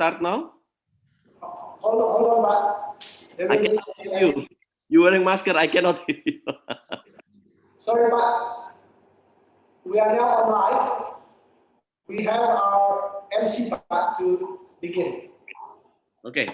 start now? Hold on, Pak. I cannot hear you. You wearing masker, I cannot hear you. Sorry, Pak. We are now online. We have our MC Pak to begin. Okay.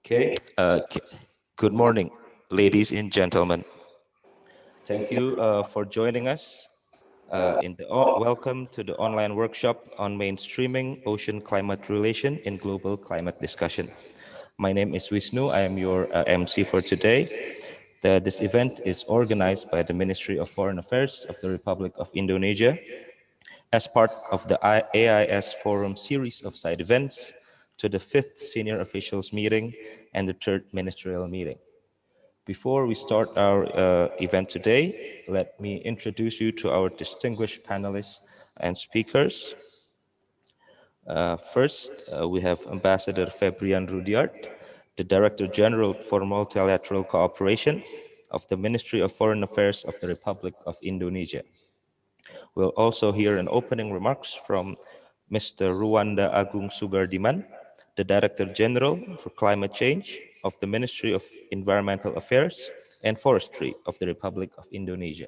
Okay. Good morning, ladies and gentlemen. Thank you for joining us welcome to the online workshop on mainstreaming ocean climate relation in global climate discussion. My name is Wisnu. I am your MC for today. This event is organized by the Ministry of Foreign Affairs of the Republic of Indonesia as part of the AIS Forum series of side events to the 5th Senior Officials Meeting and the 3rd Ministerial Meeting. Before we start our event today, let me introduce you to our distinguished panelists and speakers. First, we have Ambassador Febrian Rudyard, the Director General for Multilateral Cooperation of the Ministry of Foreign Affairs of the Republic of Indonesia. We'll also hear an opening remarks from Mr. Ruwanda Agung Sugardiman, the Director General for Climate Change of the Ministry of Environmental Affairs and Forestry of the Republic of Indonesia.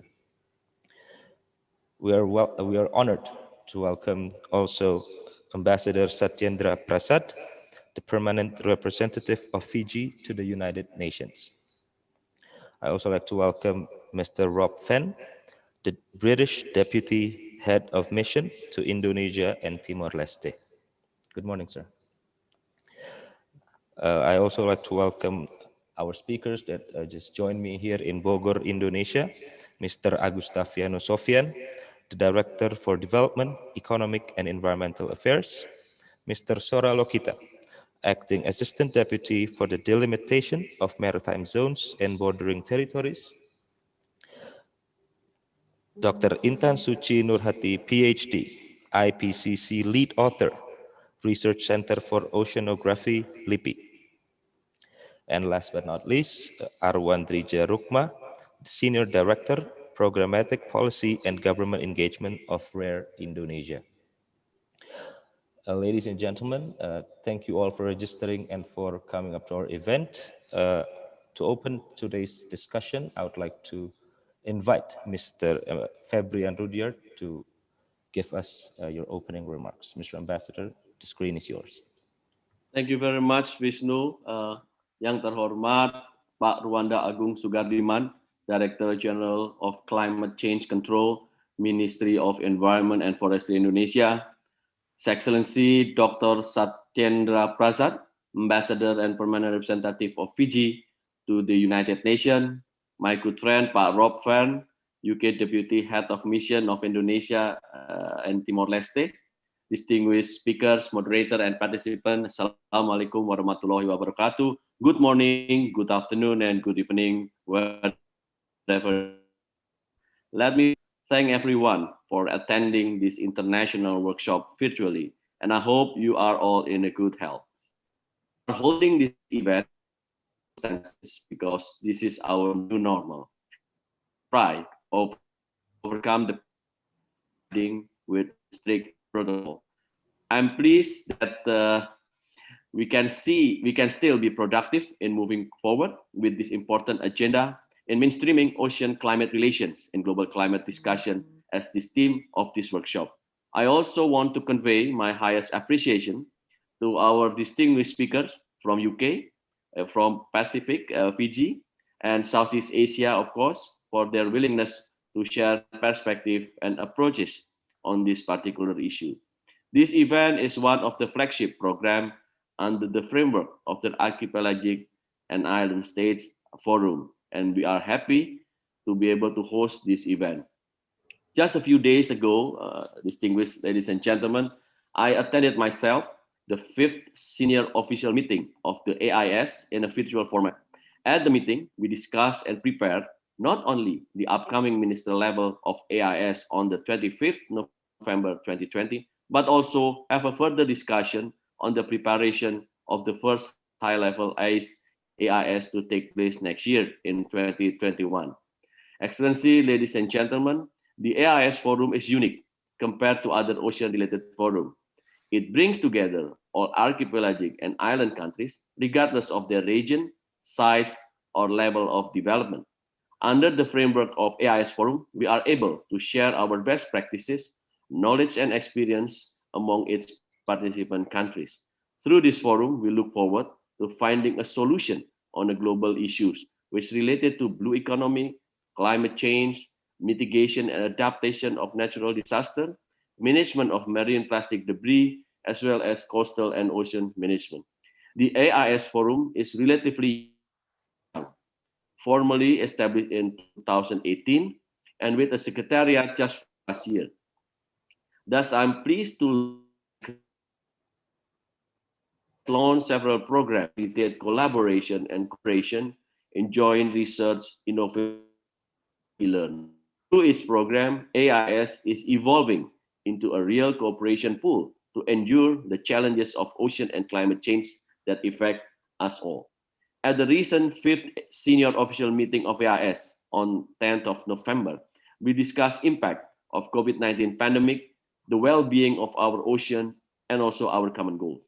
We are honored to welcome also Ambassador Satyendra Prasad, the Permanent Representative of Fiji to the United Nations. I also like to welcome Mr. Rob Fenn, the British Deputy Head of Mission to Indonesia and Timor-Leste. Good morning, sir. I also like to welcome our speakers that just joined me here in Bogor, Indonesia, Mr. Agustaviano Sofian, the Director for Development, Economic and Environmental Affairs, Mr. Sora Lokita, Acting Assistant Deputy for the Delimitation of Maritime Zones and Bordering Territories, Dr. Intan Suci Nurhati, PhD, IPCC lead author, Research Center for Oceanography, LIPI. And last but not least, Arwan Drija Rukma, Senior Director, Programmatic Policy and Government Engagement of RARE Indonesia. Ladies and gentlemen, thank you all for registering and for coming up to our event. To open today's discussion, I would like to invite Mr. Febrian Rudyard to give us your opening remarks. Mr. Ambassador, the screen is yours. Thank you very much, Wisnu. Yang terhormat Pak Ruanda Agung Sugardiman, Director General of Climate Change Control, Ministry of Environment and Forestry Indonesia. His Excellency Dr. Satyendra Prasad, Ambassador and Permanent Representative of Fiji to the United Nations. My good friend Pak Rob Fern, UK Deputy Head of Mission of Indonesia and Timor-Leste. Distinguished speakers, moderator, and participants, Assalamualaikum warahmatullahi wabarakatuh. Good morning, good afternoon, and good evening, wherever. Let me thank everyone for attending this international workshop virtually, and I hope you are all in a good health. We're holding this event because this is our new normal. Try to overcome the with strict protocol. I'm pleased that we can still be productive in moving forward with this important agenda in mainstreaming ocean climate relations in global climate discussion as this theme of this workshop. I also want to convey my highest appreciation to our distinguished speakers from UK, from Pacific, Fiji, and Southeast Asia, of course, for their willingness to share perspective and approaches on this particular issue. This event is one of the flagship programs under the framework of the Archipelagic and Island States Forum, and we are happy to be able to host this event. Just a few days ago, distinguished ladies and gentlemen, I attended myself the 5th senior official meeting of the AIS in a virtual format. At the meeting, we discussed and prepared not only the upcoming minister level of AIS on the 25th November 2020, but also have a further discussion on the preparation of the first high-level AIS to take place next year in 2021. Excellency, ladies and gentlemen, the AIS Forum is unique compared to other ocean-related forums. It brings together all archipelagic and island countries, regardless of their region, size, or level of development. Under the framework of AIS Forum, we are able to share our best practices, knowledge, and experience among its participant countries. Through this forum, we look forward to finding a solution on the global issues which related to blue economy, climate change, mitigation and adaptation of natural disaster, management of marine plastic debris, as well as coastal and ocean management. The AIS Forum is relatively young, formally established in 2018, and with a secretariat just last year. Thus, I'm pleased to launch several programs with collaboration and cooperation in joint research, innovation, and learning. Through its program, AIS is evolving into a real cooperation pool to endure the challenges of ocean and climate change that affect us all. At the recent 5th senior official meeting of AIS on 10th of November, we discussed impact of COVID-19 pandemic, the well-being of our ocean, and also our common goals.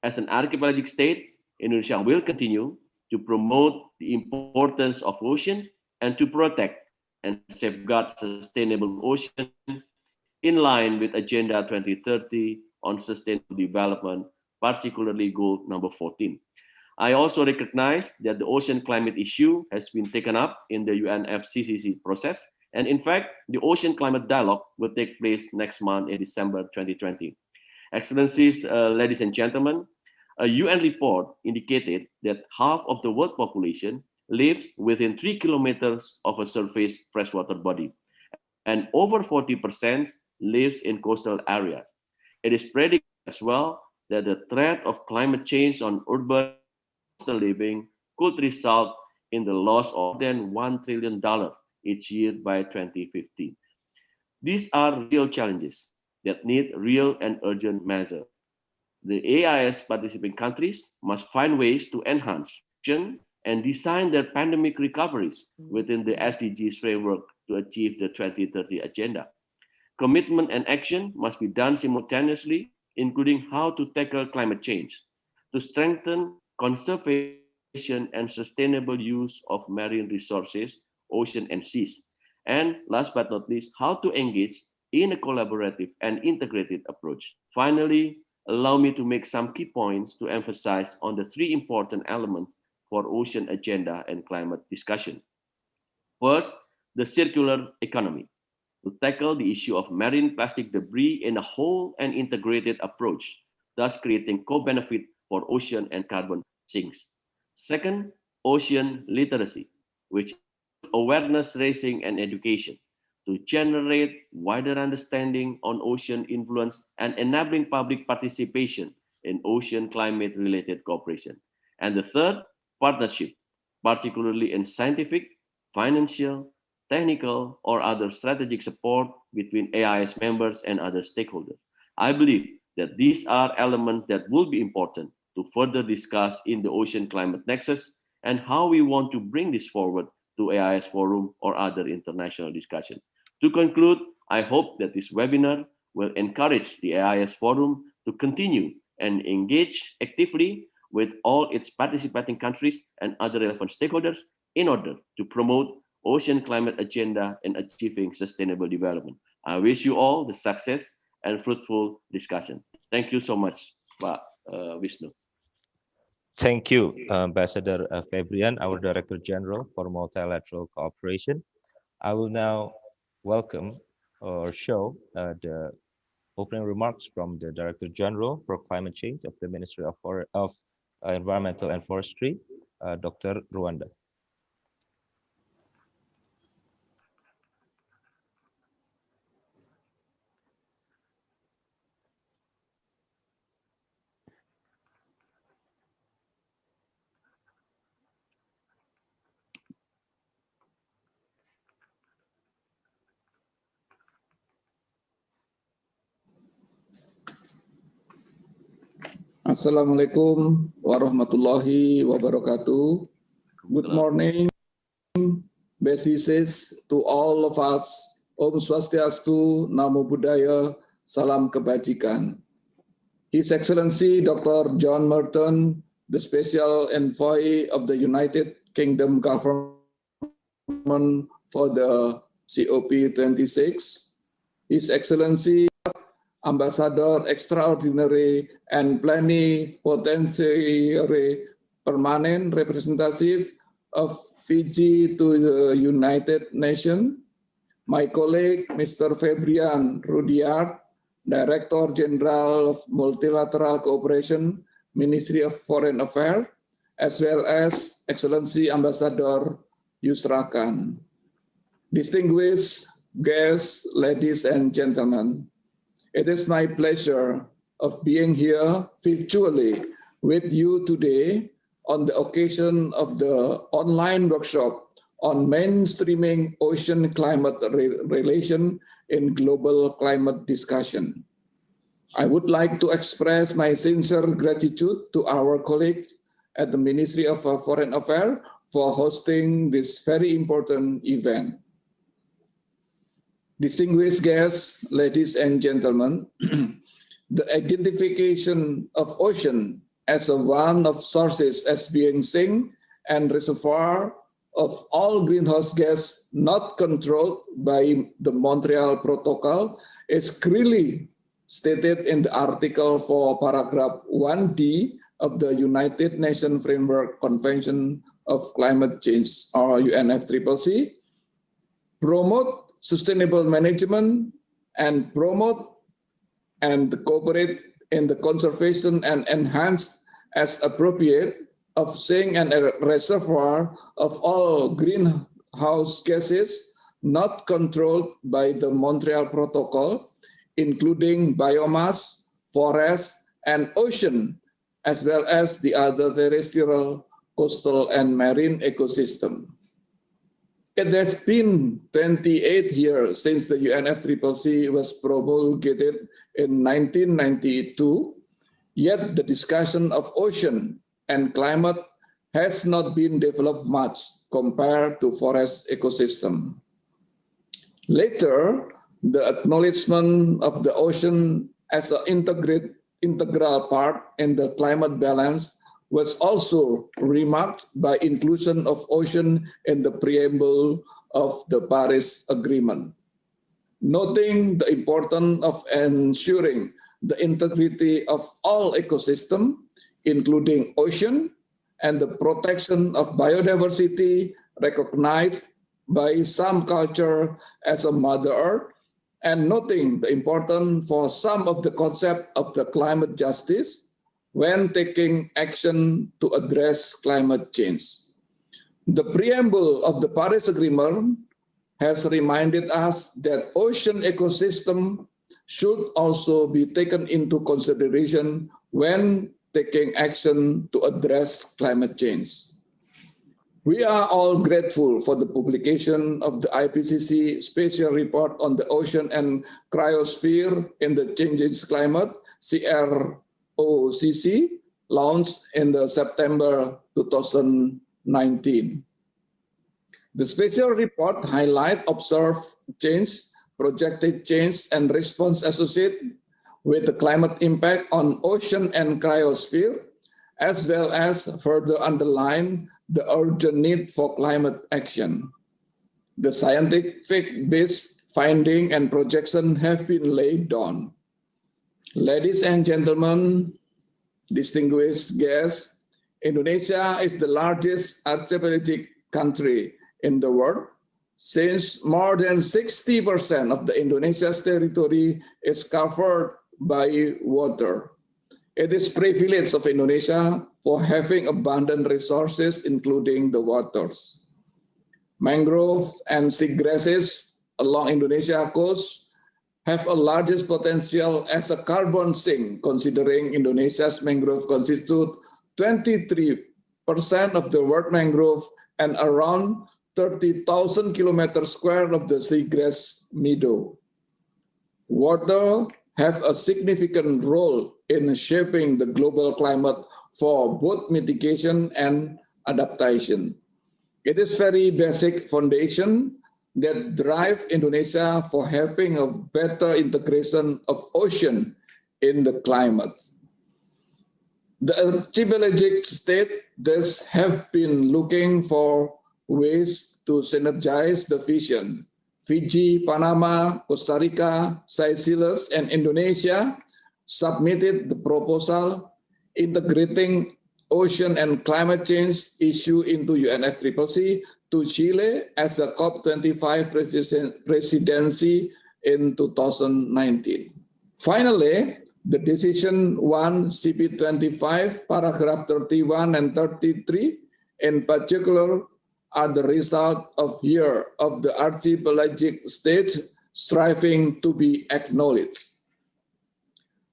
As an archipelagic state, Indonesia will continue to promote the importance of ocean and to protect and safeguard sustainable ocean in line with Agenda 2030 on Sustainable Development, particularly goal number 14. I also recognize that the ocean climate issue has been taken up in the UNFCCC process, and in fact, the Ocean Climate Dialogue will take place next month in December 2020. Excellencies, ladies and gentlemen, a UN report indicated that half of the world population lives within 3 kilometers of a surface freshwater body, and over 40% lives in coastal areas. It is predicted as well that the threat of climate change on urban coastal living could result in the loss of more than $1 trillion each year by 2050. These are real challenges that need real and urgent measures. The AIS participating countries must find ways to enhance action and design their pandemic recoveries within the SDGs framework to achieve the 2030 agenda. Commitment and action must be done simultaneously, including how to tackle climate change, to strengthen conservation and sustainable use of marine resources, ocean and seas, and last but not least, how to engage in a collaborative and integrated approach. Finally, allow me to make some key points to emphasize on the three important elements for ocean agenda and climate discussion. First, the circular economy. To tackle the issue of marine plastic debris in a whole and integrated approach, thus creating co-benefit for ocean and carbon sinks. Second, ocean literacy, which awareness raising and education to generate wider understanding on ocean influence and enabling public participation in ocean climate related cooperation. And the third, partnership, particularly in scientific, financial, technical, or other strategic support between AIS members and other stakeholders. I believe that these are elements that will be important to further discuss in the Ocean Climate Nexus and how we want to bring this forward to AIS Forum or other international discussion. To conclude, I hope that this webinar will encourage the AIS Forum to continue and engage actively with all its participating countries and other relevant stakeholders in order to promote ocean climate agenda and achieving sustainable development. I wish you all the success and fruitful discussion. Thank you so much, Pak Wisnu. Thank you, Ambassador Febrian, our Director General for Multilateral Cooperation. I will now welcome or show the opening remarks from the Director General for Climate Change of the Ministry of Environmental and Forestry, Dr. Ruanda. Assalamualaikum warahmatullahi wabarakatuh. Good morning, best wishes to all of us. Om Swastiastu, Namo Buddhaya, Salam Kebajikan. His Excellency Dr. John Merton, the Special Envoy of the United Kingdom Government for the COP26, His Excellency Ambassador Extraordinary and Plenipotentiary Permanent Representative of Fiji to the United Nations, my colleague Mr. Febrian Rudyard, Director General of Multilateral Cooperation, Ministry of Foreign Affairs, as well as Excellency Ambassador Yusra Khan. Distinguished guests, ladies and gentlemen, it is my pleasure of being here virtually with you today on the occasion of the online workshop on mainstreaming ocean climate relation in global climate discussion. I would like to express my sincere gratitude to our colleagues at the Ministry of Foreign Affairs for hosting this very important event. Distinguished guests, ladies and gentlemen, the identification of ocean as one of sources as being sink and reservoir of all greenhouse gas not controlled by the Montreal Protocol is clearly stated in the article for paragraph 1D of the United Nations Framework Convention of Climate Change, or UNFCCC, promote sustainable management and promote and cooperate in the conservation and enhance as appropriate of sink and a reservoir of all greenhouse gases not controlled by the Montreal Protocol, including biomass, forest, and ocean, as well as the other terrestrial, coastal, and marine ecosystem. It has been 28 years since the UNFCCC was promulgated in 1992, yet the discussion of ocean and climate has not been developed much compared to forest ecosystem. Later, the acknowledgement of the ocean as an integral part in the climate balance was also remarked by inclusion of ocean in the preamble of the Paris Agreement. Noting the importance of ensuring the integrity of all ecosystems, including ocean, and the protection of biodiversity recognized by some culture as a Mother Earth, and noting the importance for some of the concept of the climate justice when taking action to address climate change. The preamble of the Paris Agreement has reminded us that ocean ecosystem should also be taken into consideration when taking action to address climate change. We are all grateful for the publication of the IPCC Special Report on the Ocean and Cryosphere in the Changing Climate, CROCC, launched in the September 2019. The special report highlights observed change, projected change, and response associated with the climate impact on ocean and cryosphere, as well as further underline the urgent need for climate action. The scientific-based finding and projection have been laid down. Ladies and gentlemen, distinguished guests, Indonesia is the largest archipelagic country in the world, since more than 60% of the Indonesia's territory is covered by water. It is privilege of Indonesia for having abundant resources, including the waters. Mangrove and seagrasses along Indonesia coast have a largest potential as a carbon sink, considering Indonesia's mangrove constitute 23% of the world mangrove and around 30,000 kilometers square of the seagrass meadow. Water have a significant role in shaping the global climate for both mitigation and adaptation. It is very basic foundation that drive Indonesia for having a better integration of ocean in the climate. The archipelagic state thus have been looking for ways to synergize the vision. Fiji, Panama, Costa Rica, Seychelles, and Indonesia submitted the proposal integrating ocean and climate change issue into UNFCCC to Chile as a COP25 presidency in 2019. Finally, the Decision 1 CP25, paragraph 31 and 33, in particular, are the result of year of the archipelagic states striving to be acknowledged.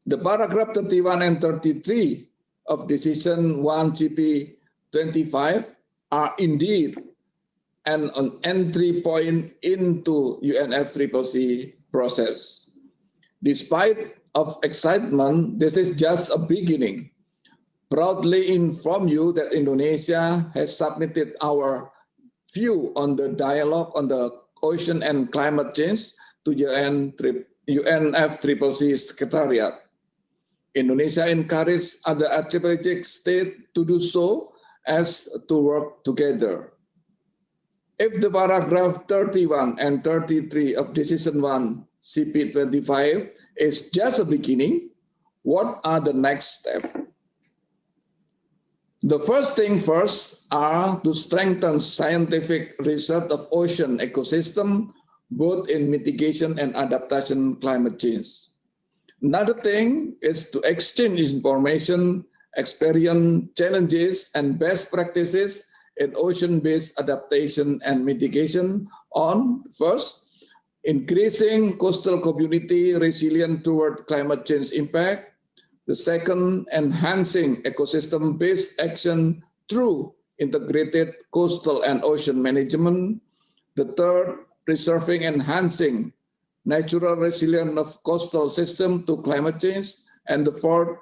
The paragraph 31 and 33 of Decision 1 CP25 are indeed an entry point into UNFCCC process. Despite of excitement, this is just a beginning. Proudly inform you that Indonesia has submitted our view on the dialogue on the ocean and climate change to UNFCCC Secretariat. Indonesia encouraged other archipelagic states to do so as to work together. If the paragraph 31 and 33 of Decision 1 CP25 is just a beginning, what are the next steps? The first thing first are to strengthen scientific research of ocean ecosystem, both in mitigation and adaptation climate change. Another thing is to exchange information, experience, challenges, and best practices in ocean-based adaptation and mitigation on, first, increasing coastal community resilience toward climate change impact. The second, enhancing ecosystem-based action through integrated coastal and ocean management. The third, preserving, enhancing natural resilience of coastal system to climate change. And the fourth,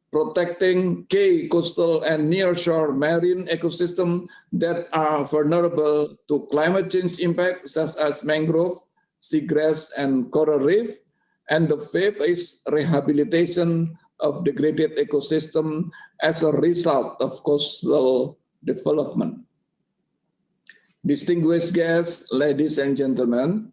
protecting key coastal and nearshore marine ecosystem that are vulnerable to climate change impact, such as mangrove, seagrass, and coral reef. And the fifth is rehabilitation of degraded ecosystem as a result of coastal development. Distinguished guests, ladies and gentlemen,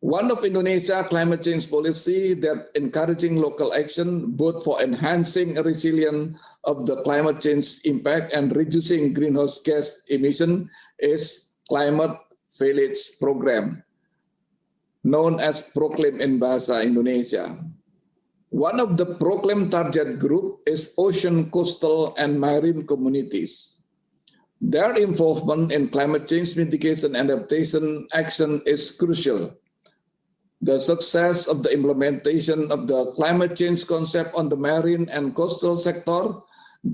one of Indonesia climate change policy that encouraging local action both for enhancing resilience of the climate change impact and reducing greenhouse gas emission is Climate Village Program, known as Proclaim in Bahasa Indonesia. One of the Proclaim target group is ocean, coastal, and marine communities. Their involvement in climate change mitigation and adaptation action is crucial. The success of the implementation of the climate change concept on the marine and coastal sector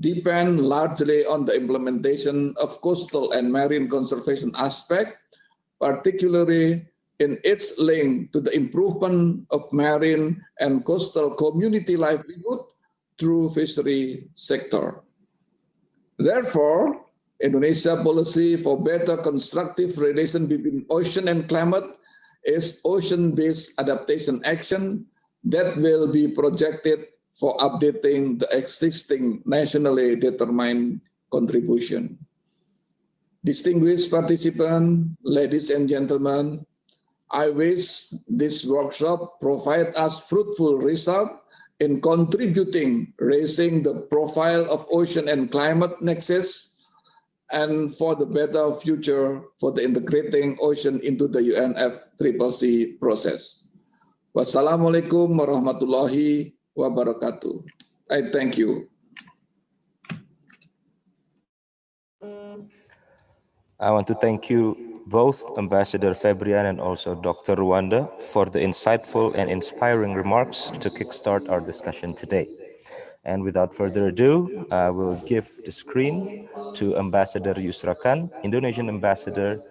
depend largely on the implementation of coastal and marine conservation aspect, particularly in its link to the improvement of marine and coastal community livelihood through fishery sector. Therefore, Indonesia policy for better constructive relation between ocean and climate is ocean-based adaptation action that will be projected for updating the existing nationally determined contribution. Distinguished participants, ladies and gentlemen, I wish this workshop provide us fruitful result in contributing raising the profile of ocean and climate nexus and for the better future for the integrating ocean into the UNFCCC process. Wassalamualaikum warahmatullahi wabarakatuh. I thank you. I want to thank you both, Ambassador Febrian and also Dr. Ruanda, for the insightful and inspiring remarks to kickstart our discussion today. And without further ado, I will give the screen to Ambassador Yusra Khan, Indonesian Ambassador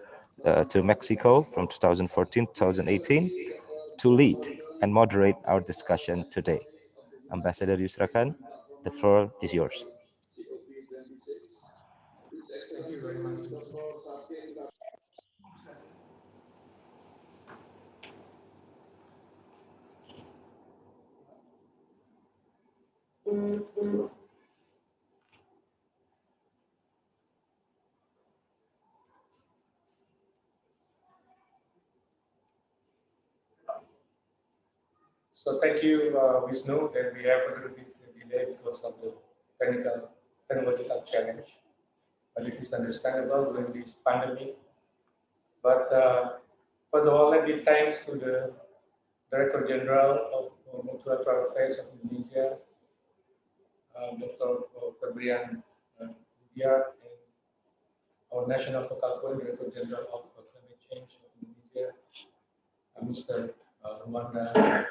to Mexico from 2014-2018, to lead and moderate our discussion today. Ambassador Yusra Khan, the floor is yours. Thank you very much. So thank you, Vishnu, that we have a little bit delay because of the technological challenge. But it is understandable during this pandemic. But first of all, let me thanks to the Director General of Multilateral Affairs of Indonesia, Dr. Febrian Diar, and our National Focal Point, Director General of Climate Change of Indonesia, Mr. Ruanda.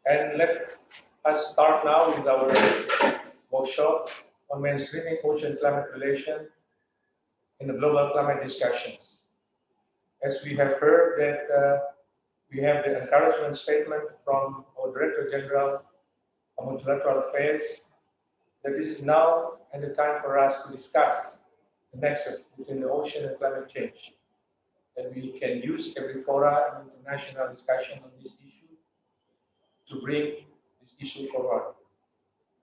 And let us start now with our workshop on mainstreaming ocean climate relation in the global climate discussions. As we have heard that we have the encouragement statement from our Director General of Multilateral Affairs that this is now and the time for us to discuss the nexus between the ocean and climate change. That we can use every fora in international discussion on this issue to bring this issue forward.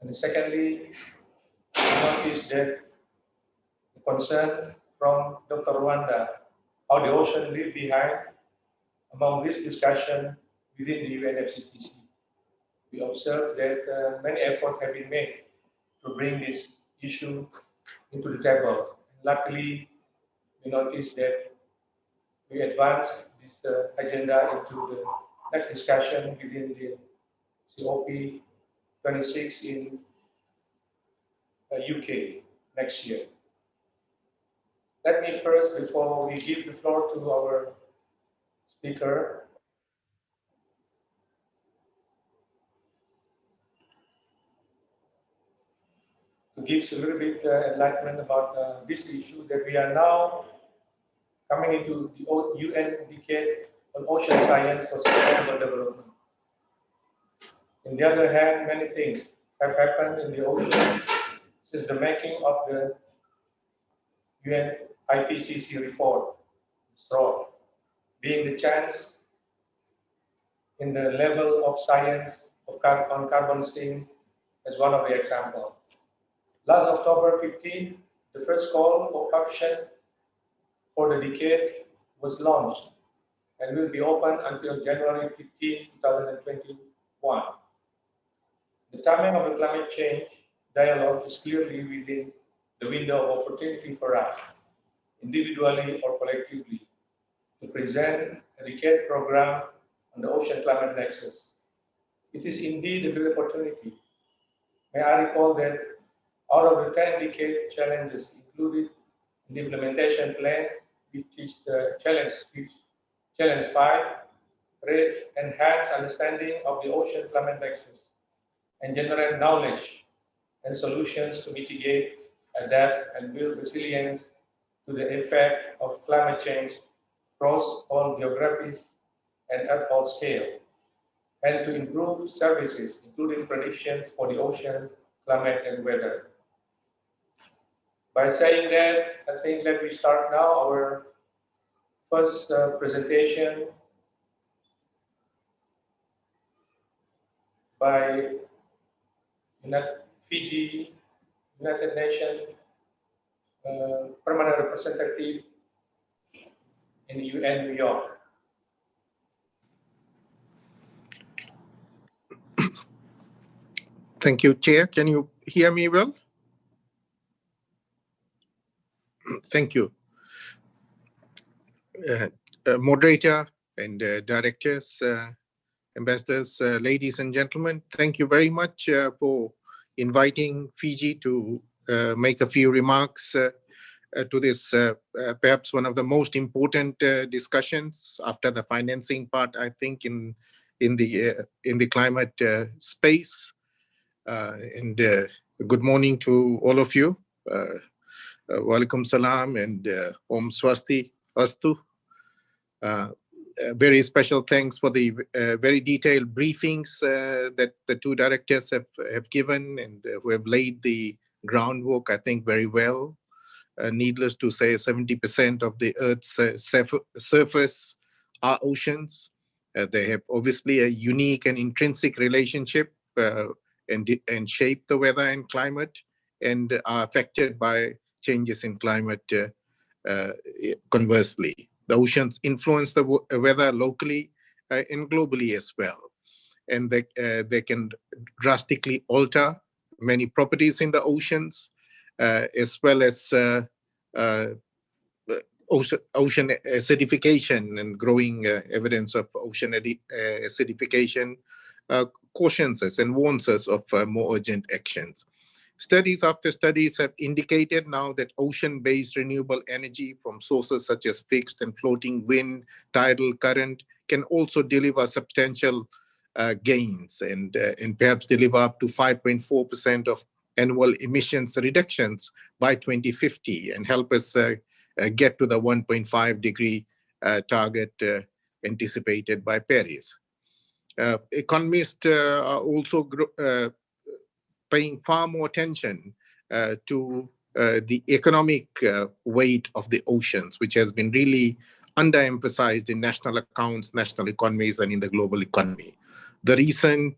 And secondly, I noticed that the concern from Dr. Ruanda, how the ocean leave behind among this discussion within the UNFCCC. We observed that many efforts have been made to bring this issue into the table. And luckily, we noticed that we advanced this agenda into the next discussion within the COP26 in UK next year. Let me first, before we give the floor to our speaker, to give a little bit enlightenment about this issue that we are now coming into the UN Decade on Ocean Science for Sustainable Development. On the other hand, many things have happened in the ocean since the making of the UN IPCC report, SROD, being the chance in the level of science on carbon sink as one of the examples. Last October 15, the first call for action for the decade was launched and will be open until January 15, 2021. The timing of the climate change dialogue is clearly within the window of opportunity for us, individually or collectively, to present a decade program on the ocean climate nexus. It is indeed a great opportunity. May I recall that out of the 10 decade challenges included in the implementation plan, which is the challenge 5, raise enhanced understanding of the ocean climate nexus and generate knowledge and solutions to mitigate, adapt, and build resilience to the effect of climate change across all geographies and at all scale, and to improve services, including predictions for the ocean, climate, and weather. By saying that, I think that we start now our first presentation by Fiji United Nations Permanent Representative in the UN, New York. Thank you, Chair. Can you hear me well? Thank you. Moderator and directors, ambassadors, ladies and gentlemen, thank you very much for inviting Fiji to make a few remarks to this perhaps one of the most important discussions after the financing part, I think, in the climate space. And good morning to all of you. Walaikum salam and Om Swasti Astu. Very special thanks for the very detailed briefings that the two directors have given and who have laid the groundwork, I think, very well. Needless to say, 70% of the Earth's surface are oceans. They have obviously a unique and intrinsic relationship and shape the weather and climate and are affected by changes in climate conversely. The oceans influence the weather locally and globally as well. And they can drastically alter many properties in the oceans, as well as ocean acidification and growing evidence of ocean acidification cautions us and warns us of more urgent actions. Studies after studies have indicated now that ocean-based renewable energy from sources such as fixed and floating wind, tidal current can also deliver substantial gains and perhaps deliver up to 5.4% of annual emissions reductions by 2050 and help us get to the 1.5 degree target anticipated by Paris. Economists are also paying far more attention to the economic weight of the oceans, which has been really underemphasized in national accounts, national economies, and in the global economy. The recent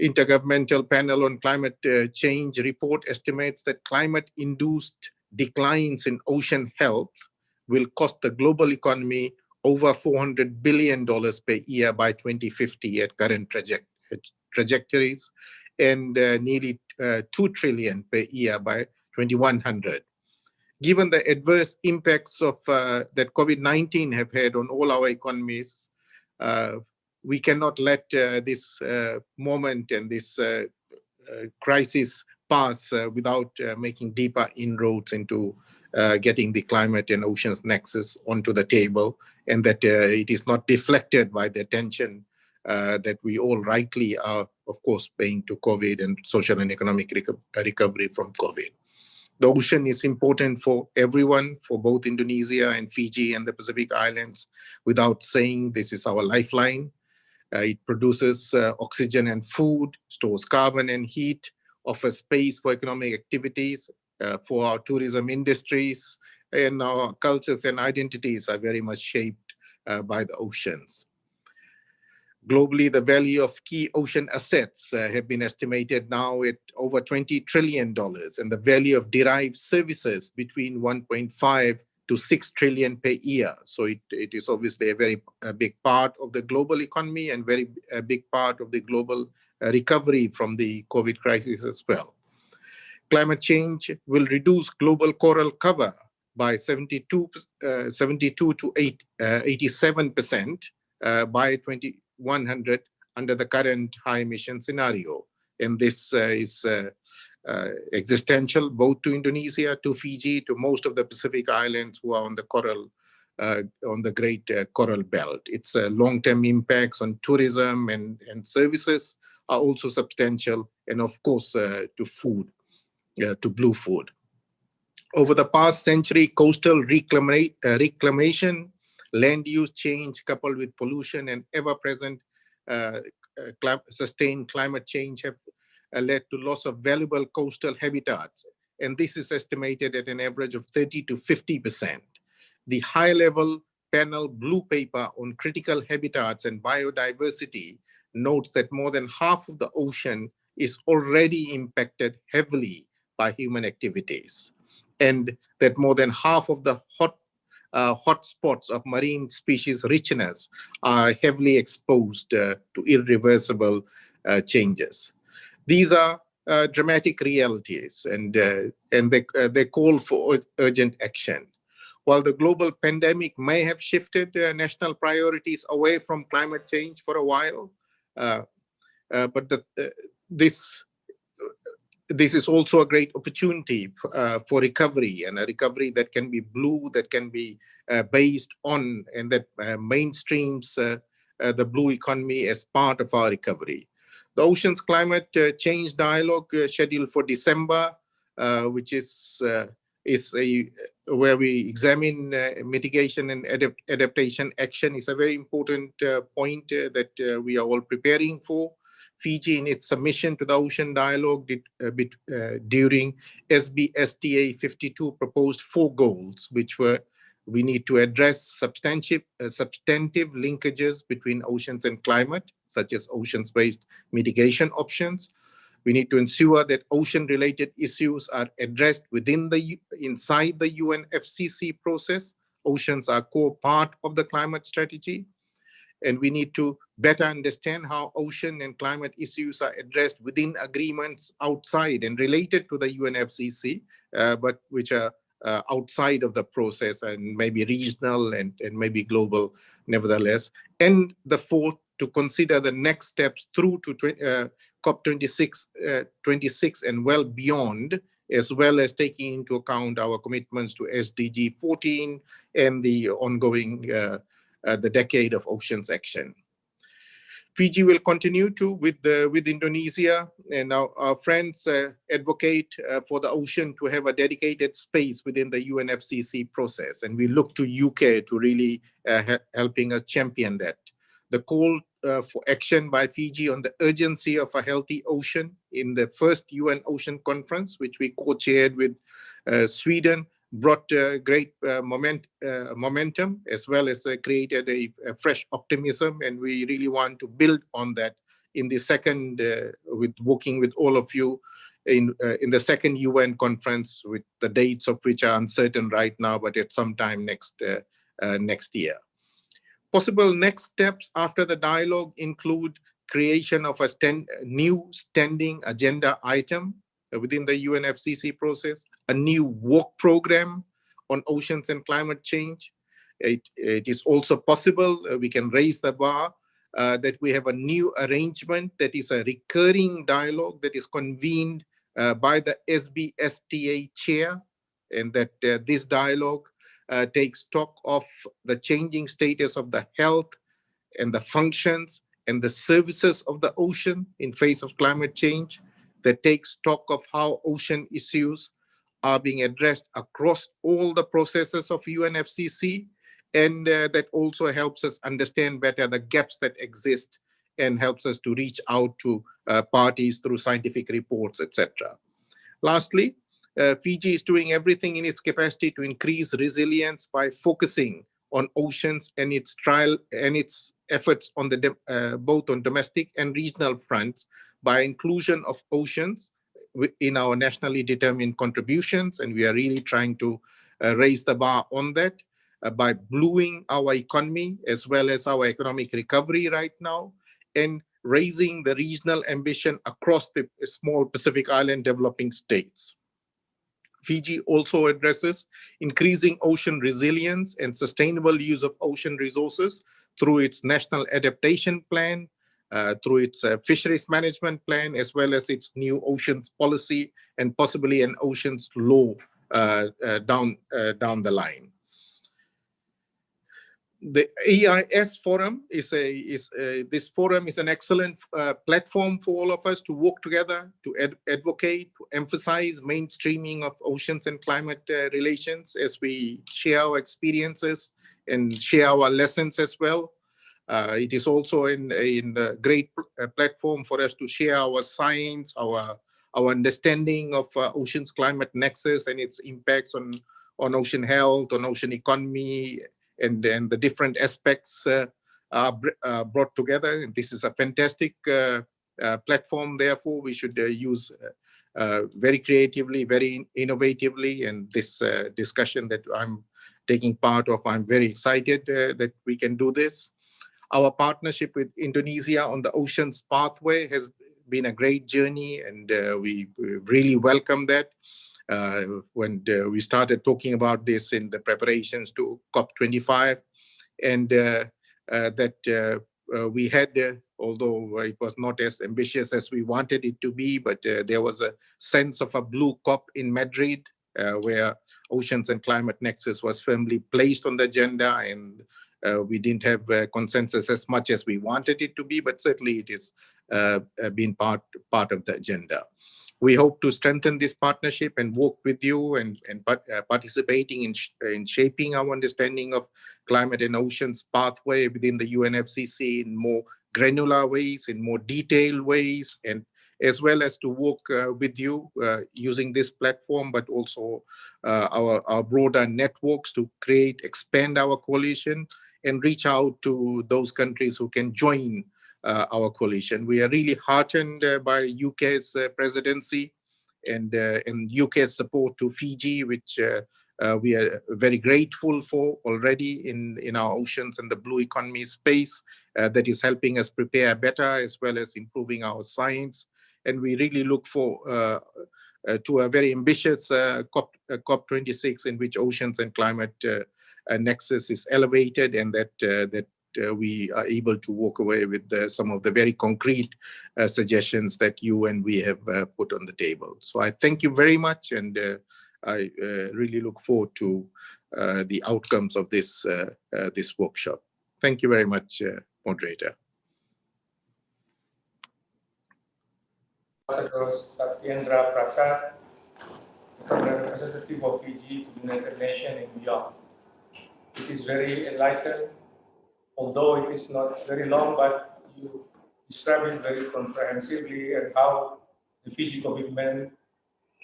Intergovernmental Panel on Climate Change report estimates that climate-induced declines in ocean health will cost the global economy over $400 billion per year by 2050 at current trajectories, and nearly 2 trillion per year by 2100. Given the adverse impacts of that COVID-19 have had on all our economies, we cannot let this moment and this crisis pass without making deeper inroads into getting the climate and oceans nexus onto the table, and that it is not deflected by the attention that we all rightly are, of course, paying to COVID and social and economic recovery from COVID. The ocean is important for everyone, for both Indonesia and Fiji and the Pacific Islands. Without saying, this is our lifeline. It produces oxygen and food, stores carbon and heat, offers space for economic activities, for our tourism industries, and our cultures and identities are very much shaped by the oceans. Globally, the value of key ocean assets have been estimated now at over $20 trillion, and the value of derived services between 1.5 to 6 trillion per year. So it is obviously a very big part of the global economy and very big part of the global recovery from the COVID crisis as well. Climate change will reduce global coral cover by 72 to 87% by 2100 under the current high emission scenario. And this is existential both to Indonesia, to Fiji, to most of the Pacific Islands who are on the coral, on the Great Coral Belt. Its long-term impacts on tourism and services are also substantial, and of course to food, to blue food. Over the past century, coastal reclamation, land use change coupled with pollution and ever-present sustained climate change have led to loss of valuable coastal habitats. And this is estimated at an average of 30 to 50%. The high-level panel blue paper on critical habitats and biodiversity notes that more than half of the ocean is already impacted heavily by human activities, and that more than half of the hotspots of marine species richness are heavily exposed to irreversible changes. These are dramatic realities, and they call for urgent action. While the global pandemic may have shifted national priorities away from climate change for a while, but this is also a great opportunity for recovery, and a recovery that can be blue, that can be based on, and that mainstreams the blue economy as part of our recovery. The Oceans Climate Change Dialogue scheduled for December, which is where we examine mitigation and adaptation action, is a very important point that we are all preparing for. Fiji, in its submission to the Ocean Dialogue during SBSTA 52, proposed 4 goals, which were: we need to address substantive linkages between oceans and climate, such as oceans-based mitigation options. We need to ensure that ocean-related issues are addressed inside the UNFCCC process. Oceans are a core part of the climate strategy. And we need to better understand how ocean and climate issues are addressed within agreements outside and related to the UNFCCC, but which are outside of the process and maybe regional and maybe global nevertheless. And the fourth, to consider the next steps through to COP26 and well beyond, as well as taking into account our commitments to SDG 14 and the ongoing the Decade of Oceans Action. Fiji will continue to, with Indonesia and our friends, advocate for the ocean to have a dedicated space within the UNFCCC process. And we look to UK to really helping us champion that. The call for action by Fiji on the urgency of a healthy ocean in the first UN Ocean Conference, which we co-chaired with Sweden, brought great momentum, as well as created a fresh optimism. And we really want to build on that in the second, with working with all of you in the second UN conference, with the dates of which are uncertain right now, but at some time next year. Possible next steps after the dialogue include creation of a new standing agenda item within the UNFCCC process, a new work program on oceans and climate change. It is also possible, we can raise the bar, that we have a new arrangement that is a recurring dialogue that is convened by the SBSTA chair, and that this dialogue takes stock of the changing status of the health and the functions and the services of the ocean in face of climate change, that takes stock of how ocean issues are being addressed across all the processes of UNFCCC, and that also helps us understand better the gaps that exist and helps us to reach out to parties through scientific reports, etc. Lastly, Fiji is doing everything in its capacity to increase resilience by focusing on oceans and its trial and its efforts on the both on domestic and regional fronts by inclusion of oceans in our nationally determined contributions, and we are really trying to raise the bar on that by blueing our economy as well as our economic recovery right now, and raising the regional ambition across the small Pacific Island developing states. Fiji also addresses increasing ocean resilience and sustainable use of ocean resources through its national adaptation plan, through its fisheries management plan, as well as its new oceans policy and possibly an oceans law down the line. The AIS forum this forum is an excellent platform for all of us to work together, to advocate, to emphasize mainstreaming of oceans and climate relations as we share our experiences and share our lessons as well. It is also a great platform for us to share our science, our understanding of oceans climate nexus and its impacts on ocean health, on ocean economy, and the different aspects are brought together. And this is a fantastic platform. Therefore, we should use very creatively, very innovatively. And this discussion that I'm taking part of, I'm very excited that we can do this. Our partnership with Indonesia on the Oceans Pathway has been a great journey, and we really welcome that. When we started talking about this in the preparations to COP25, and that we had, although it was not as ambitious as we wanted it to be, but there was a sense of a blue COP in Madrid, where oceans and climate nexus was firmly placed on the agenda, and we didn't have consensus as much as we wanted it to be, but certainly it is been part of the agenda. We hope to strengthen this partnership and work with you and participating in shaping our understanding of climate and oceans pathway within the UNFCCC in more granular ways, in more detailed ways, and as well as to work with you using this platform, but also our broader networks to expand our coalition and reach out to those countries who can join our coalition. We are really heartened by UK's presidency and UK's support to Fiji, which we are very grateful for already in our oceans and the blue economy space that is helping us prepare better as well as improving our science. And we really look for to a very ambitious COP26 in which oceans and climate nexus is elevated, and that we are able to walk away with some of the very concrete suggestions that you and we have put on the table. So I thank you very much, and I really look forward to the outcomes of this this workshop. Thank you very much, moderator. Ambassador Satyendra Prasad, Permanent Representative of Fiji to the United Nations in New York. It is very enlightening, although it is not very long, but you describe it very comprehensively and how the Fiji commitment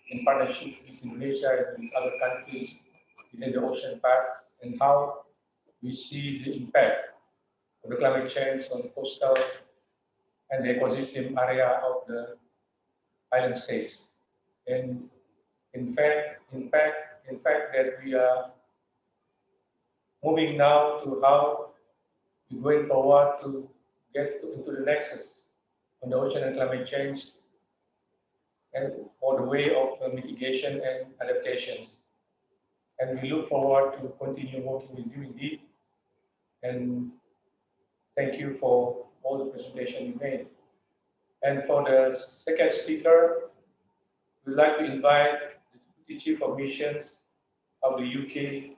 in partnership with Indonesia and with other countries within the ocean path, and how we see the impact of the climate change on the coastal and the ecosystem area of the island states. And in fact that we are moving now to how we're going forward to get into the nexus on the ocean and climate change and for the way of mitigation and adaptations. And we look forward to continue working with you indeed. And thank you for all the presentation you made. And for the second speaker, we'd like to invite the Deputy Chief of Missions of the UK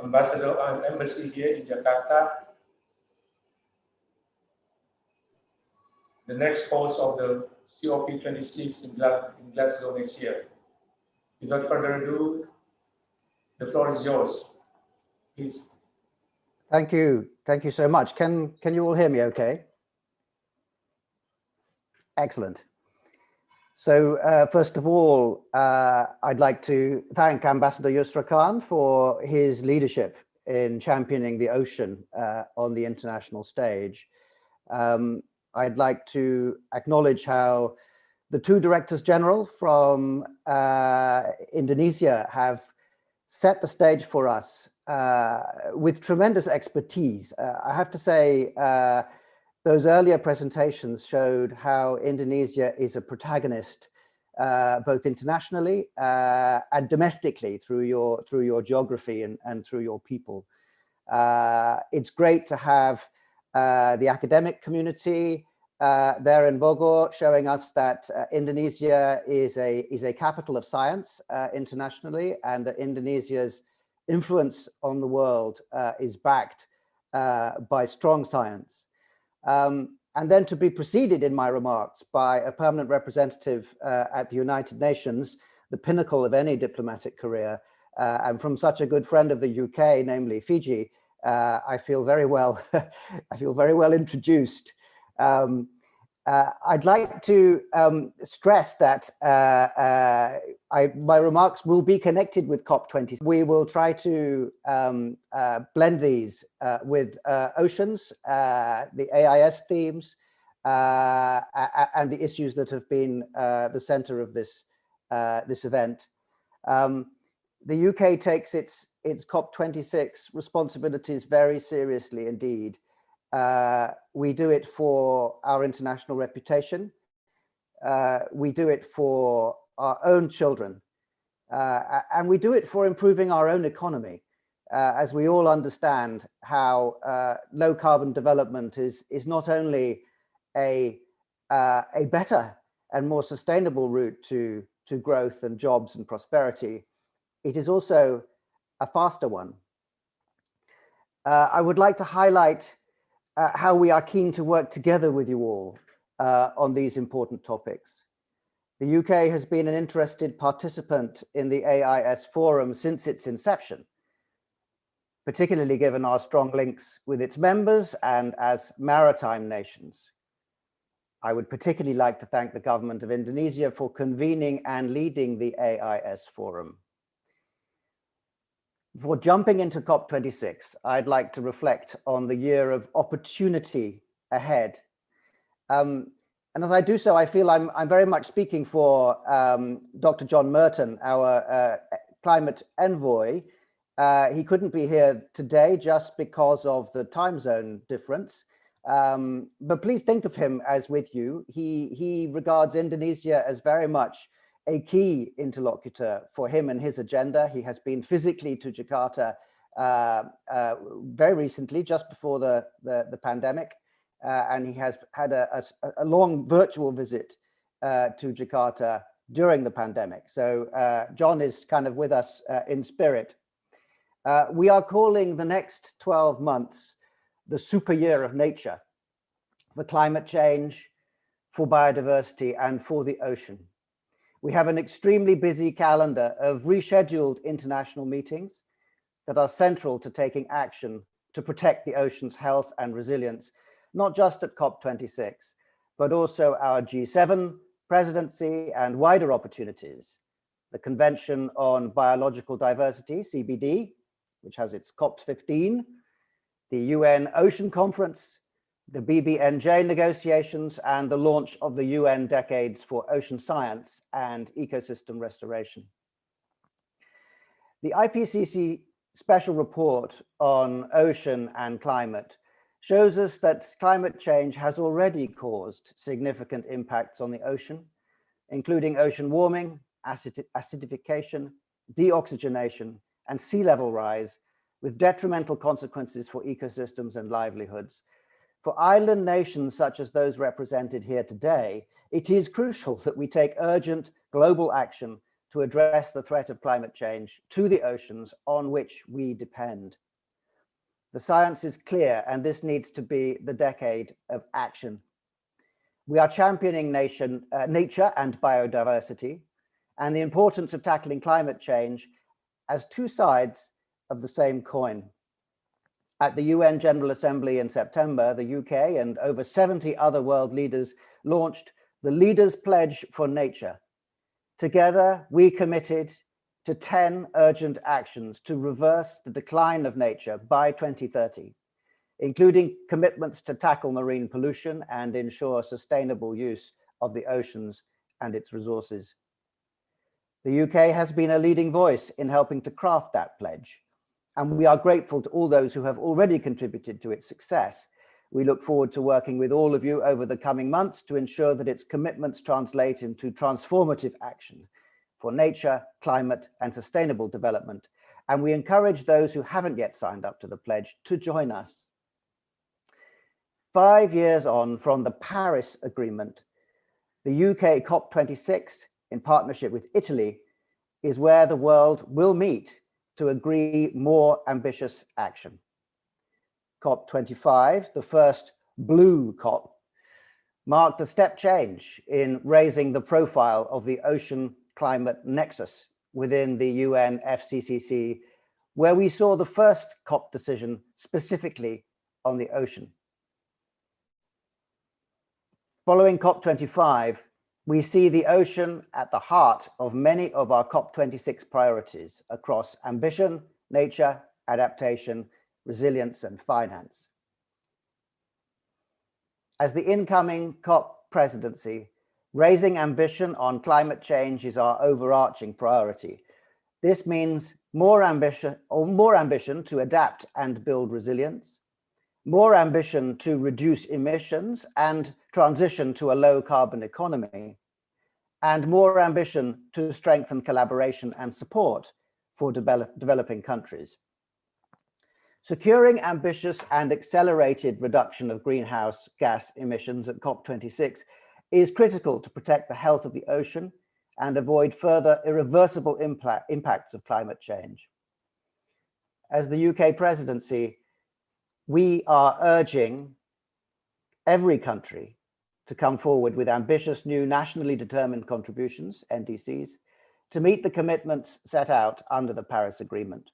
Ambassador and Embassy here in Jakarta, the next host of the COP26 in Glasgow next year. Without further ado, the floor is yours. Please. Thank you. Thank you so much. Can you all hear me okay? Excellent. So first of all, I'd like to thank Ambassador Yusra Khan for his leadership in championing the ocean on the international stage. I'd like to acknowledge how the two directors general from Indonesia have set the stage for us with tremendous expertise. I have to say, those earlier presentations showed how Indonesia is a protagonist, both internationally and domestically through your geography and through your people. It's great to have the academic community there in Bogor showing us that Indonesia is a capital of science internationally, and that Indonesia's influence on the world is backed by strong science. And then to be preceded in my remarks by a permanent representative at the United Nations, the pinnacle of any diplomatic career, and from such a good friend of the UK, namely Fiji, I feel very well. I feel very well introduced. I'd like to stress that my remarks will be connected with COP20. We will try to blend these with oceans, the AIS themes, and the issues that have been the center of this event. The UK takes its COP26 responsibilities very seriously indeed. We do it for our international reputation. We do it for our own children. And we do it for improving our own economy, as we all understand how low carbon development is not only a better and more sustainable route to growth and jobs and prosperity, it is also a faster one. I would like to highlight how we are keen to work together with you all on these important topics. The UK has been an interested participant in the AIS Forum since its inception, particularly given our strong links with its members and as maritime nations. I would particularly like to thank the government of Indonesia for convening and leading the AIS Forum. Before jumping into COP26, I'd like to reflect on the year of opportunity ahead. And as I do so, I feel I'm very much speaking for Dr. John Merton, our climate envoy. He couldn't be here today just because of the time zone difference. But please think of him as with you. He regards Indonesia as very much a key interlocutor for him and his agenda. He has been physically to Jakarta very recently, just before the pandemic, and he has had a long virtual visit to Jakarta during the pandemic. So John is kind of with us in spirit. We are calling the next 12 months the super year of nature for climate change, for biodiversity, and for the ocean. We have an extremely busy calendar of rescheduled international meetings that are central to taking action to protect the ocean's health and resilience, not just at COP26, but also our G7 presidency and wider opportunities. The Convention on Biological Diversity, CBD, which has its COP15, the UN Ocean Conference, the BBNJ negotiations, and the launch of the UN Decades for Ocean Science and Ecosystem Restoration. The IPCC special report on ocean and climate shows us that climate change has already caused significant impacts on the ocean, including ocean warming, acidification, deoxygenation, and sea level rise, with detrimental consequences for ecosystems and livelihoods. For island nations such as those represented here today, it is crucial that we take urgent global action to address the threat of climate change to the oceans on which we depend. The science is clear, and this needs to be the decade of action. We are championing nature and biodiversity, and the importance of tackling climate change as two sides of the same coin. At the UN General Assembly in September, the UK and over 70 other world leaders launched the Leaders' Pledge for Nature. Together, we committed to 10 urgent actions to reverse the decline of nature by 2030, including commitments to tackle marine pollution and ensure sustainable use of the oceans and its resources. The UK has been a leading voice in helping to craft that pledge, and we are grateful to all those who have already contributed to its success. We look forward to working with all of you over the coming months to ensure that its commitments translate into transformative action for nature, climate, and sustainable development. And we encourage those who haven't yet signed up to the pledge to join us. 5 years on from the Paris Agreement, the UK COP26, in partnership with Italy, is where the world will meet to agree more ambitious action. COP25, the first blue COP, marked a step change in raising the profile of the ocean climate nexus within the UNFCCC, where we saw the first COP decision specifically on the ocean. Following COP25, we see the ocean at the heart of many of our COP26 priorities across ambition, nature, adaptation, resilience, and finance. As the incoming COP presidency, raising ambition on climate change is our overarching priority. This means more ambition to adapt and build resilience, more ambition to reduce emissions and transition to a low carbon economy, and more ambition to strengthen collaboration and support for developing countries. Securing ambitious and accelerated reduction of greenhouse gas emissions at COP26 is critical to protect the health of the ocean and avoid further irreversible impacts of climate change. As the UK presidency, we are urging every country to come forward with ambitious new nationally determined contributions, NDCs, to meet the commitments set out under the Paris Agreement.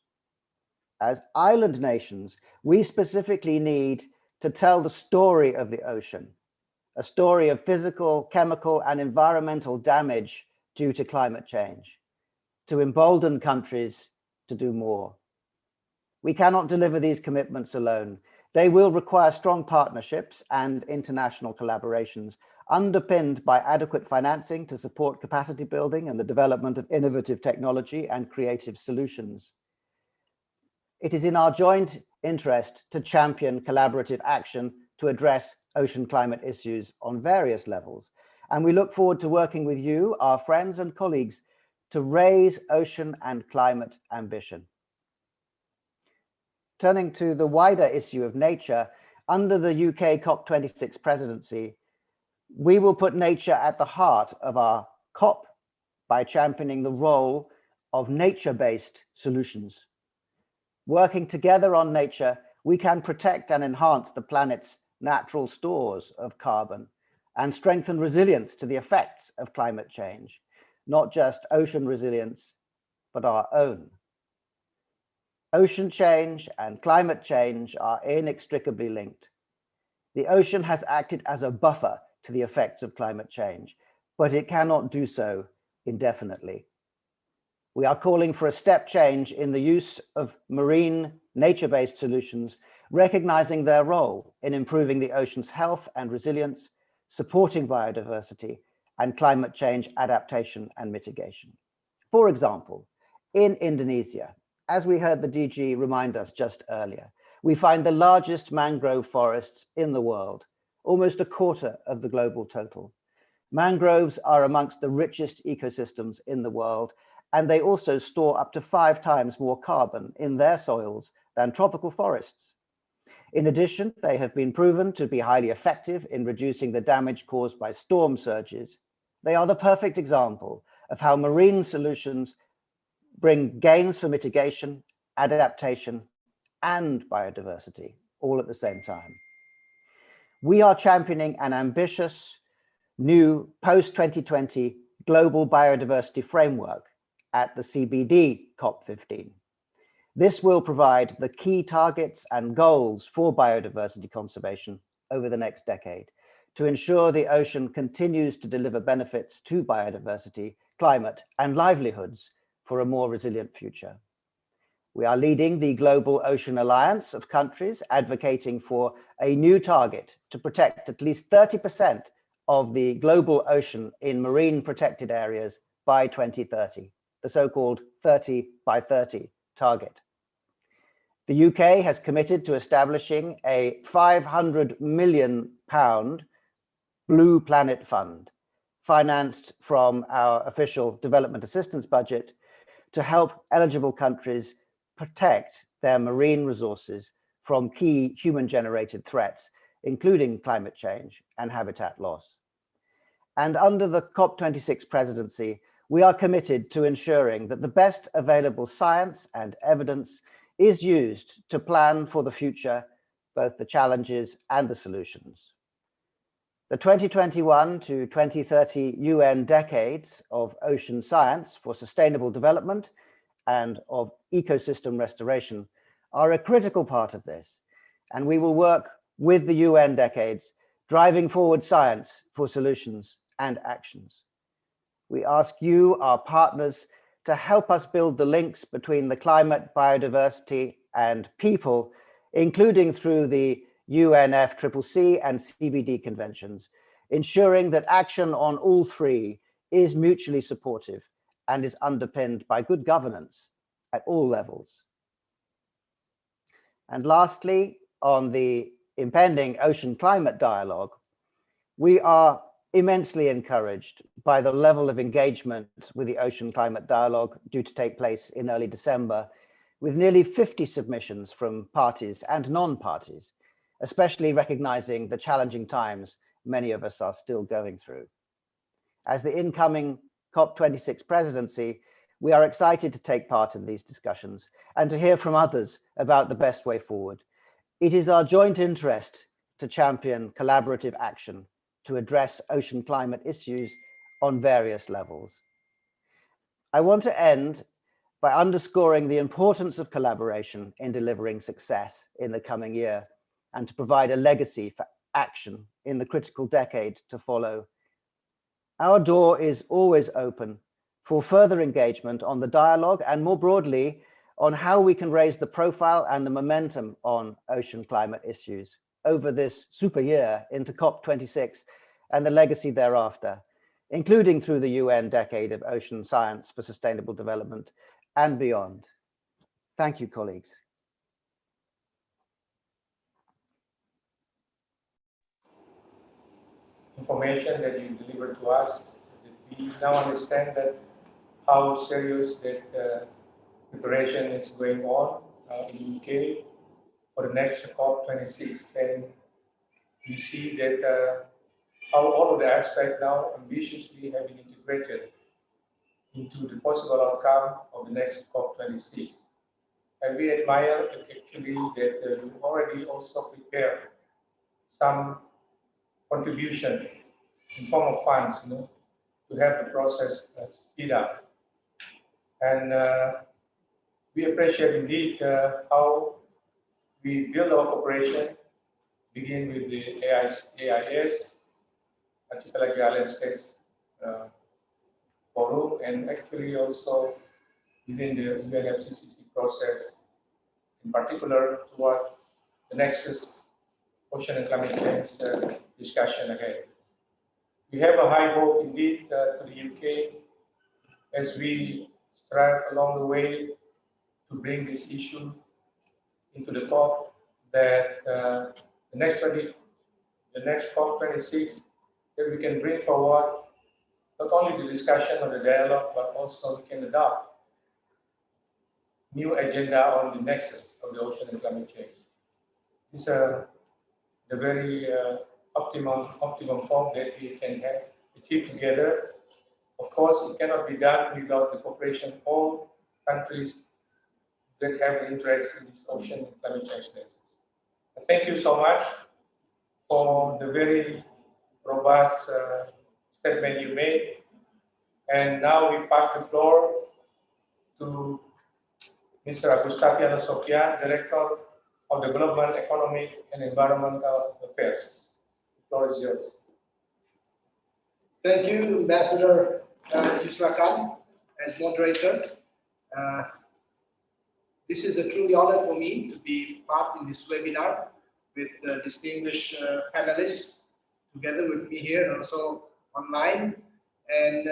As island nations, we specifically need to tell the story of the ocean, a story of physical, chemical, and environmental damage due to climate change, to embolden countries to do more. We cannot deliver these commitments alone. They will require strong partnerships and international collaborations underpinned by adequate financing to support capacity building and the development of innovative technology and creative solutions. It is in our joint interest to champion collaborative action to address ocean climate issues on various levels. And we look forward to working with you, our friends and colleagues, to raise ocean and climate ambition. Turning to the wider issue of nature, under the UK COP26 presidency, we will put nature at the heart of our COP by championing the role of nature-based solutions. Working together on nature, we can protect and enhance the planet's natural stores of carbon and strengthen resilience to the effects of climate change, not just ocean resilience, but our own. Ocean change and climate change are inextricably linked. The ocean has acted as a buffer to the effects of climate change, but it cannot do so indefinitely. We are calling for a step change in the use of marine nature-based solutions, recognizing their role in improving the ocean's health and resilience, supporting biodiversity, and climate change adaptation and mitigation. For example, in Indonesia, as we heard the DG remind us just earlier, we find the largest mangrove forests in the world, almost a quarter of the global total. Mangroves are amongst the richest ecosystems in the world, and they also store up to 5 times more carbon in their soils than tropical forests. In addition, they have been proven to be highly effective in reducing the damage caused by storm surges. They are the perfect example of how marine solutions bring gains for mitigation, adaptation, and biodiversity all at the same time. We are championing an ambitious new post-2020 global biodiversity framework at the CBD COP15. This will provide the key targets and goals for biodiversity conservation over the next decade to ensure the ocean continues to deliver benefits to biodiversity, climate, and livelihoods for a more resilient future. We are leading the Global Ocean Alliance of countries advocating for a new target to protect at least 30% of the global ocean in marine protected areas by 2030, the so-called 30 by 30 target. The UK has committed to establishing a £500 million Blue Planet Fund, financed from our official development assistance budget, to help eligible countries protect their marine resources from key human-generated threats, including climate change and habitat loss. And under the COP26 presidency, we are committed to ensuring that the best available science and evidence is used to plan for the future, both the challenges and the solutions. The 2021 to 2030 UN decades of ocean science for sustainable development and of ecosystem restoration are a critical part of this, and we will work with the UN decades, driving forward science for solutions and actions. We ask you, our partners, to help us build the links between the climate, biodiversity, and people, including through the UNFCCC and CBD conventions, ensuring that action on all three is mutually supportive and is underpinned by good governance at all levels. And lastly, on the impending ocean climate dialogue, we are immensely encouraged by the level of engagement with the Ocean Climate Dialogue due to take place in early December, with nearly 50 submissions from parties and non-parties, especially recognizing the challenging times many of us are still going through. As the incoming COP26 presidency, we are excited to take part in these discussions and to hear from others about the best way forward. It is our joint interest to champion collaborative action to address ocean climate issues on various levels. I want to end by underscoring the importance of collaboration in delivering success in the coming year and to provide a legacy for action in the critical decade to follow. Our door is always open for further engagement on the dialogue and more broadly on how we can raise the profile and the momentum on ocean climate issues over this super year into COP26 and the legacy thereafter, including through the UN Decade of Ocean Science for Sustainable Development and beyond. Thank you, colleagues. Information that you delivered to us, that we now understand that how serious that preparation is going on in the UK for the next COP26, and we see that how all of the aspects now ambitiously have been integrated into the possible outcome of the next COP26. And we admire actually that you already also prepared some contribution in form of funds, to have the process speed up. And we appreciate indeed how we build our cooperation, begin with the AIS, particularly Island States Forum, and actually also within the UNFCCC process, in particular toward the Nexus Ocean and Climate Change discussion ahead. We have a high hope indeed to the UK as we strive along the way to bring this issue into the COP, that the next COP26, that we can bring forward not only the discussion or the dialogue, but also we can adopt new agenda on the nexus of the ocean and climate change. These are the very optimum form that we can have achieved together. Of course, it cannot be done without the cooperation of all countries that have interest in this ocean and climate change nexus. Thank you so much for the very robust statement you made. And now we pass the floor to Mr. Agustafiano Sofian, Director of Development, Economic and Environmental Affairs. The floor is yours. Thank you, Ambassador Yusra Khan, as moderator. This is a truly honor for me to be part in this webinar with distinguished panelists together with me here and also online. And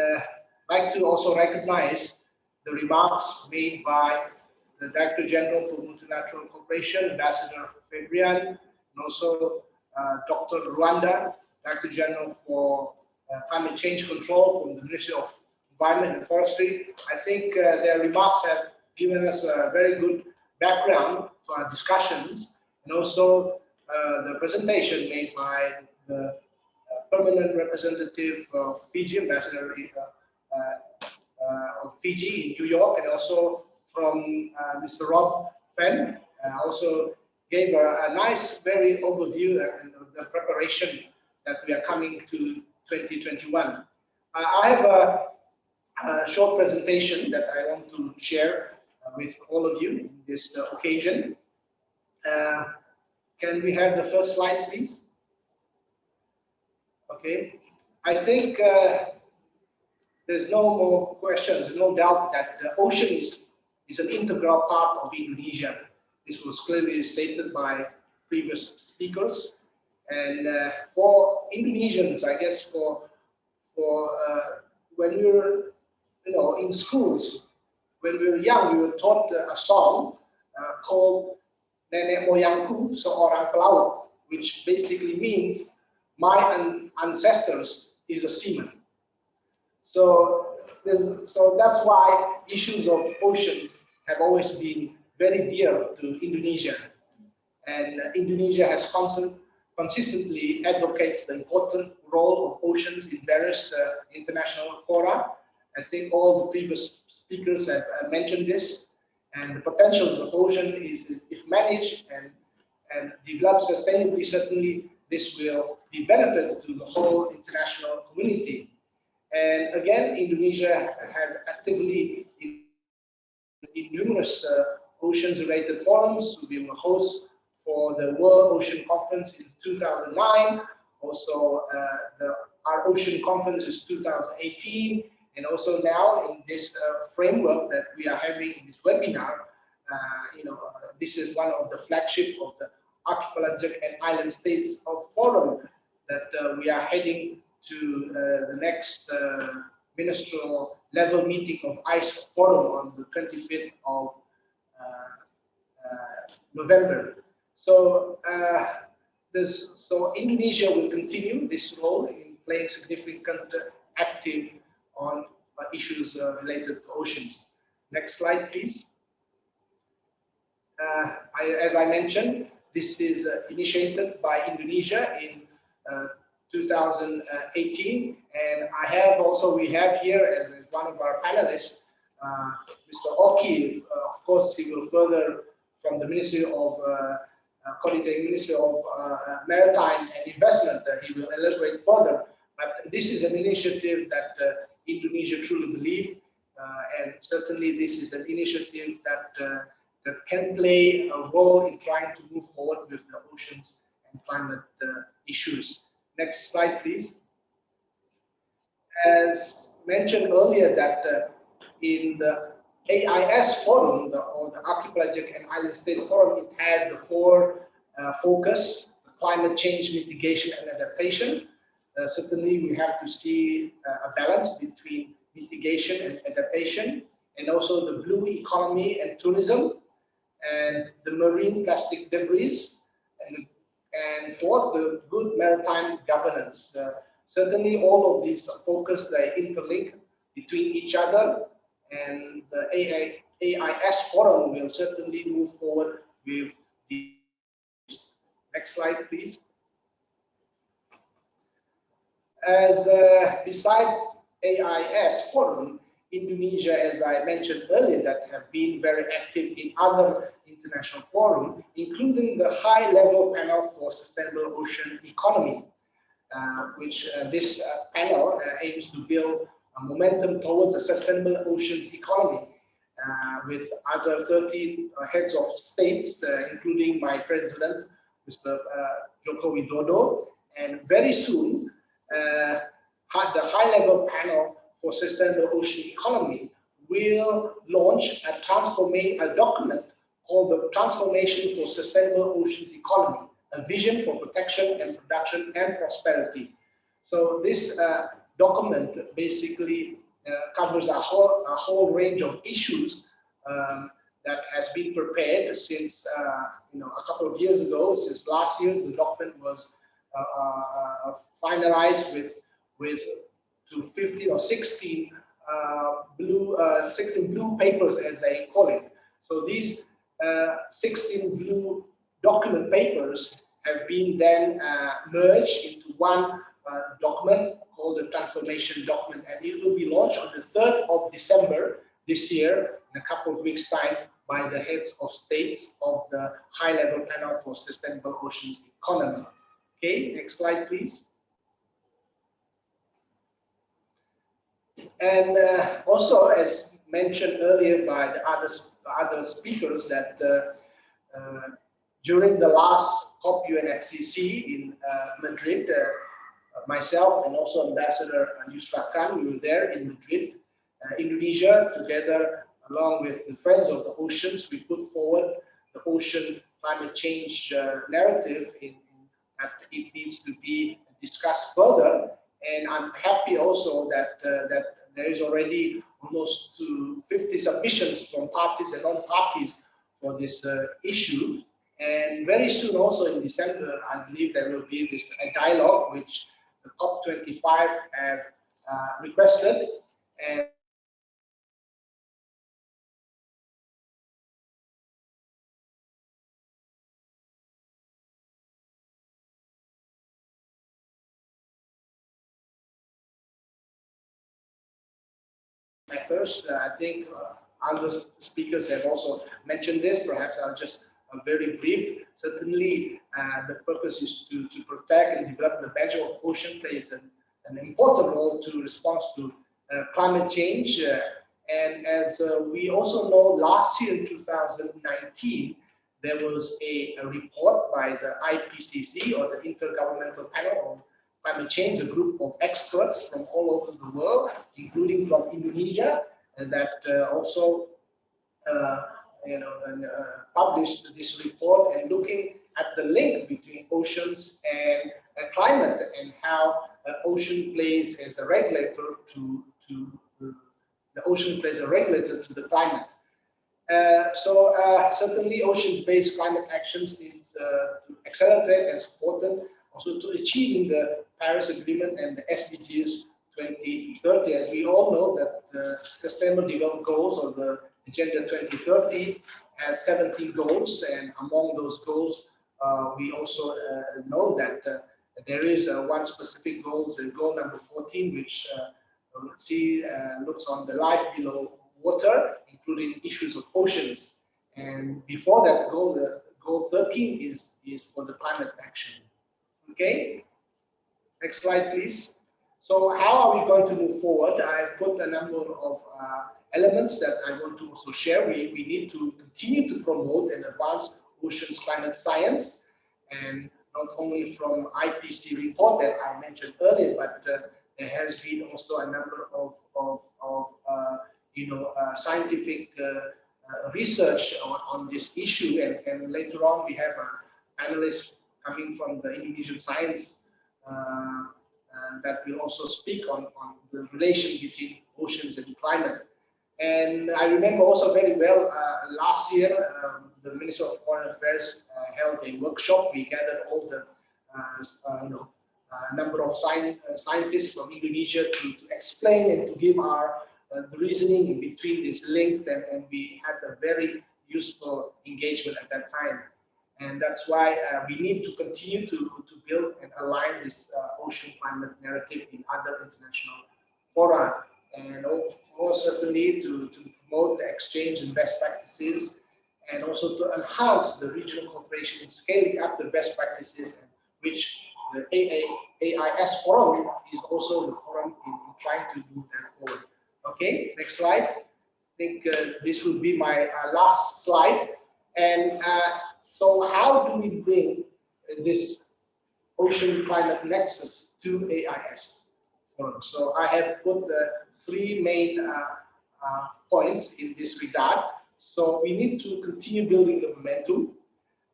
I'd like to also recognize the remarks made by the Director General for Multilateral Cooperation, Ambassador Fabian, and also Dr. Rwanda, Director General for Climate Change Control from the Ministry of Environment and Forestry. I think their remarks have given us a very good background to our discussions, and also the presentation made by the permanent representative of Fiji, Ambassador of Fiji in New York, and also from Mr. Rob Fenn, also gave a nice, very overview and the preparation that we are coming to 2021. I have a short presentation that I want to share with all of you in this occasion. Can we have the first slide, please? Okay. I think there's no more questions, no doubt that the ocean is an integral part of Indonesia. This was clearly stated by previous speakers. And for Indonesians, I guess for when we were, in schools, when we were young, we were taught a song called Nenek Moyangku Seorang Pelaut, which basically means my ancestors is a seaman. So that's why issues of oceans have always been very dear to Indonesia. And Indonesia has consistently advocates the important role of oceans in various international fora. I think all the previous speakers have mentioned this, and the potentials of ocean is, if managed and developed sustainably, certainly this will be benefit to the whole international community. And again, Indonesia has actively in numerous oceans-related forums. We were host for the World Ocean Conference in 2009. Also, our Ocean Conference is 2018. And also now in this framework that we are having in this webinar, this is one of the flagship of the Archipelagic and Island States of Forum that we are heading to the next ministerial level meeting of ICE Forum on the 25th of November. So, so Indonesia will continue this role in playing significant active on issues related to oceans. Next slide, please. As I mentioned, this is initiated by Indonesia in 2018, and we have here as one of our panelists, Mr. Oki. Of course, he will further from the Ministry of Coordinating Ministry of Maritime and Investment. He will elaborate further. But this is an initiative that Indonesia truly believes, and certainly this is an initiative that can play a role in trying to move forward with the oceans and climate issues. Next slide, please. As mentioned earlier, that in the AIS Forum, or the Archipelagic and Island States Forum, it has the four focus: climate change, mitigation, and adaptation. Certainly, we have to see a balance between mitigation and adaptation, and also the blue economy and tourism, and the marine plastic debris, and fourth, the good maritime governance. Certainly, all of these focus, they interlink between each other, and the AIS Forum will certainly move forward with these. Next slide, please. As besides AIS Forum, Indonesia, as I mentioned earlier, that have been very active in other international forums, including the high-level panel for sustainable ocean economy. which this panel aims to build a momentum towards a sustainable oceans economy with other 30 heads of states, including my president, Mr. Joko Widodo. And very soon, the high-level panel for sustainable ocean economy will launch a document called the Transformation for Sustainable Oceans Economy, a vision for protection and production and prosperity. So this document basically covers a whole range of issues that has been prepared since a couple of years ago. Since last year, the document was finalized with 15 or 16 blue papers, as they call it. So these 16 blue document papers have been then merged into one document called the transformation document, and it will be launched on the 3rd of December this year, in a couple of weeks' time, by the heads of states of the high-level panel for sustainable oceans economy. Okay, next slide, please. And also, as mentioned earlier by the other speakers, that during the last COP UNFCCC in Madrid, myself and also Ambassador Yusra Khan, we were there in Madrid, Indonesia, together along with the Friends of the Oceans. We put forward the ocean climate change narrative that it needs to be discussed further. And I'm happy also that there is already almost 50 submissions from parties and non-parties for this issue. And very soon, also in December, I believe there will be this dialogue which the COP25 have requested. And matters. I think other speakers have also mentioned this. Perhaps I'll just very brief. Certainly, the purpose is to protect and develop the badge of ocean plays an important role to respond to climate change. And as we also know, last year in 2019, there was a report by the IPCC, or the Intergovernmental Panel on Climate Change, a group of experts from all over the world, including from Indonesia, and that also published this report and looking at the link between oceans and climate, and how ocean plays as a regulator to the ocean plays a regulator to the climate. So certainly ocean-based climate actions needs to accelerate and support them, also to achieving the Paris Agreement and the SDGs 2030. As we all know that the Sustainable Development Goals, or the Agenda 2030, has 17 goals, and among those goals, we also know that there is one specific goal, the goal number 14, which looks on the life below water, including issues of oceans. And before that goal, goal 13 is for the climate action. Okay, next slide, please. So how are we going to move forward? I've put a number of elements that I want to also share. We need to continue to promote and advance oceans climate science, and not only from IPCC report that I mentioned earlier, but there has been also a number of scientific research on this issue, and later on we have a panelist coming from the Indonesian science that will also speak on the relation between oceans and climate. And I remember also very well last year the Minister of Foreign Affairs held a workshop. We gathered all the number of scientists from Indonesia to explain and to give our the reasoning in between this link, and we had a very useful engagement at that time. And that's why we need to continue to build and align this ocean climate narrative in other international fora, and also certainly to promote the exchange and best practices, and also to enhance the regional cooperation in scaling up the best practices, which the AIS forum is also the forum in trying to move that forward. Okay, next slide. I think this will be my last slide. And so how do we bring this ocean climate nexus to AIS forum? So I have put the three main points in this regard. So we need to continue building the momentum.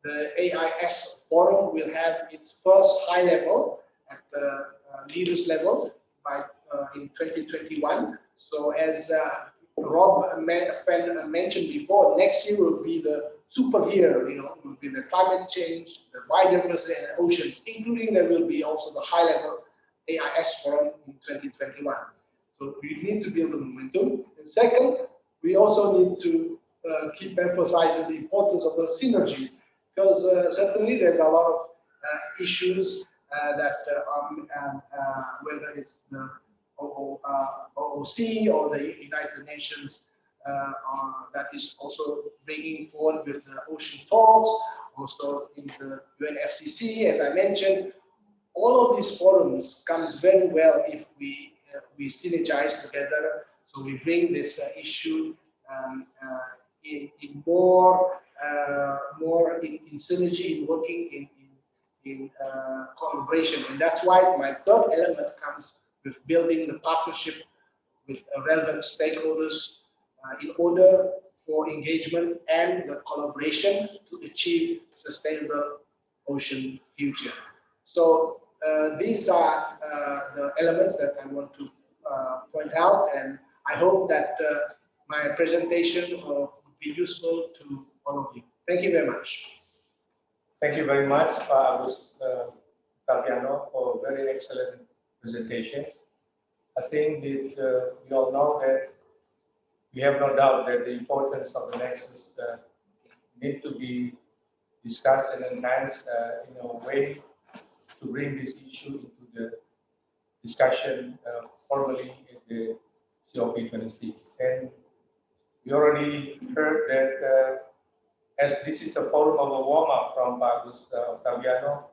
The AIS forum will have its first high level at the leaders level by in 2021. So as Rob mentioned before, next year will be the super year, will be the climate change, the biodiversity and the oceans, including there will be also the high level AIS forum in 2021. So we need to build the momentum. And second, we also need to keep emphasizing the importance of the synergies, because certainly there's a lot of issues that whether it's the OOC or the United Nations that is also bringing forward with the ocean talks, also in the UNFCCC, as I mentioned. All of these forums comes very well if we synergize together. So we bring this issue in more in synergy, in working in collaboration, and that's why my third element comes with building the partnership with relevant stakeholders in order for engagement and the collaboration to achieve sustainable ocean future. So these are the elements that I want to point out, and I hope that my presentation will be useful to all of you. Thank you very much. Thank you very much, Pak Agus Tapiano, for a very excellent presentation. I think that we all know that we have no doubt that the importance of the nexus need to be discussed and enhanced in a way to bring this issue into the discussion formally in the COP26. And we already heard that as this is a forum of a warm-up from Agus Tapiano,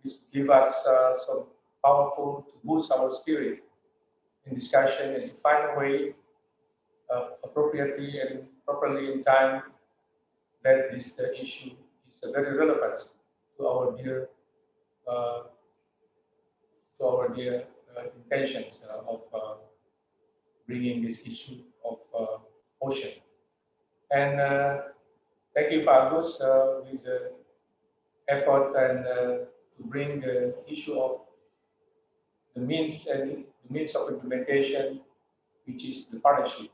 which give us some powerful to boost our spirit in discussion and to find a way appropriately and properly in time that this issue is very relevant to our dear intentions of bringing this issue of ocean. And thank you, Agus, with the effort and to bring the issue of the means and the means of implementation, which is the partnership,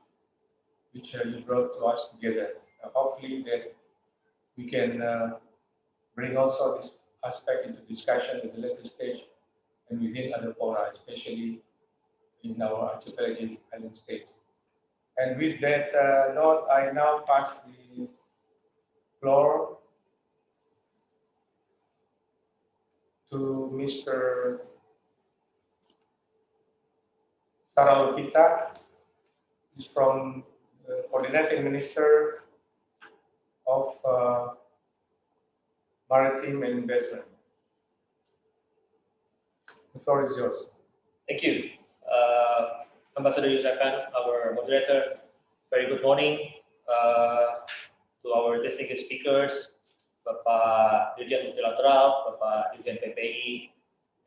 which you brought to us together. Hopefully that we can bring also this aspect into discussion at the later stage and within other fora, especially in our archipelagic island states. And with that note, I now pass the floor to Mr. Sarah Lupita, who's from the Coordinating Minister of Maritime and Investment. The floor is yours. Thank you. Ambassador Yuzakan, our moderator, very good morning to our distinguished speakers, Bapak Dirjen Multilateral, Bapak Dirjen PPI,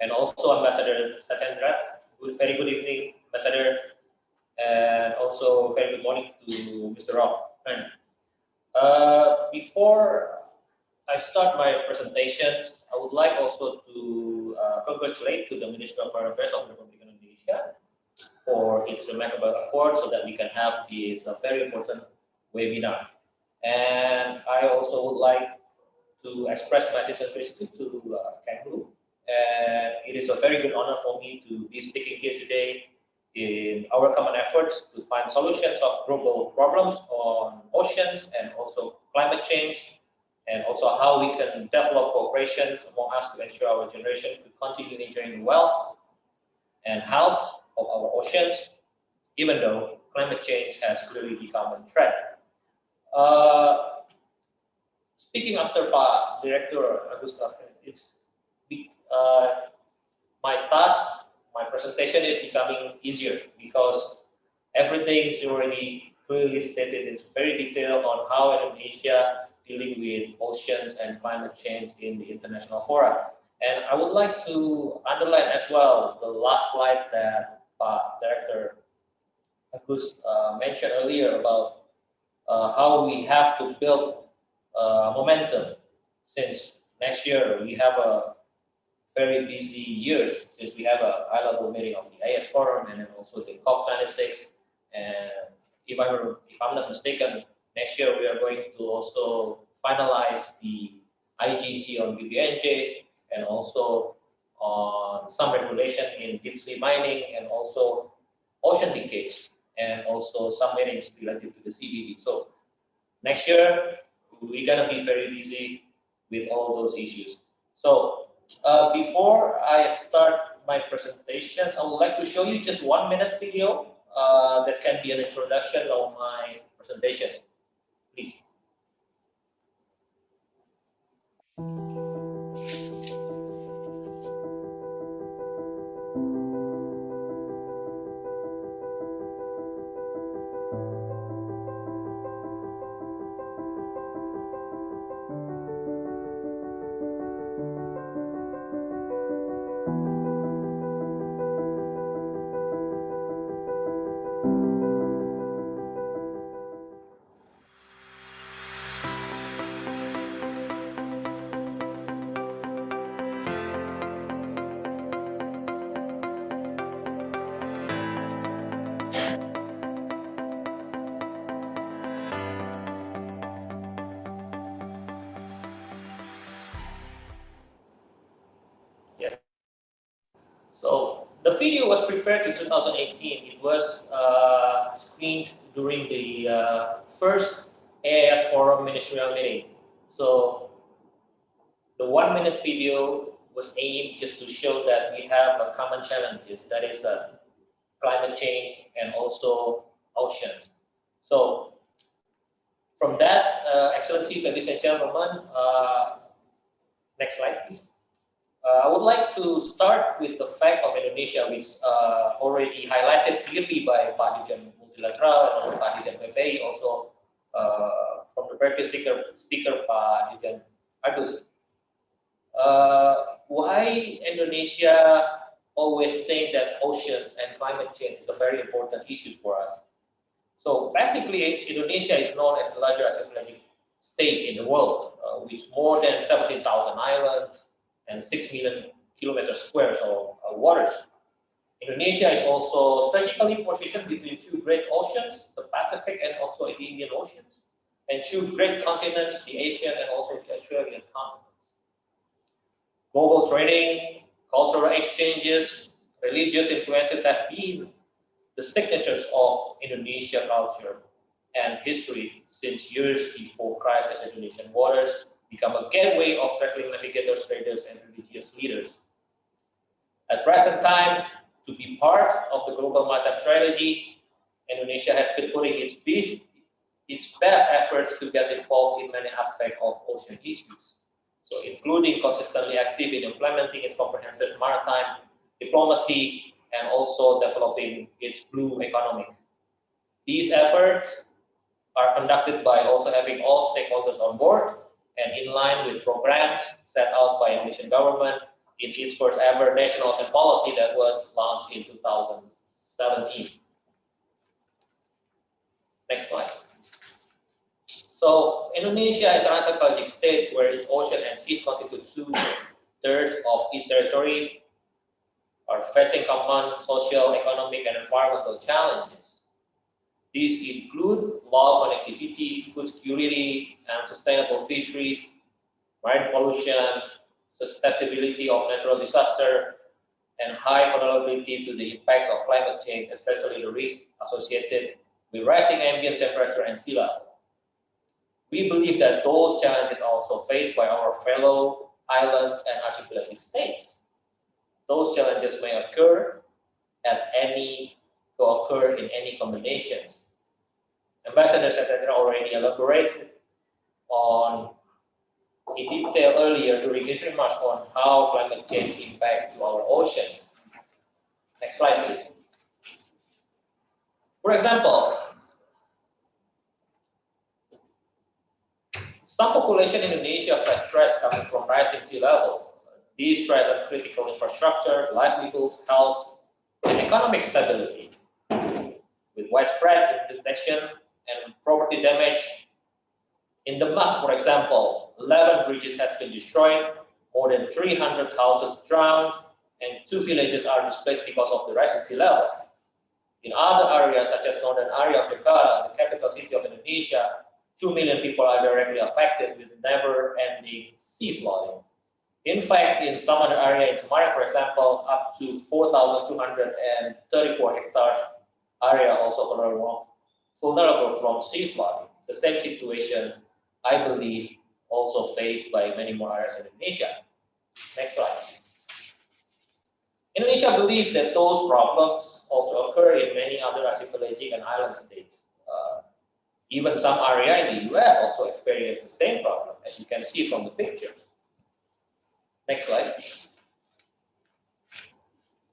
and also Ambassador Satyendra. Very good evening, Ambassador, and also very good morning to Mr. Rob. Before I start my presentation, I would like also to congratulate to the Ministry of Foreign Affairs of the Republic of Indonesia for its remarkable effort so that we can have this very important webinar. And I also would like to express my sincere gratitude to Kemlu. And it is a very good honor for me to be speaking here today in our common efforts to find solutions of global problems on oceans and also climate change, and also how we can develop cooperation among us to ensure our generation to continue enjoying the wealth and health of our oceans, even though climate change has clearly become a threat. Speaking after Pak Director Agus, presentation is becoming easier because everything is already clearly stated. It's very detailed on how Indonesia dealing with oceans and climate change in the international fora. And I would like to underline as well the last slide that Director Agus mentioned earlier about how we have to build momentum, since next year we have a very busy year, since we have a high-level meeting of the IS Forum and then also the COP26. And if I'm not mistaken, next year we are going to also finalize the IGC on BBNJ and also on some regulation in deep sea mining and also ocean leakage and also some meetings related to the CBD. So next year we're gonna be very busy with all those issues. So before I start my presentations, I would like to show you just 1 minute video that can be an introduction of my presentations. Please. Yes. So the video was prepared in 2018. It was screened during the first AIS Forum ministerial meeting. So the 1 minute video was aimed just to show that we have a common challenges, that is climate change and also oceans. So from that, Excellencies, ladies and gentlemen, next slide, please. I would like to start with the fact of Indonesia, which already highlighted clearly by Pak Dirjen Multilateral and also Pak Dirjen PPI, also from the previous speaker Pak Dirjen Agus. Why Indonesia always think that oceans and climate change is a very important issue for us? So basically, Indonesia is known as the largest archipelagic state in the world, with more than 17,000 islands and 6 million kilometers squares of waters. Indonesia is also strategically positioned between two great oceans, the Pacific and also the Indian Oceans, and two great continents, the Asian and also the Australian continents. Global trading, cultural exchanges, religious influences have been the signatures of Indonesian culture and history since years before Christ, as Indonesian waters become a gateway of traveling navigators, traders, and religious leaders. At present time, to be part of the global maritime strategy, Indonesia has been putting its best efforts to get involved in many aspects of ocean issues. So including consistently active in implementing its comprehensive maritime diplomacy and also developing its blue economy. These efforts are conducted by also having all stakeholders on board and in line with programs set out by the Indonesian government in its first ever national ocean policy that was launched in 2017. Next slide. So Indonesia is an archipelagic state where its ocean and seas constitute 2/3 of its territory, are facing common social, economic, and environmental challenges. These include low connectivity, food security, and sustainable fisheries, marine pollution, susceptibility of natural disaster, and high vulnerability to the impacts of climate change, especially the risks associated with rising ambient temperature and sea level. We believe that those challenges are also faced by our fellow island and archipelagic states. Those challenges may occur in any combinations. Ambassador Secretary already elaborated on in detail earlier during his remarks on how climate change impacts to our oceans. Next slide. For example, some population in Indonesia face threats coming from rising sea level. These threaten critical infrastructure, livelihoods, health, and economic stability. With widespread inundation and property damage, in the month, for example, 11 bridges have been destroyed, more than 300 houses drowned, and 2 villages are displaced because of the rising sea level. In other areas, such as northern area of Jakarta, the capital city of Indonesia, 2 million people are directly affected with never-ending sea flooding. In fact, in some other area in Semarang, for example, up to 4,234 hectares area also vulnerable from sea flooding. The same situation, I believe, also faced by many more areas in Indonesia. Next slide. Indonesia believes that those problems also occur in many other archipelagic and island states. Even some area in the US also experience the same problem, as you can see from the picture. Next slide.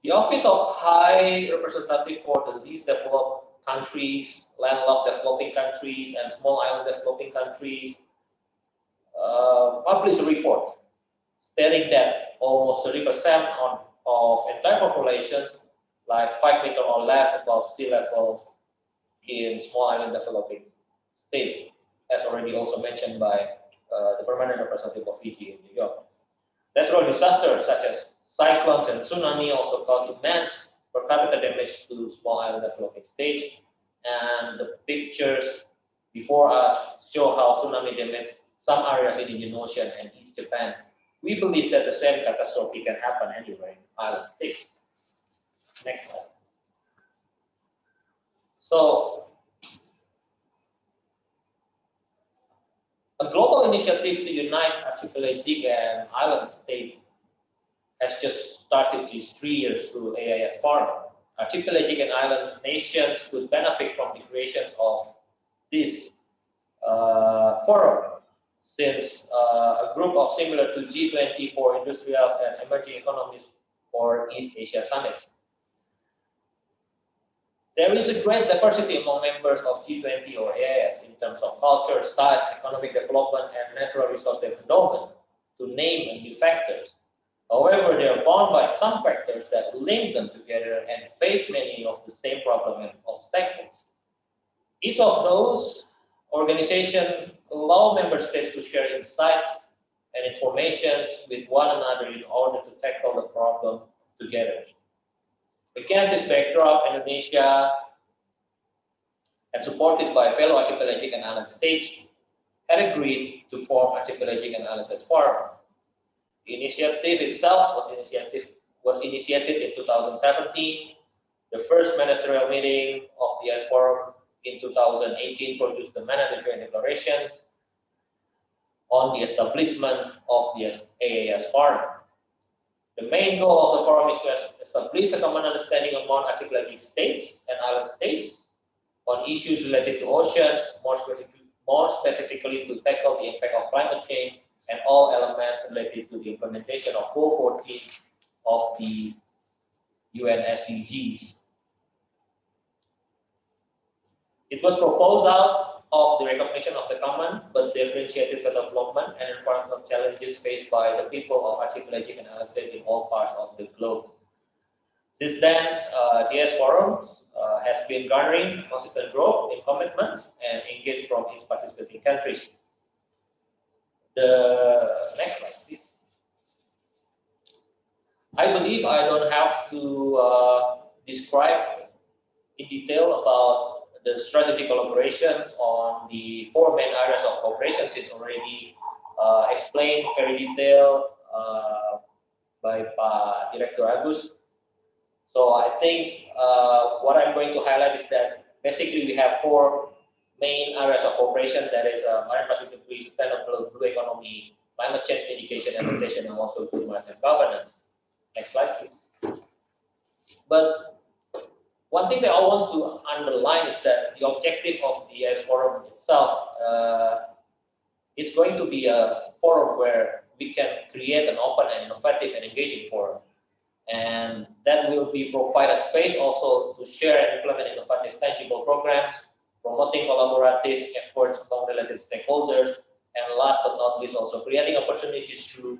The Office of High Representative for the Least Developed Countries, Landlocked Developing Countries, and Small Island Developing Countries published a report stating that almost 30% of entire populations like 5 meters or less above sea level in small island developing states, as already also mentioned by the permanent representative of Fiji in New York. Natural disasters such as cyclones and tsunami also cause immense per capita damage to small island developing states. And the pictures before us show how tsunami damaged some areas in the Indian Ocean and East Japan. We believe that the same catastrophe can happen anywhere in island states. Next slide. So, a global initiative to unite archipelagic and island states has just started these 3 years through AIS Forum. Archipelagic and island nations could benefit from the creations of this forum, since a group of similar to G20 for industrials and emerging economies or East Asia summits. There is a great diversity among members of G20 or AIS in terms of culture, size, economic development, and natural resource endowment, to name a few factors. However, they are bound by some factors that link them together and face many of the same problems and obstacles. Each of those organizations allow member states to share insights and information with one another in order to tackle the problem together. Against this backdrop, Indonesia, and supported by fellow archipelagic and island states, had agreed to form Archipelagic and Island States Forum. The initiative itself was initiated in 2017. The first ministerial meeting of the AIS Forum in 2018 produced the mandatory joint declarations on the establishment of the AIS Forum. The main goal of the forum is to establish a common understanding among archipelagic states and island states on issues related to oceans, more specifically to tackle the impact of climate change and all elements related to the implementation of Goal 14 of the UN SDGs. It was proposed out of the recognition of the common but differentiated development and environmental challenges faced by the people of archipelagic and island states in all parts of the globe. Since then, the AIS Forum has been garnering consistent growth in commitments and engaged from its participating countries. The next slide, please. I believe I don't have to describe in detail about the strategic collaborations on the 4 main areas of cooperation. It's already explained very detailed by Director Agus. So I think what I'm going to highlight is that basically we have 4 main areas of cooperation. That is marine sustainability, sustainable blue economy, climate change mitigation and adaptation, and also good maritime governance. Next slide, please. But one thing that I want to underline is that the objective of the AIS Forum itself is going to be a forum where we can create an open and innovative and engaging forum. And that will be provide a space also to share and implement innovative tangible programs, promoting collaborative efforts among related stakeholders, and last but not least, also creating opportunities through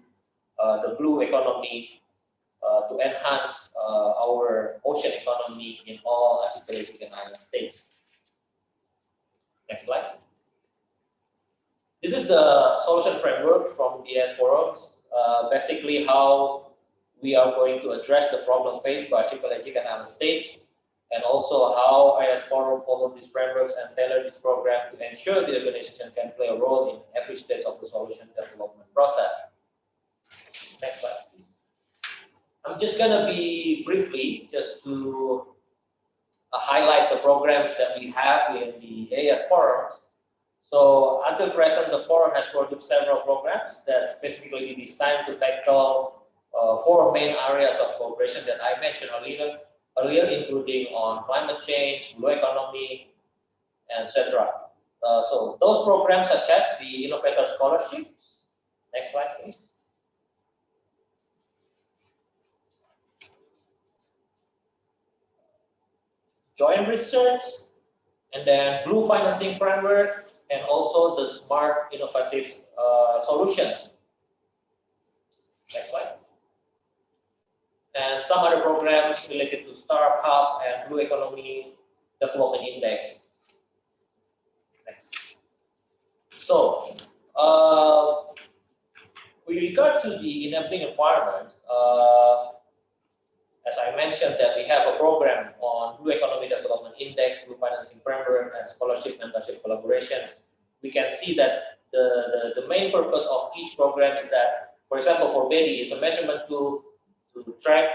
the blue economy to enhance our ocean economy in all archipelagic and island states. Next slide. This is the solution framework from the AS Forum. Basically, how we are going to address the problem faced by archipelagic and island states, and also how IS Forum follow these frameworks and tailor this program to ensure the organization can play a role in every stage of the solution development process. Next slide, please. I'm just going to be briefly just to highlight the programs that we have in the AS Forums. So until present, the forum has produced several programs that specifically designed to tackle 4 main areas of cooperation that I mentioned earlier, including on climate change, blue economy, etc. So those programs such as the Innovator Scholarships. Next slide, please. Joint research, and then blue financing framework, and also the smart innovative solutions. Next slide. And some other programs related to Startup Hub and Blue Economy Development Index. Next. So, with regard to the enabling environment, as I mentioned that we have a program on Blue Economy Development Index, Blue Financing Framework, and Scholarship Mentorship Collaborations. We can see that the main purpose of each program is that, for example, for BEDI, is a measurement tool to track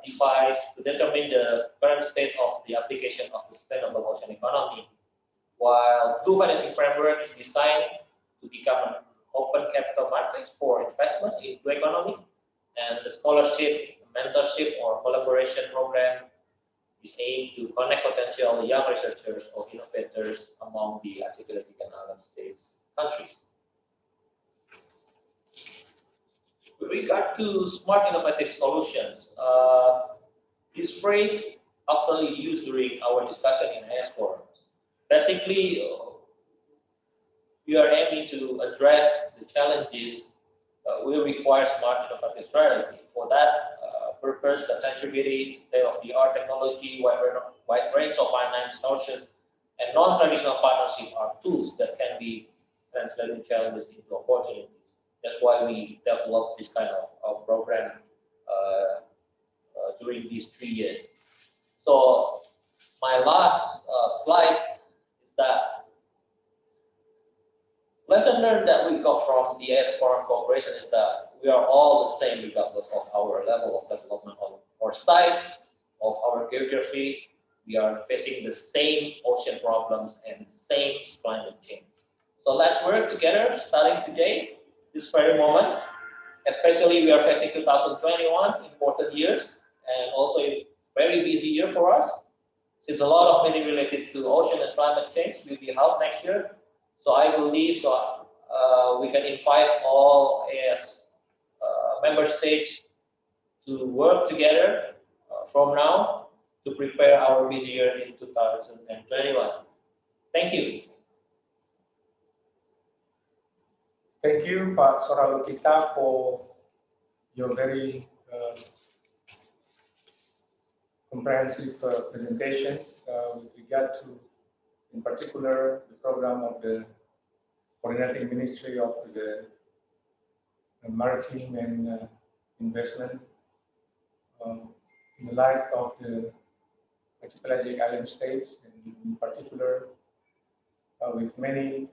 device to determine the current state of the application of the sustainable ocean economy. While Blue Financing Framework is designed to become an open capital markets for investment in blue economy, and the scholarship, mentorship, or collaboration program is aimed to connect potential young researchers or innovators among the archipelagic and island states countries. With regard to smart innovative solutions, this phrase often used during our discussion in AS forums. Basically, we are aiming to address the challenges will require smart innovative strategy. For that purpose, the tangibility, state-of-the-art technology, wide range of finance sources, and non-traditional partnership are tools that can be translating challenges into opportunities. That's why we developed this kind of program during these 3 years. So my last slide is that lesson learned that we got from the AS Forum cooperation is that we are all the same regardless of our level of development or size of our geography. We are facing the same ocean problems and same climate change. So let's work together starting today, this very moment. Especially we are facing 2021, important years, and also a very busy year for us. Since a lot of meeting related to ocean and climate change will be held next year. So I believe we can invite all AS member states to work together from now to prepare our busy year in 2021. Thank you. Thank you, Pak Soralokita, for your very comprehensive presentation with regard to, in particular, the program of the Coordinating Ministry of the Maritime and Investment in the light of the archipelagic island states, and in particular with many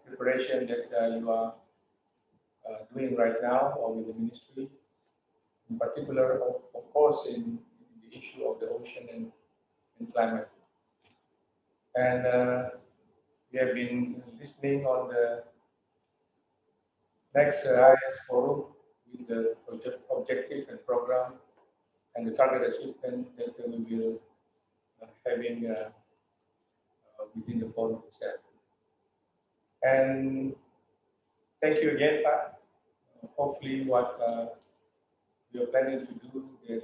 preparation that you are doing right now or with the ministry, in particular, of course, in the issue of the ocean and climate. And we have been listening on the next IS Forum with the objective and program and the target achievement that we will having within the forum itself. And thank you again, Pak. Hopefully what we are planning to do that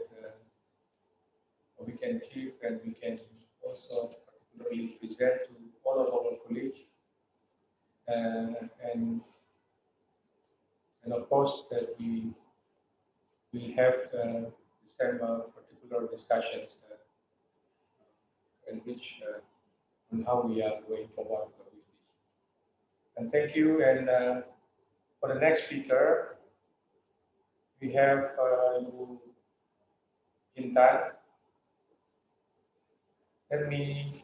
achieve, and we can also particularly present to all of our colleagues. And of course that we will have the same particular discussions in which on how we are going forward with this. And thank you. And for the next speaker, we have Intan. Let me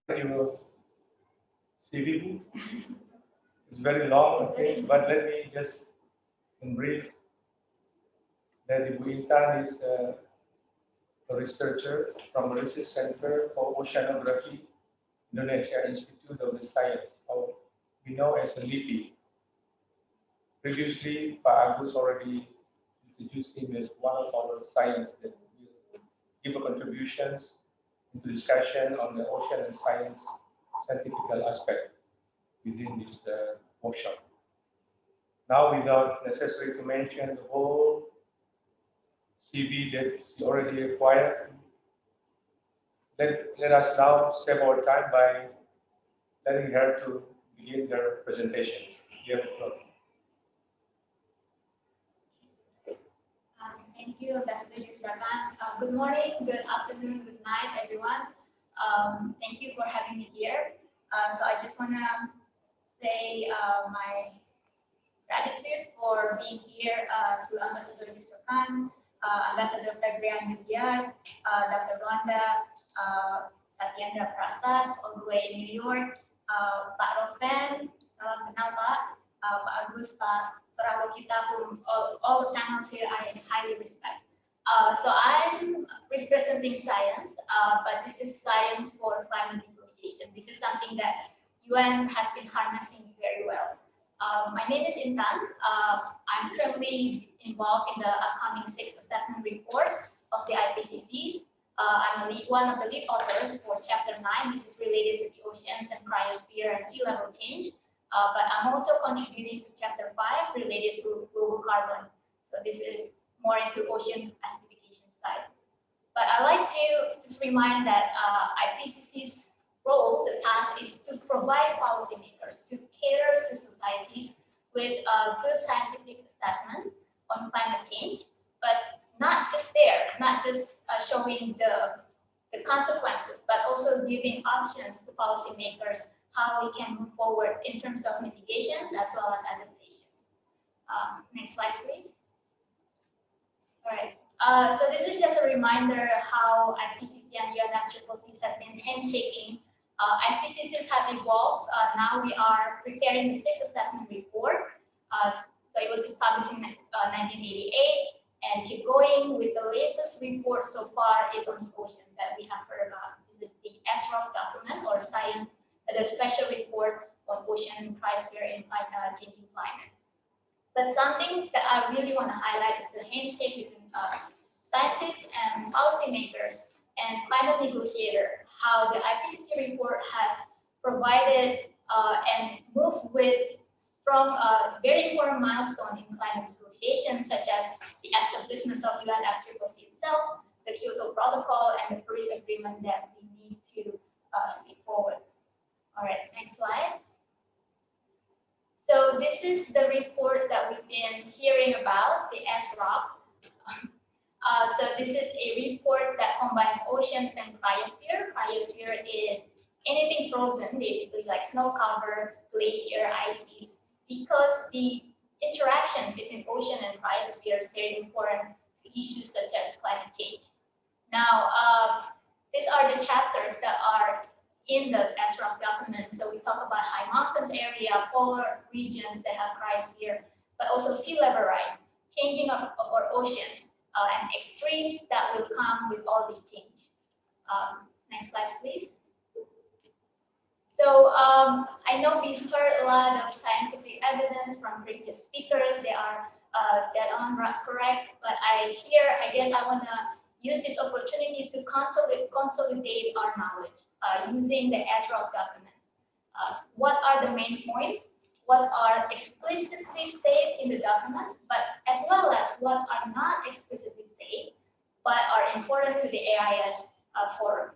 your CV. It's very long, okay, but let me just in brief that Ibu Intan is a researcher from the Research Center for Oceanography, Indonesia Institute of the Science, or we know as LIPI. Previously, Pak Agus already introduced him as one of our science that will give a contributions into discussion on the ocean and science scientific aspect within this workshop. Now, without necessary to mention the whole CV that she already acquired, let us now save our time by letting her to begin her presentations. You have the floor. Thank you, Ambassador Yusrakan. Good morning, good afternoon, good night, everyone. Thank you for having me here. So I just want to say my gratitude for being here to Ambassador Yusrakan, Ambassador Febrian Yudiar, Dr. Rwanda, Satyendra Prasad, all the way in New York, Pak Roven, salam kenal Pak, Pak Agus, Pak Sorago kita, whom all the panels here I highly respect. So I'm representing science, but this is science for climate negotiation. This is something that UN has been harnessing very well. My name is Intan. I'm currently involved in the upcoming 6th assessment report of the IPCCs. I'm one of the lead authors for chapter 9, which is related to the oceans and cryosphere and sea level change. But I'm also contributing to chapter 5 related to global carbon. So this is more into ocean acidification side. But I like to just remind that IPCC's role, the task is to provide policymakers, to cater to societies with good scientific assessments on climate change, but not just there, not just showing the consequences, but also giving options to policymakers how we can move forward in terms of mitigations as well as adaptations. Next slide, please. All right. So this is just a reminder how IPCC and UNFCCC has been handshaking. IPCCs have evolved. Now we are preparing the 6th assessment report. So it was established in 1988 and keep going with the latest report so far is on the ocean that we have heard about. This is the SROC document or science, the special report on ocean cryosphere in changing climate. But something that I really want to highlight is the handshake between scientists and policymakers and climate negotiator, how the IPCC report has provided and moved with strong, very important milestone in climate negotiations, such as the establishment of UNFCCC itself, the Kyoto Protocol, and the Paris Agreement that we need to speak forward. All right, next slide. So this is the report that we've been hearing about, the SROC. So this is a report that combines oceans and cryosphere. Cryosphere is anything frozen, basically like snow cover, glacier, ice sheets, because the interaction between ocean and cryosphere is very important to issues such as climate change. Now, these are the chapters that are in the SROC document. So we talk about high mountains area, polar regions that have cryosphere, but also sea level rise, changing of our oceans, and extremes that will come with all this change. Next slide, please. So I know we heard a lot of scientific evidence from previous speakers. They are dead on correct, but I guess I want to use this opportunity to consolidate our knowledge using the SROC documents. What are the main points? What are explicitly stated in the documents, but as well as what are not explicitly stated, but are important important to the AIS forum,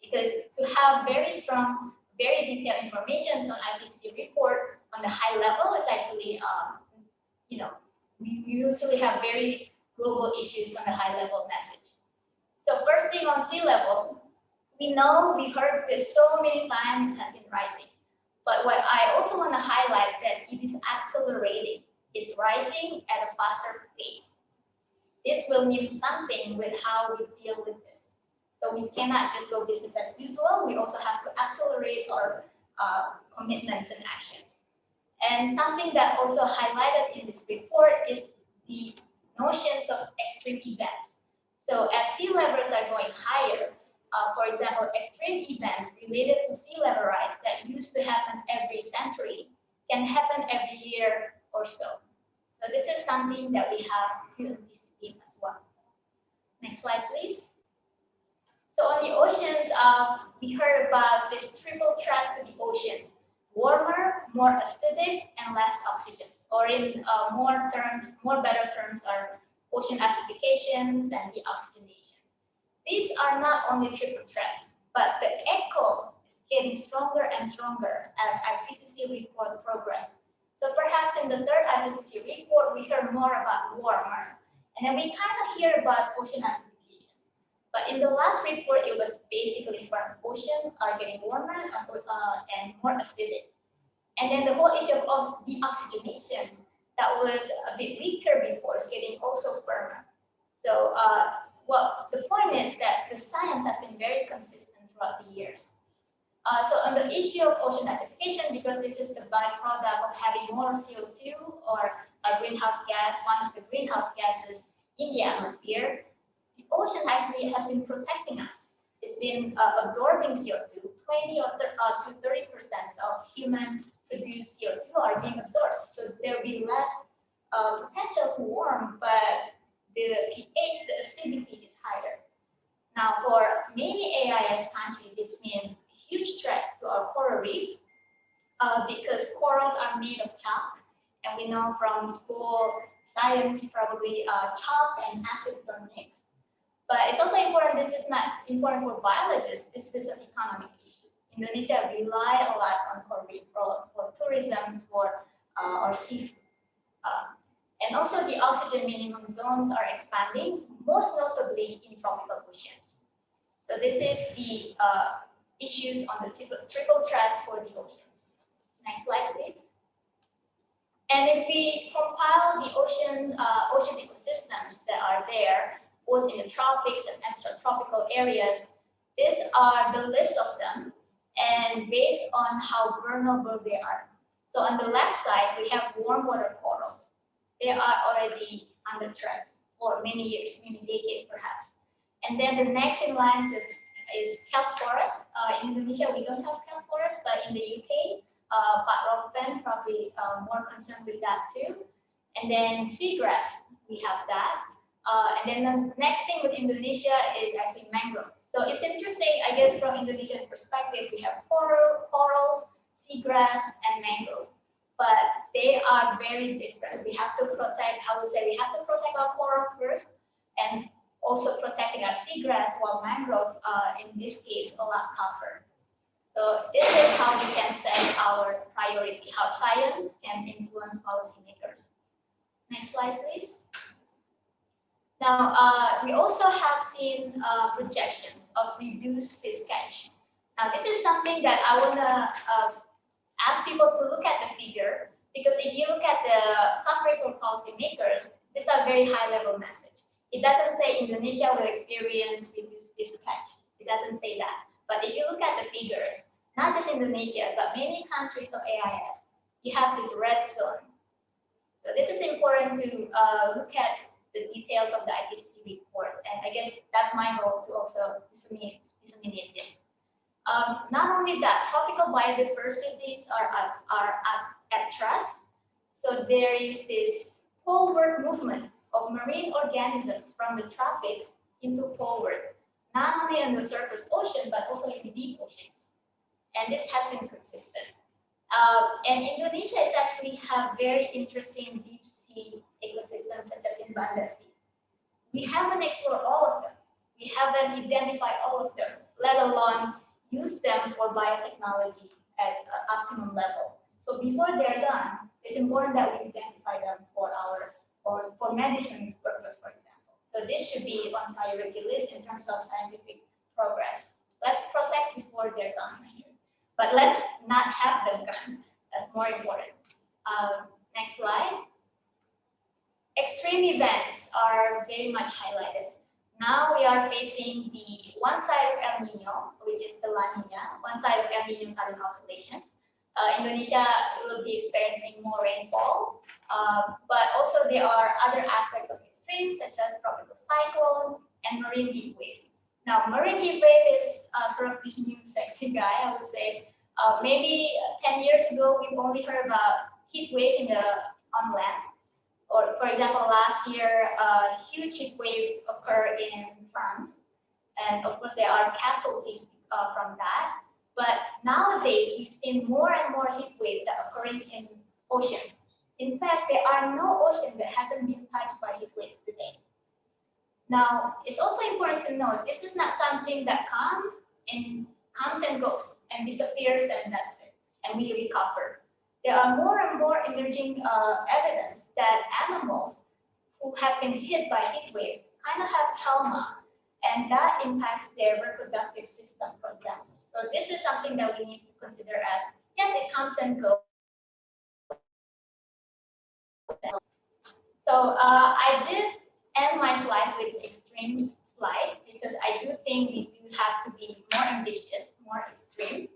because to have very strong, very detailed information on IPCC report on the high level is actually, you know, we usually have very global issues on the high level message. So first thing on sea level, we know, we heard this so many times, has been rising. But what I also want to highlight that it is accelerating. It's rising at a faster pace. This will mean something with how we deal with this. So we cannot just go business as usual. We also have to accelerate our commitments and actions. And something that also highlighted in this report is the notions of extreme events. So as sea levels are going higher, for example, extreme events related to sea level rise that used to happen every century can happen every year or so. So this is something that we have to anticipate as well. Next slide, please. So on the oceans, we heard about this triple threat to the oceans: warmer, more acidic, and less oxygen. Or in more better terms, are ocean acidifications and deoxygenations. These are not only triple threats, but the echo is getting stronger and stronger as IPCC report progress. So perhaps in the third IPCC report, we hear more about warmer, and then we kind of hear about ocean acidifications. But in the last report, it was basically from ocean are getting warmer and more acidic. And then the whole issue of deoxygenation that was a bit weaker before is getting also firmer. So well, the point is that the science has been very consistent throughout the years. So on the issue of ocean acidification, because this is the byproduct of having more CO2 or a greenhouse gas, one of the greenhouse gases in the atmosphere, the ocean actually has been protecting us. It's been absorbing CO2, 20 or to 30% of human-produced CO2 are being absorbed. So there will be less potential to warm, but the pH, the acidity is higher. Now, for many AIS countries, this means huge threats to our coral reef because corals are made of chalk, and we know from school science probably chalk and acid don't mix. But it's also important, this is not important for biologists, this is an economic issue. Indonesia rely a lot on coral reef for tourism, for our seafood. And also the oxygen minimum zones are expanding, most notably in tropical oceans. So this is the issues on the triple threats for the oceans. Next slide, please. And if we compile the ocean ecosystems that are there, both in the tropics and extratropical areas, these are the list of them, and based on how vulnerable they are. So on the left side, we have warm water corals. They are already under threat for many years, many decades perhaps. And then the next in line is kelp forest. In Indonesia, we don't have kelp forest, but in the UK, Pak Robben probably more concerned with that too. And then seagrass, we have that. And then the next thing with Indonesia is actually mangrove. So it's interesting, I guess, from Indonesian perspective, we have corals, seagrass, and mangrove. But they are very different. We have to protect, I would say, we have to protect our coral first, and also protecting our seagrass, while mangrove, in this case, a lot tougher. So this is how we can set our priority, how science can influence policymakers. Next slide, please. Now, we also have seen projections of reduced fish catch. Now, this is something that I want to ask people to look at the figure, because if you look at the summary for policymakers, these are very high-level message. It doesn't say Indonesia will experience reduced fish catch. It doesn't say that. But if you look at the figures, not just Indonesia, but many countries of AIS, you have this red zone. So this is important to look at the details of the IPCC report. And I guess that's my role to also disseminate this. Not only that, tropical biodiversities are at threat. So there is this poleward movement of marine organisms from the tropics into poleward, not only in the surface ocean, but also in deep oceans. And this has been consistent. And Indonesia is actually have very interesting deep sea ecosystems such as in Banda Sea. We haven't explored all of them. we haven't identified all of them, let alone use them for biotechnology at optimum level. So before they're done, it's important that we identify them for our for medicine purpose, for example. So this should be on priority list in terms of scientific progress. Let's protect before they're done, but let's not have them done. That's more important. Next slide. Extreme events are very much highlighted. Now we are facing the one side of El Nino, which is the La Nina, one side of El Nino sudden oscillations. Indonesia will be experiencing more rainfall, but also there are other aspects of extremes such as tropical cyclone and marine heat wave. Now, marine heat wave is sort of this new sexy guy, I would say. Maybe 10 years ago, we've only heard about heat wave on land. Or, for example, last year, a huge heat wave occurred in France. And of course, there are casualties from that. But nowadays, we've seen more and more heat waves that are occurring in oceans. In fact, there are no ocean that hasn't been touched by heat waves today. Now, it's also important to note, this is not something that comes and goes and disappears and that's it, and we recover. There are more and more emerging evidence that animals who have been hit by heat waves kind of have trauma, and that impacts their reproductive system, for example. So this is something that we need to consider as, yes, it comes and goes. So I did end my slide with the extreme slide because I do think we do have to be more ambitious, more extreme.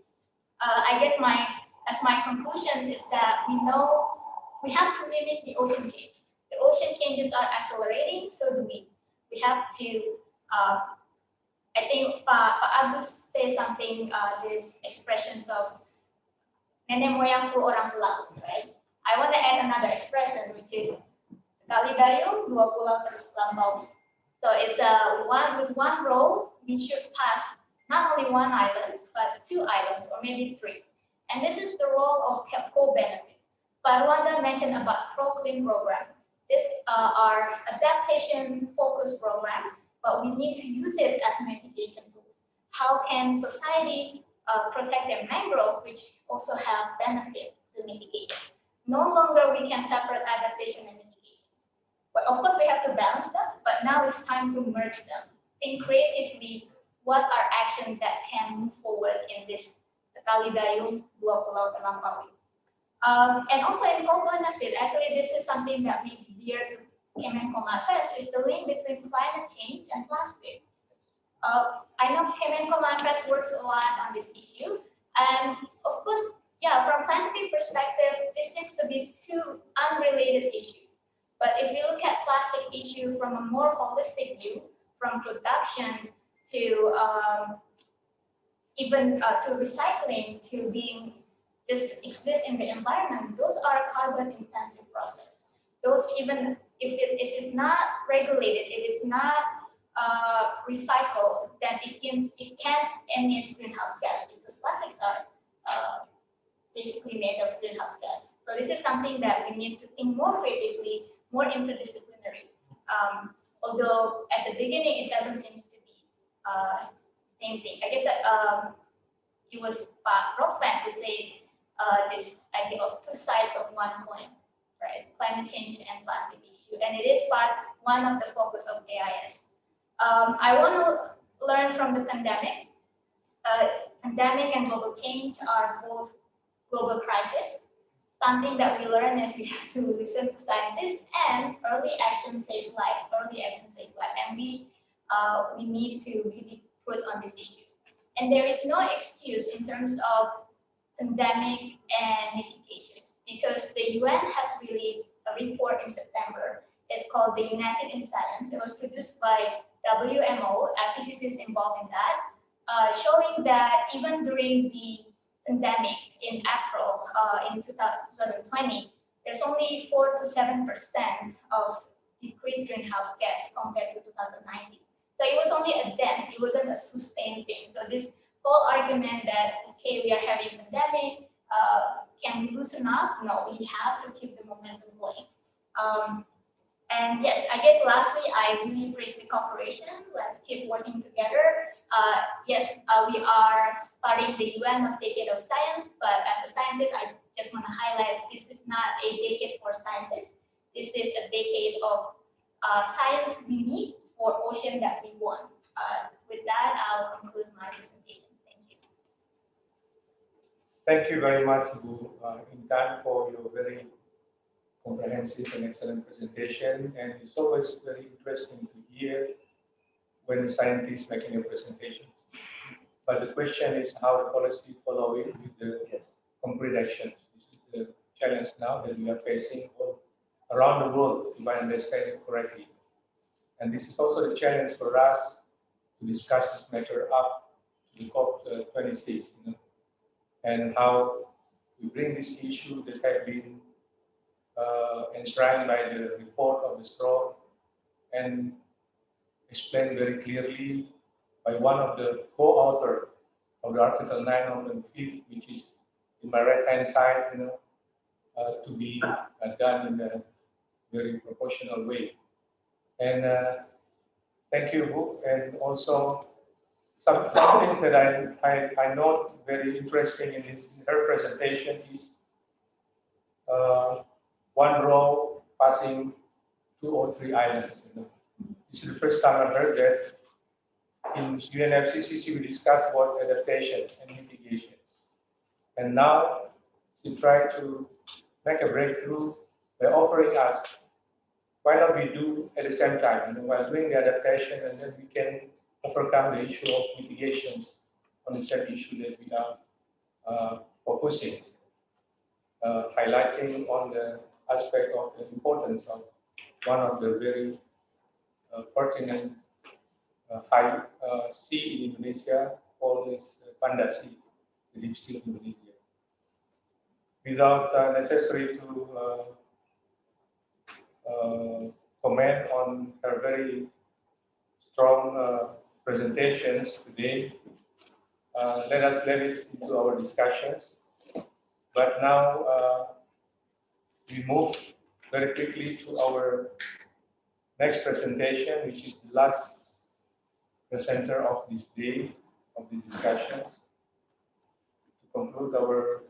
I guess my conclusion is that we know we have to mimic the ocean change. The ocean changes are accelerating, so do we. We have to, I think Pak Agus said something, this expressions of nenek moyangku orang pelaut, right? I want to add another expression, which is sekali dayung, dua pulau terus lampaui. So it's with one row, we should pass not only one island, but 2 islands, or maybe 3. And this is the role of co-benefit. Pak Ruanda mentioned about ProClean program. This are adaptation-focused program, but we need to use it as mitigation tools. How can society protect their mangrove, which also have benefit to mitigation? No longer we can separate adaptation and mitigations. But of course we have to balance them, but now it's time to merge them. Think creatively, what are actions that can move forward in this sekali dayung, dua pulau terlampaui. And also in co-benefit, actually this is something that we veer to Kemenko Marves, is the link between climate change and plastic. I know Kemenko Marves works a lot on this issue, and of course, yeah, from scientific perspective, this seems to be 2 unrelated issues. But if you look at plastic issue from a more holistic view, from production to even to recycling, to being just exist in the environment, those are carbon intensive process. Those, even if it is not regulated, it is not recycled, then it can emit greenhouse gas, because plastics are basically made of greenhouse gas. So this is something that we need to think more creatively, more interdisciplinary. Although at the beginning it doesn't seem to be same thing. I guess that it was Pak Rofan who said this idea of 2 sides of one coin, right? Climate change and plastic issue, and it is one of the focus of AIS. I want to learn from the pandemic. Pandemic and global change are both global crisis. Something that we learn is we have to listen to scientists, and early action saves life. Early action saves life, and we need to really put on these issues. And there is no excuse in terms of pandemic and mitigations, because the UN has released a report in September. It's called the United in Science. It was produced by WMO. IPCC is involved in that, showing that even during the pandemic in April in 2020, there's only 4 to 7% of decreased greenhouse gas compared to 2019. So it was only a dent, it wasn't a sustained thing. So this whole argument that, okay, we are having a pandemic, can we loosen up? No, we have to keep the momentum going. And yes, I guess lastly, I really praise the cooperation. Let's keep working together. Yes, we are starting the UN of Decade of Science, but as a scientist, I just want to highlight this is not a decade for scientists. This is a decade of science we need for ocean that we want. With that, I'll conclude my presentation. Thank you. Thank you very much, Bu Intan, for your very comprehensive and excellent presentation. And it's always very interesting to hear when scientists making a presentation. But the question is how the policy follow it with the concrete actions. This is the challenge now that we are facing all around the world, if I understand it correctly. And this is also the challenge for us to discuss this matter up to the COP26, and how we bring this issue that have been enshrined by the report of the straw and explained very clearly by one of the co-authors of the Article 9 of the 5th, which is in my right-hand side, to be done in a very proportional way. And thank you, Bu. And also, some things that I note very interesting in her presentation is one row passing 2 or 3 islands. This is the first time I heard that. In UNFCCC, we discussed about adaptation and mitigations. And now, she tried to make a breakthrough by offering us, why not we do at the same time, while doing the adaptation, and then we can overcome the issue of mitigations on the same issue that we are focusing, highlighting on the aspect of the importance of one of the very pertinent high sea in Indonesia, called is Panda Sea, the deep sea of Indonesia. Without necessary to comment on her very strong presentations today, let us let it into our discussions. But now we move very quickly to our next presentation, which is the last presenter of this day of the discussions. To conclude our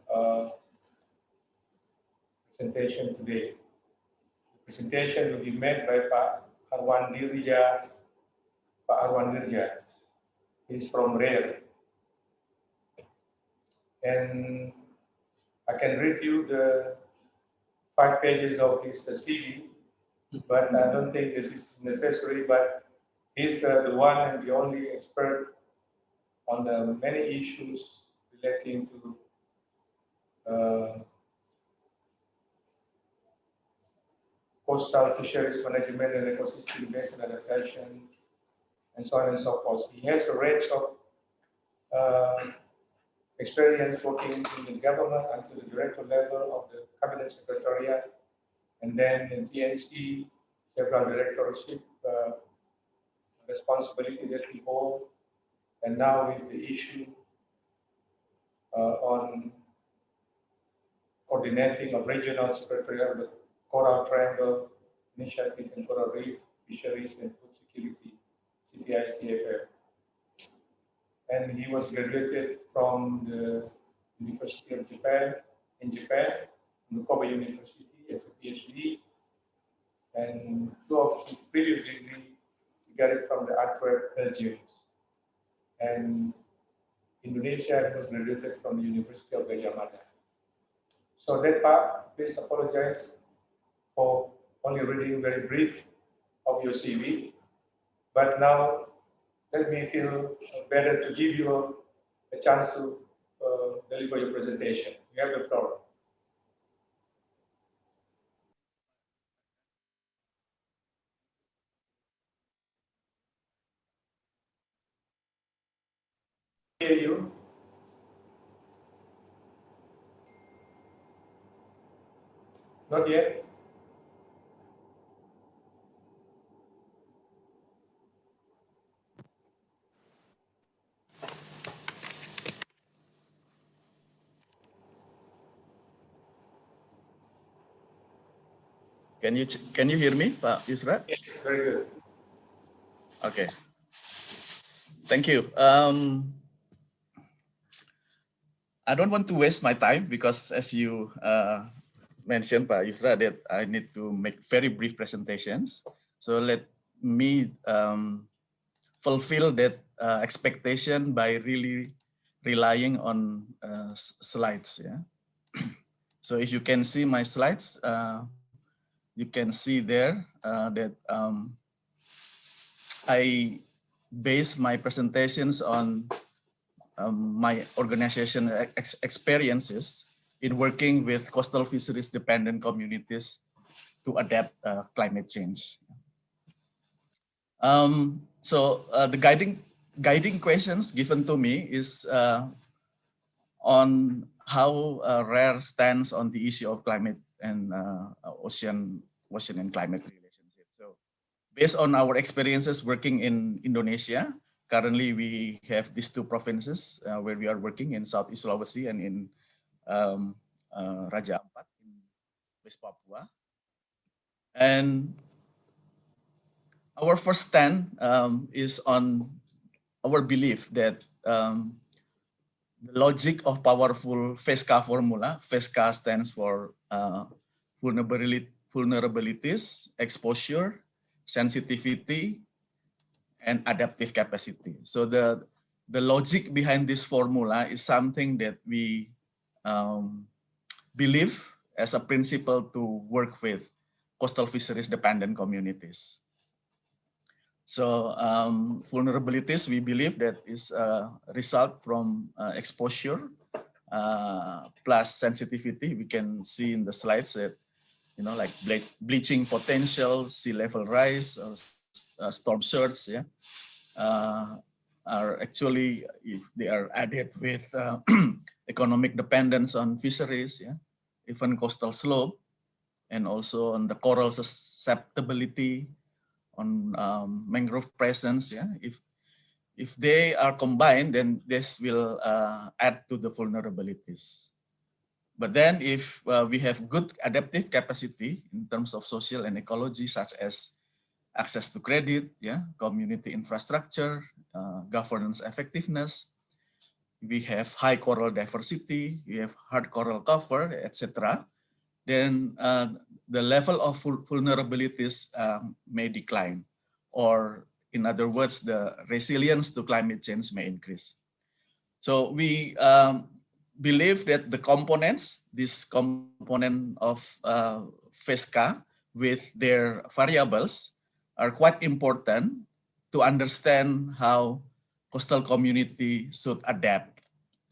presentation today. The presentation will be made by Pak Arwan Dirja. Pak Arwan Dirja is from RARE. And I can read you the 5 pages of his CV, but I don't think this is necessary, but he's the one and the only expert on the many issues relating to coastal fisheries management and ecosystem-based adaptation, and so on and so forth. He has a range of experience working in the government until the director level of the cabinet secretariat, and then in TNC, several directorship responsibility that he holds, and now with the issue on coordinating of regional secretariat of the Coral Triangle Initiative and Coral Reef Fisheries and Food Security, CTI-CFF. And he was graduated from the University of Japan, from the Kobe University as a PhD. And 2 of his previous degrees, he got it from the Antwerp, Belgium. And Indonesia, he was graduated from the University of Gajah Mada. So that part, please apologize for only reading very brief of your CV. But now, let me feel better to give you a chance to deliver your presentation. You have the floor. Hear you. Not yet. Can you hear me, Pak Yusra? Yes, very good. Okay. Thank you. I don't want to waste my time because, as you mentioned, Pak Yusra, that I need to make very brief presentations. So let me fulfill that expectation by really relying on slides. Yeah. So if you can see my slides, you can see there that I base my presentations on my organization experiences in working with coastal fisheries dependent communities to adapt climate change. So the guiding questions given to me is on how RARE stands on the issue of climate and ocean and climate relationship. So based on our experiences working in Indonesia, currently we have these two provinces where we are working in Southeast Sulawesi and in Raja Ampat in West Papua. And our first stand is on our belief that the logic of powerful FESCA formula, FESCA stands for vulnerabilities, exposure, sensitivity, and adaptive capacity. So the logic behind this formula is something that we believe as a principle to work with coastal fisheries dependent communities. So vulnerabilities, we believe that is a result from exposure plus sensitivity. We can see in the slides that, like bleaching potential, sea level rise, or storm surge, yeah, are actually, if they are added with economic dependence on fisheries, yeah, even coastal slope, and also on the coral susceptibility, on mangrove presence, yeah. If they are combined, then this will add to the vulnerabilities. But then if we have good adaptive capacity in terms of social and ecology, such as access to credit, yeah, community infrastructure, governance effectiveness, we have high coral diversity, we have hard coral cover, etc., then the level of vulnerabilities may decline, or in other words, the resilience to climate change may increase. So we believe that the components, this component of FESCA with their variables are quite important to understand how coastal community should adapt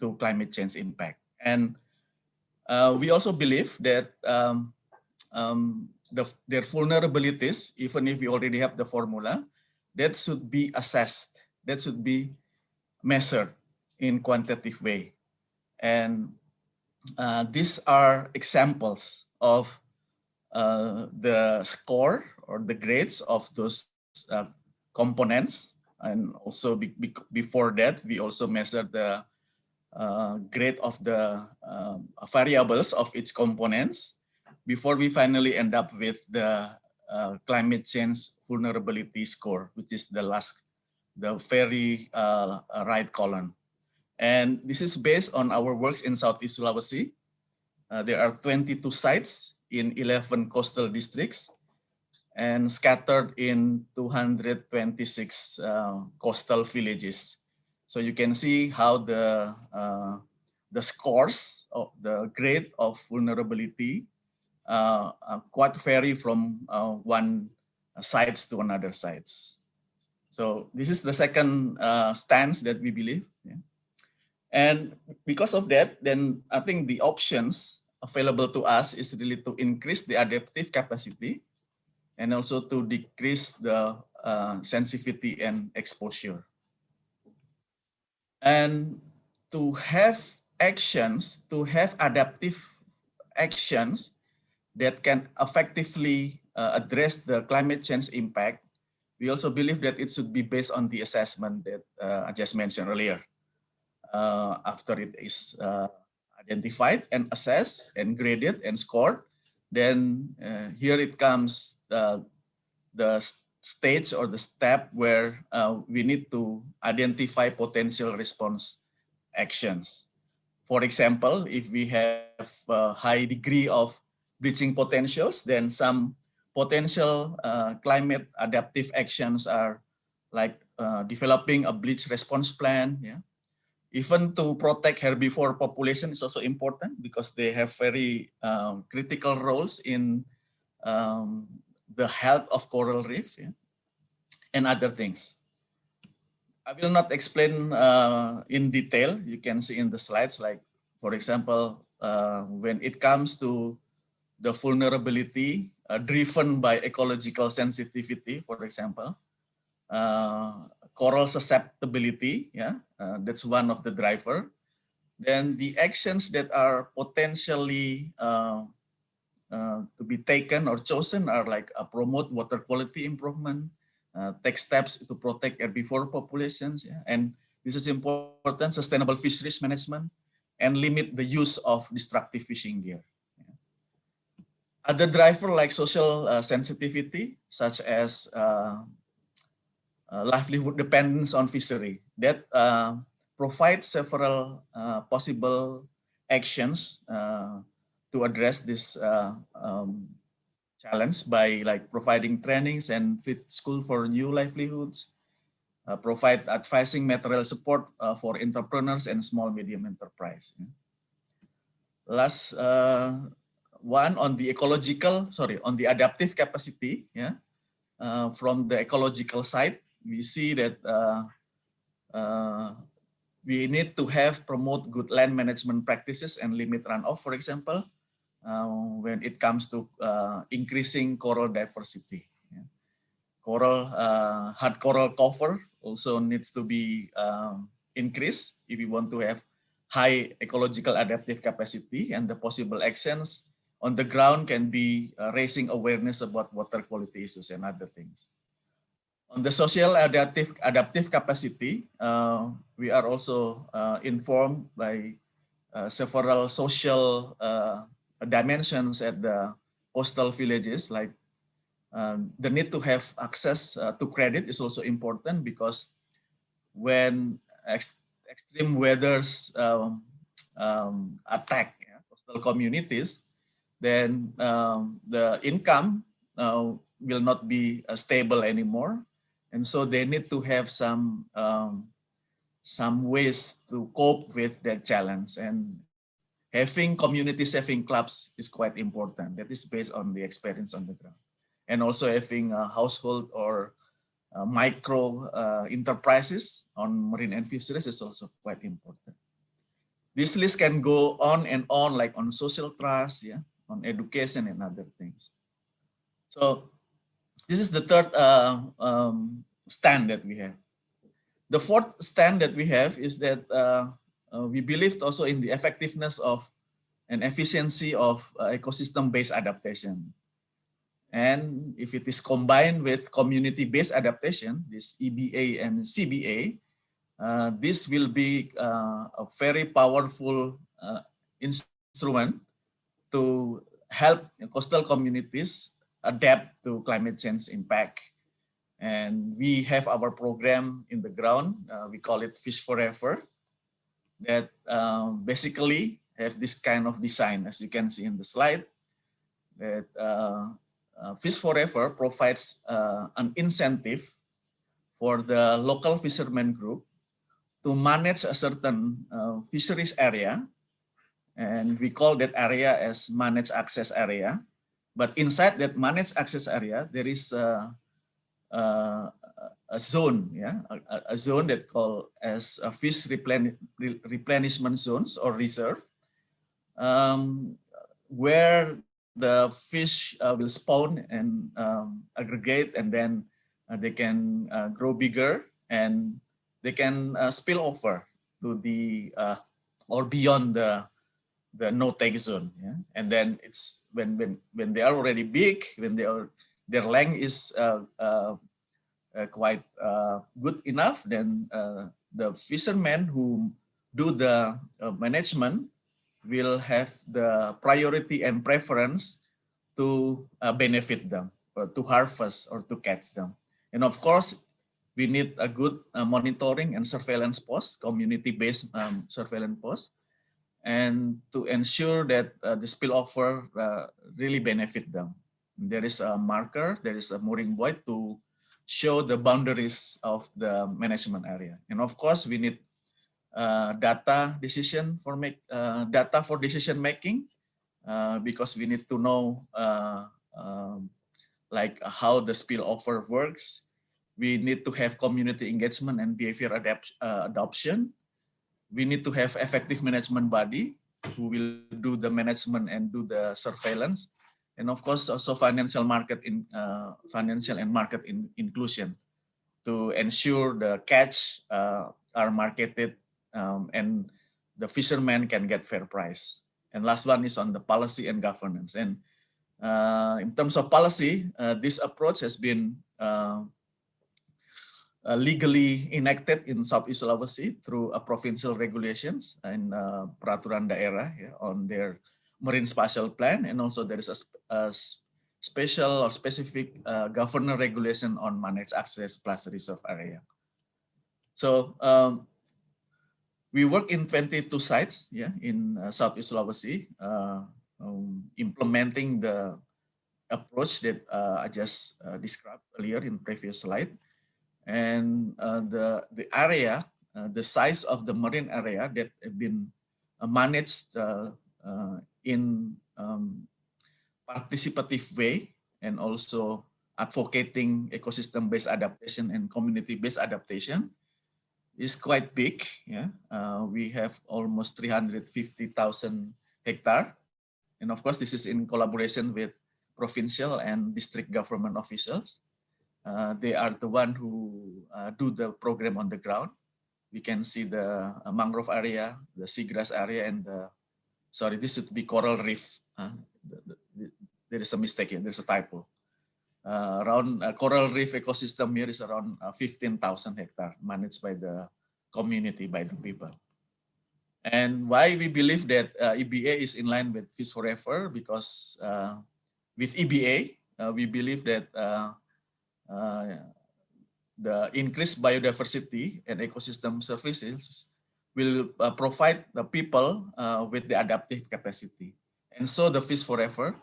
to climate change impact. And we also believe that their vulnerabilities, even if we already have the formula, that should be assessed, that should be measured in quantitative way. And these are examples of the score or the grades of those components. And also before that, we also measure the grade of the variables of its components before we finally end up with the climate change vulnerability score, which is the very right column. And this is based on our works in Southeast Sulawesi. There are 22 sites in 11 coastal districts and scattered in 226 coastal villages. So you can see how the scores of the grade of vulnerability quite vary from one sites to another sites. So this is the second stance that we believe. Yeah. And because of that, then I think the options available to us is really to increase the adaptive capacity and also to decrease the sensitivity and exposure. And to have actions, to have adaptive actions that can effectively address the climate change impact, we also believe that it should be based on the assessment that I just mentioned earlier. After it is identified and assessed and graded and scored, then here it comes the stage or the step where we need to identify potential response actions. For example, if we have a high degree of bleaching potentials, then some potential climate adaptive actions are like developing a bleach response plan. Yeah. Even to protect herbivore population is also important because they have very critical roles in the health of coral reef, yeah, and other things. I will not explain in detail. You can see in the slides, like, for example, when it comes to the vulnerability driven by ecological sensitivity, for example, coral susceptibility, yeah, that's one of the driver. Then the actions that are potentially to be taken or chosen are like promote water quality improvement, take steps to protect herbivore populations, yeah, and this is important, sustainable fisheries management, and limit the use of destructive fishing gear. Yeah. Other driver like social sensitivity, such as livelihood dependence on fishery, that provides several possible actions to address this challenge by like providing trainings and fit school for new livelihoods, provide advising material support for entrepreneurs and small medium enterprise. Last one on the on the adaptive capacity, yeah, from the ecological side, we see that we need to promote good land management practices and limit runoff, for example, when it comes to increasing coral diversity. Yeah. Hard coral cover also needs to be increased if we want to have high ecological adaptive capacity, and the possible actions on the ground can be raising awareness about water quality issues and other things. On the social adaptive capacity, we are also informed by several social dimensions at the coastal villages, like the need to have access to credit is also important, because when extreme weathers attack coastal communities, then the income will not be stable anymore. And so they need to have some ways to cope with that challenge. And having community saving clubs is quite important. That is based on the experience on the ground. And also having a household or micro enterprises on marine and fisheries is also quite important. This list can go on and on, like on social trust, yeah, on education and other things. So this is the third stand that we have. The fourth stand that we have is that we believed also in the effectiveness of and efficiency of ecosystem-based adaptation. And if it is combined with community-based adaptation, this EBA and CBA, this will be a very powerful instrument to help coastal communities adapt to climate change impact. And we have our program in the ground. We call it Fish Forever, that basically have this kind of design, as you can see in the slide, that Fish Forever provides an incentive for the local fishermen group to manage a certain fisheries area, and we call that area as managed access area. But inside that managed access area, there is a zone, yeah, a zone that called as a fish replenishment zones or reserve, where the fish will spawn and aggregate, and then they can grow bigger, and they can spill over to the or beyond the no-take zone. Yeah? And then it's when they are already big, when their length is quite good enough, then the fishermen who do the management will have the priority and preference to benefit them, or to harvest or to catch them. And of course, we need a good monitoring and surveillance post, community-based surveillance post, and to ensure that the spillover really benefit them. There is a marker, there is a mooring buoy to show the boundaries of the management area. And of course, we need data for decision making, because we need to know like how the spillover works. We need to have community engagement and behavior adoption. We need to have effective management body who will do the management and do the surveillance. And of course, also financial and market inclusion to ensure the catch are marketed and the fishermen can get fair price. And last one is on the policy and governance. And in terms of policy, this approach has been legally enacted in Southeast Sulawesi through a provincial regulations and peraturan daerah on their marine spatial plan, and also there is a special or specific governor regulation on managed access plus reserve area. So we work in 22 sites in Southeast Sulawesi, implementing the approach that I just described earlier in previous slide. And the area, the size of the marine area that have been managed in participative way, and also advocating ecosystem-based adaptation and community-based adaptation is quite big. We have almost 350,000 hectares. And of course, this is in collaboration with provincial and district government officials. They are the one who do the program on the ground. We can see the mangrove area, the seagrass area, and sorry, this should be coral reef. There is a mistake here, there's a typo. Around coral reef ecosystem here is around 15,000 hectares managed by the community, by the people. And why we believe that EBA is in line with Fish Forever, because with EBA, we believe that the increased biodiversity and ecosystem services will provide the people with the adaptive capacity. And so the Fish Forever,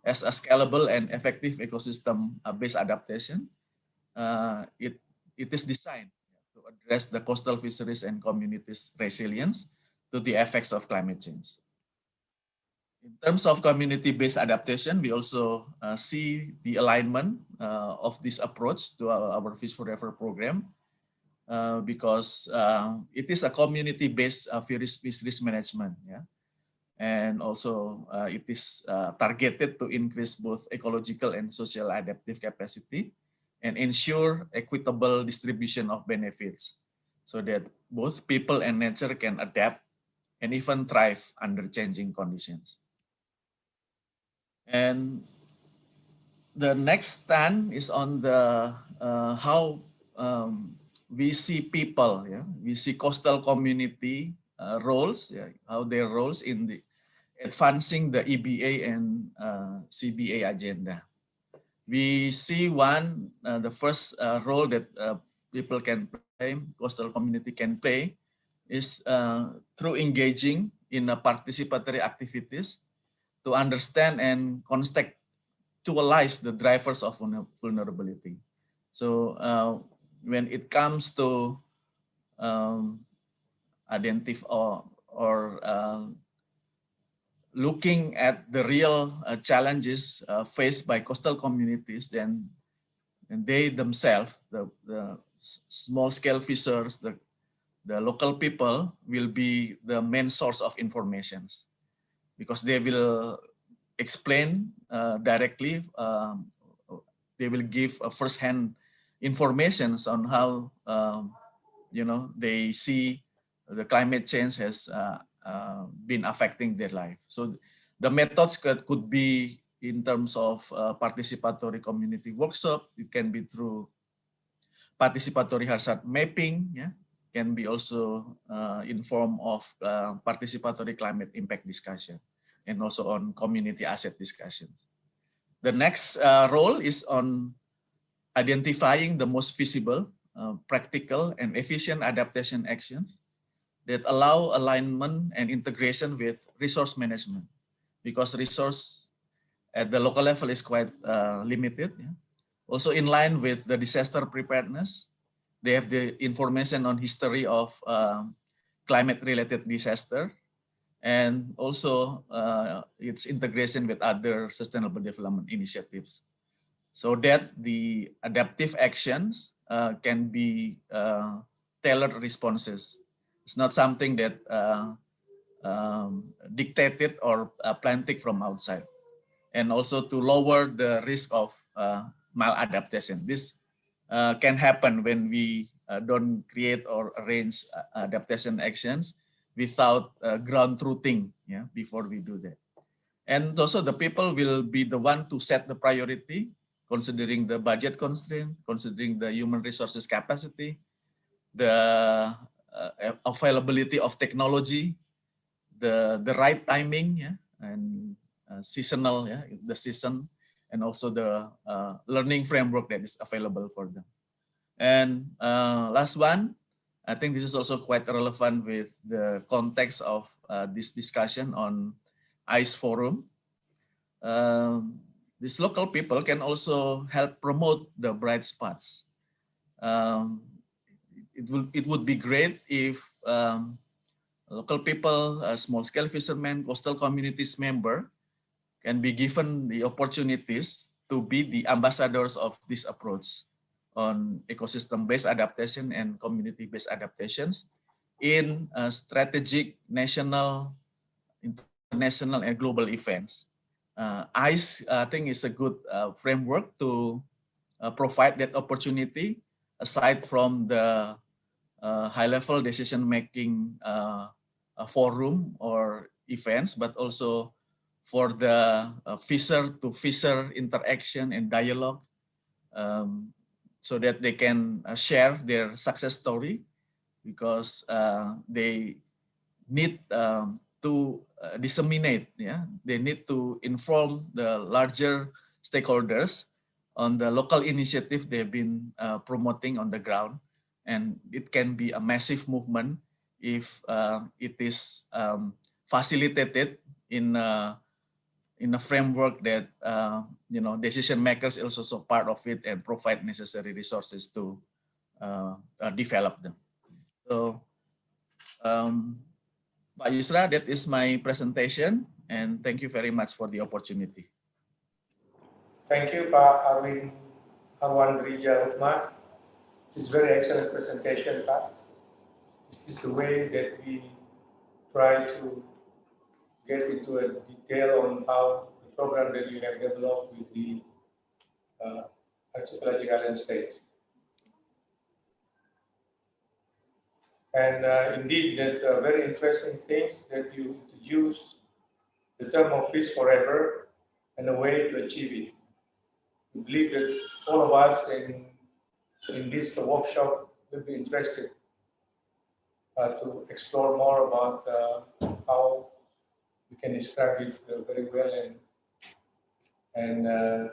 as a scalable and effective ecosystem-based adaptation, it is designed to address the coastal fisheries and communities' resilience to the effects of climate change. In terms of community-based adaptation, we also see the alignment of this approach to our Fish Forever program, because it is a community-based fisheries management. And also it is targeted to increase both ecological and social adaptive capacity and ensure equitable distribution of benefits so that both people and nature can adapt and even thrive under changing conditions. And the next stand is on the how we see people, we see coastal community roles, how their roles in the advancing the EBA and CBA agenda. We see the first role that people can play, coastal community can play, is through engaging in participatory activities to understand and contextualize the drivers of vulnerability. So when it comes to identify or looking at the real challenges faced by coastal communities, then they themselves, the small-scale fishers, the local people will be the main source of information, because they will explain directly, they will give first-hand information on how they see the climate change has been affecting their life. So the methods could be in terms of participatory community workshop. It can be through participatory hazard mapping, can be also in form of participatory climate impact discussion, and also on community asset discussions. The next role is on identifying the most feasible, practical, and efficient adaptation actions that allow alignment and integration with resource management, because resource at the local level is quite limited. Yeah. Also in line with the disaster preparedness, they have the information on history of climate-related disaster, and also its integration with other sustainable development initiatives, so that the adaptive actions can be tailored responses. It's not something that dictated or planted from outside. And also to lower the risk of maladaptation. This can happen when we don't create or arrange adaptation actions without ground truthing, yeah, before we do that. And also the people will be the one to set the priority, considering the budget constraint, considering the human resources capacity, the availability of technology, the right timing, yeah, and seasonal, yeah, the season, and also the learning framework that is available for them. And last one, I think this is also quite relevant with the context of this discussion on ICE Forum. These local people can also help promote the bright spots. It would be great if local people, small-scale fishermen, coastal communities member can be given the opportunities to be the ambassadors of this approach on ecosystem-based adaptation and community-based adaptations in strategic national, international, and global events. ICE, I think, is a good framework to provide that opportunity, aside from the high-level decision-making forum or events, but also for the fisher-to-fisher interaction and dialogue, so that they can share their success story, because they need to disseminate, yeah, they need to inform the larger stakeholders on the local initiative they've been promoting on the ground. And it can be a massive movement if it is facilitated in a framework that decision makers is also part of it and provide necessary resources to develop them. So, Pak Yusra, that is my presentation, and thank you very much for the opportunity. Thank you, Pak Arwan Rija Uthman. It's very excellent presentation, Pak. This is the way that we try to get into a detail on how the program that you have developed with the archipelagic island states. And indeed, that very interesting things that you introduced, the term of fish forever and a way to achieve it. We believe that all of us in this workshop will be interested to explore more about how we can describe it very well and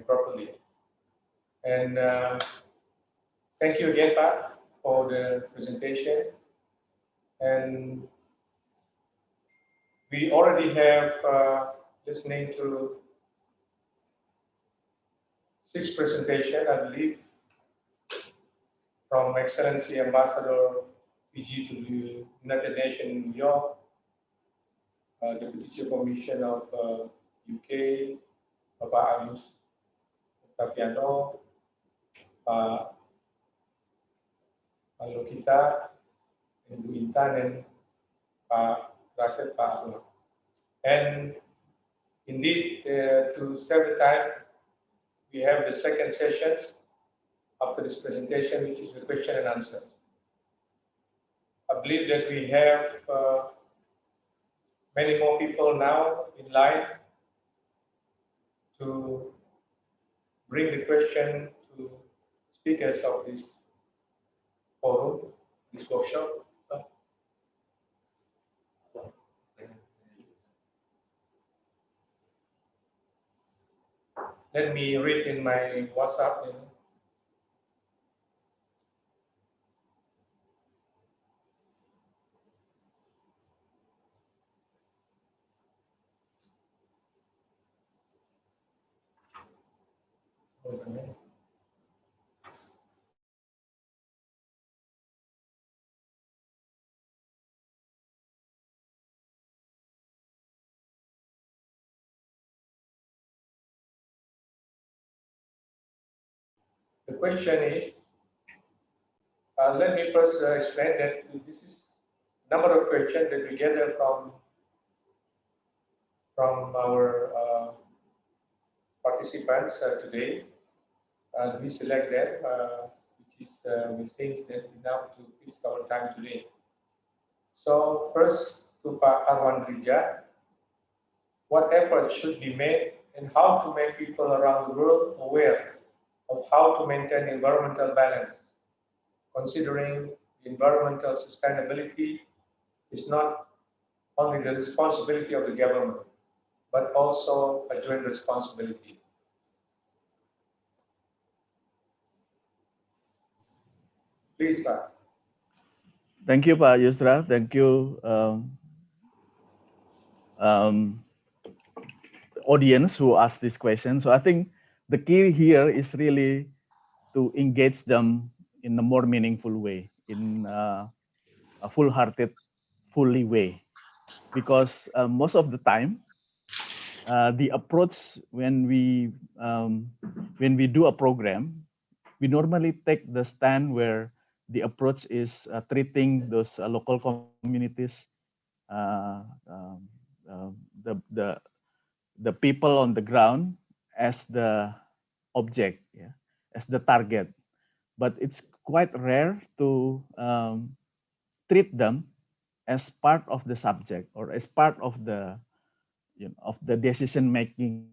properly. And thank you again, Pak, for the presentation. And we already have listening to 6 presentations, I believe, from Excellency Ambassador PG to the United Nations in New York, Deputy Chief Commission of UK, Bapak Agus Octaviano, Pak Lokita, Ibu Intan, and Pak Rashid, Pak Abdul. And indeed, to save the time, we have the second sessions after this presentation, which is the question and answers. I believe that we have many more people now in line to bring the question to speakers of this forum, this workshop. let me read in my WhatsApp. Okay. The question is, let me first explain that this is number of questions that we gather from our participants today. We select them, which is we think that enough to fix our time today. So first to Pak Arwan Rija, what efforts should be made and how to make people around the world aware of how to maintain environmental balance, considering environmental sustainability is not only the responsibility of the government, but also a joint responsibility. Please, Pak. Thank you, Pak Yusra. Thank you, audience who asked this question. So I think the key here is really to engage them in a more meaningful way, in a full-hearted, fully way, because most of the time, the approach when we do a program, we normally take the stand where the approach is treating those local communities, the people on the ground as the object, yeah, as the target. But it's quite rare to treat them as part of the subject or as part of the of the decision-making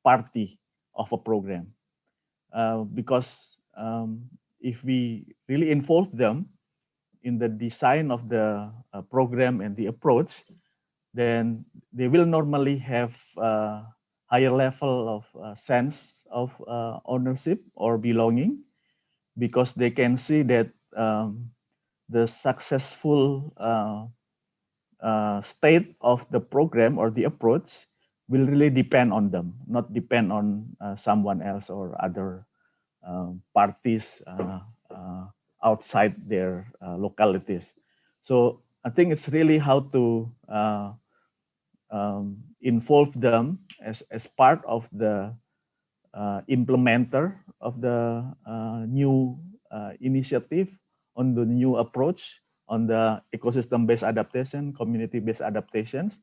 party of a program, because if we really involve them in the design of the program and the approach, then they will normally have a higher level of sense of ownership or belonging, because they can see that the successful state of the program or the approach will really depend on them, not depend on someone else or other parties outside their localities. So I think it's really how to involve them as part of the implementer of the new initiative, on the new approach, on the ecosystem-based adaptation, community-based adaptations,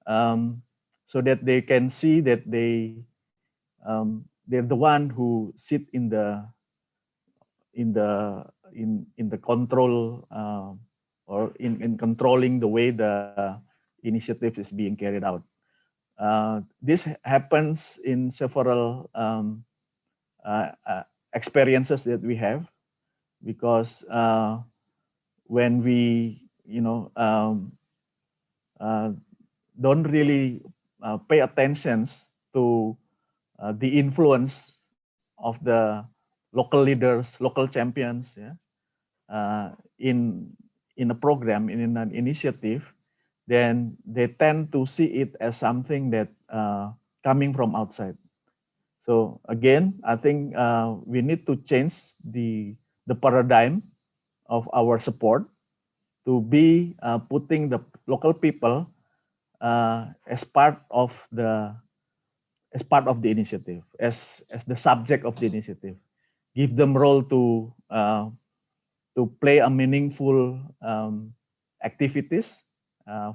so that they can see that they're the one who sit in the control or in controlling the way the initiative is being carried out. This happens in several experiences that we have, because when we don't really pay attention to the influence of the local leaders, local champions, yeah, in a program, in an initiative, then they tend to see it as something that coming from outside. So again, I think we need to change the paradigm of our support to be putting the local people as part of the initiative, as the subject of the initiative. Give them role to play a meaningful activities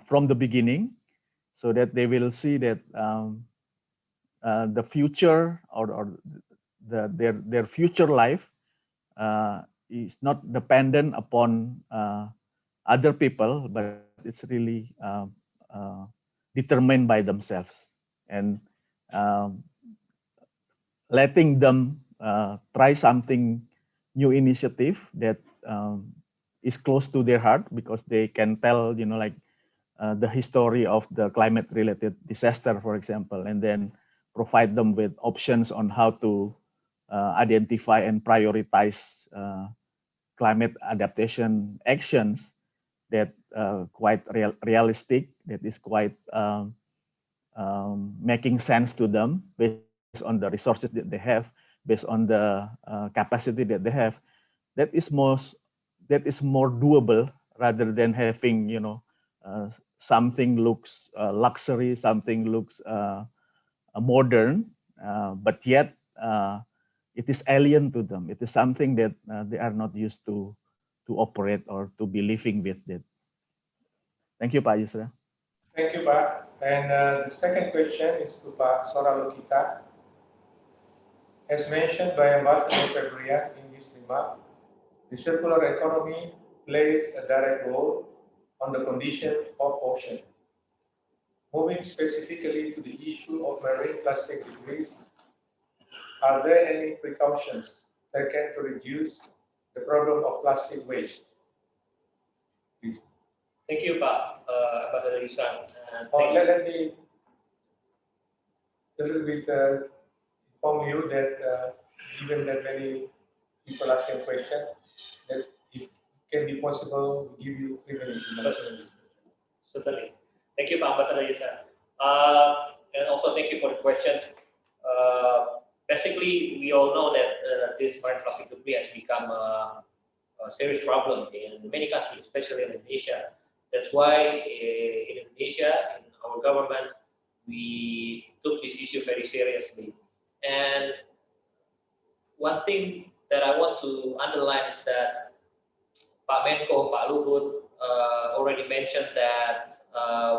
from the beginning, so that they will see that the future or their future life is not dependent upon other people, but it's really determined by themselves, and letting them try something new initiative that is close to their heart, because they can tell, like the history of the climate-related disaster, for example, and then provide them with options on how to identify and prioritize climate adaptation actions that quite realistic, that is quite making sense to them based on the resources that they have, based on the capacity that they have. That is more doable rather than having, you know, something looks luxury, something looks modern, but yet it is alien to them. It is something that they are not used to operate or to be living with it. Thank you, Pak Yusra. Thank you, Pak. And the second question is to Pak Soralokita. As mentioned by Ambassador Febrian in his remark, the circular economy plays a direct role on the condition of ocean. Moving specifically to the issue of marine plastic debris, are there any precautions taken to reduce the problem of plastic waste? Please. Thank you, Pak Ambassador Yusran. Let me a little bit inform you that given that many people asking questions, that if it can be possible, we give you 3 minutes. Certainly. Thank you, Pak Ambassador Yusran. And also thank you for the questions. Basically, we all know that this marine plastic debris has become a serious problem in many countries, especially in Indonesia. That's why in Indonesia, in our government, we took this issue very seriously. And one thing that I want to underline is that Pak Menko, Pak Luhut already mentioned that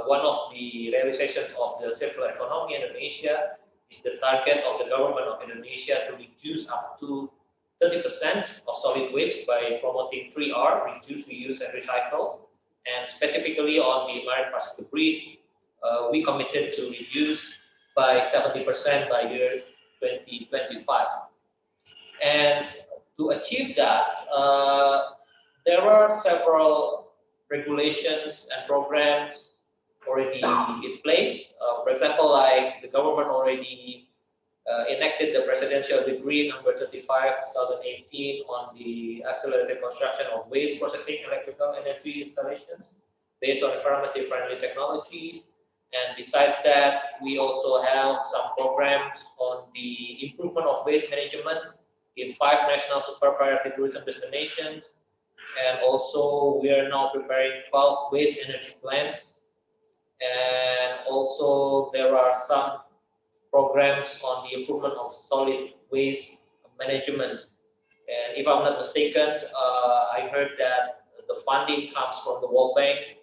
one of the realizations of the circular economy in Indonesia is the target of the government of Indonesia to reduce up to 30% of solid waste by promoting 3R, reduce, reuse, and recycle. And specifically on the marine plastic debris, we committed to reduce by 70% by year 2025. And to achieve that, there are several regulations and programs already in place. For example, like the government already enacted the Presidential Decree number 35/2018 on the accelerated construction of waste processing electrical energy installations based on environmentally friendly technologies. And besides that, we also have some programs on the improvement of waste management in 5 national super priority tourism destinations. And also, we are now preparing 12 waste energy plants. And also, there are some programs on the improvement of solid waste management. And if I'm not mistaken, I heard that the funding comes from the World Bank,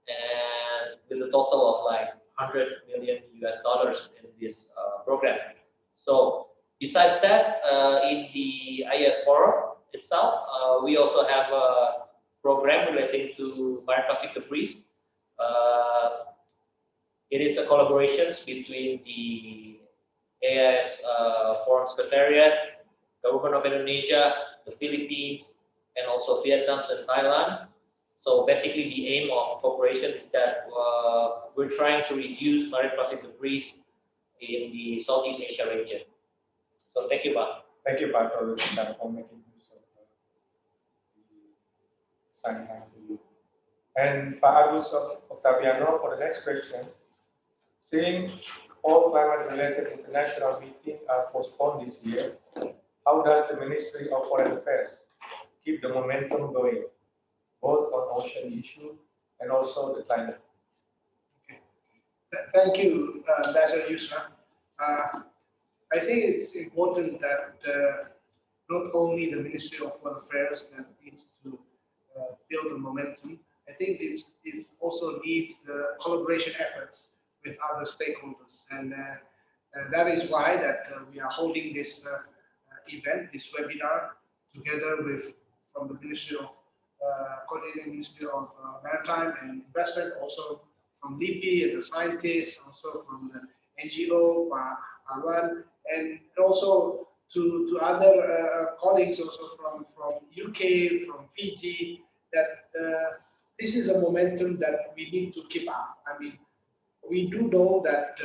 and with a total of like $100 million in this program. So besides that, in the IAS Forum itself, we also have a program relating to marine plastic debris. It is a collaboration between the AIS Foreign Secretariat, Government of Indonesia, the Philippines, and also Vietnam and Thailand. So basically the aim of cooperation is that we're trying to reduce marine plastic debris in the Southeast Asia region. So thank you, Pak. Thank you, Pak, for making use of the sign language. And Pak Agus Octaviano for the next question. Seeing all climate-related international meetings are postponed this year, how does the Ministry of Foreign Affairs keep the momentum going, both on ocean issue and also the climate? Thank you, Ambassador Yusra. I think it's important that not only the Ministry of Foreign Affairs that needs to build the momentum, I think it also needs the collaboration efforts with other stakeholders. And that is why that we are holding this event, this webinar, together with from the Ministry of Coordinating Ministry of Maritime and Investment, also from LIPI as a scientist, also from the NGO, Arwan, and also to other colleagues also from UK, from Fiji, that this is a momentum that we need to keep up. I mean, we do know that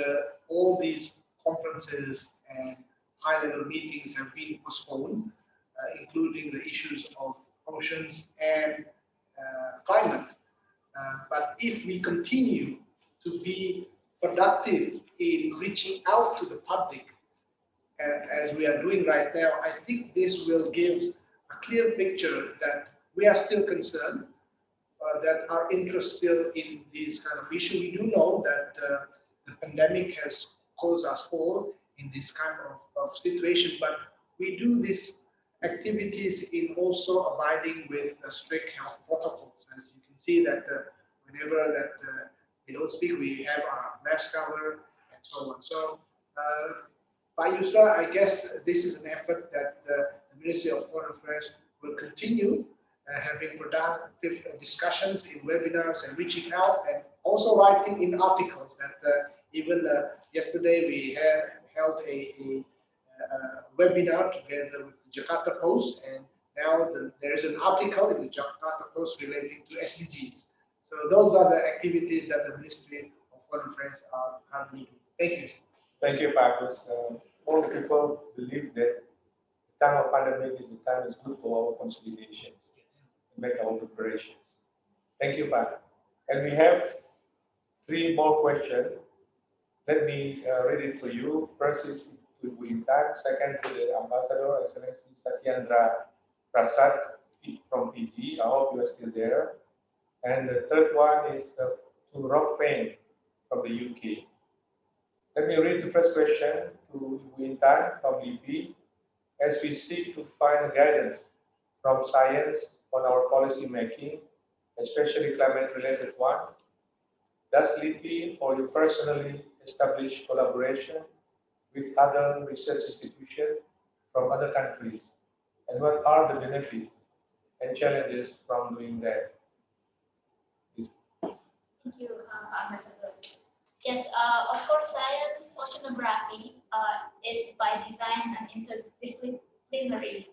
all these conferences and high-level meetings have been postponed, including the issues of oceans and climate. But if we continue to be productive in reaching out to the public, as we are doing right now, I think this will give a clear picture that we are still concerned, that our interest still in this kind of issue. We do know that the pandemic has caused us all in this kind of situation, but we do these activities in also abiding with strict health protocols. As you can see that whenever that we don't speak, we have our mask cover and so on. So Pak Yusra, I guess this is an effort that the Ministry of Foreign Affairs will continue having productive discussions in webinars and reaching out and also writing in articles that even yesterday we held a webinar together with the Jakarta Post, and now there is an article in the Jakarta Post relating to SDGs. So those are the activities that the Ministry of Foreign Affairs are currently doing. Thank you. Thank you, Pak Agus. All people believe that the time of pandemic is the time is good for our consolidations, make our preparations. Thank you, Pak. And we have 3 more questions. Let me read it to you. First is to Bu Intan, second to the Ambassador, Excellency Satyendra Prasad from Fiji. I hope you are still there. And the third one is to Rob Payne from the UK. Let me read the first question to Bu Intan from LIPI. As we seek to find guidance from science on our policy making, especially climate-related one, does LIPI or you personally establish collaboration with other research institutions from other countries? And what are the benefits and challenges from doing that? Please. Thank you, Ambassador. Yes, of course, science oceanography is by design an interdisciplinary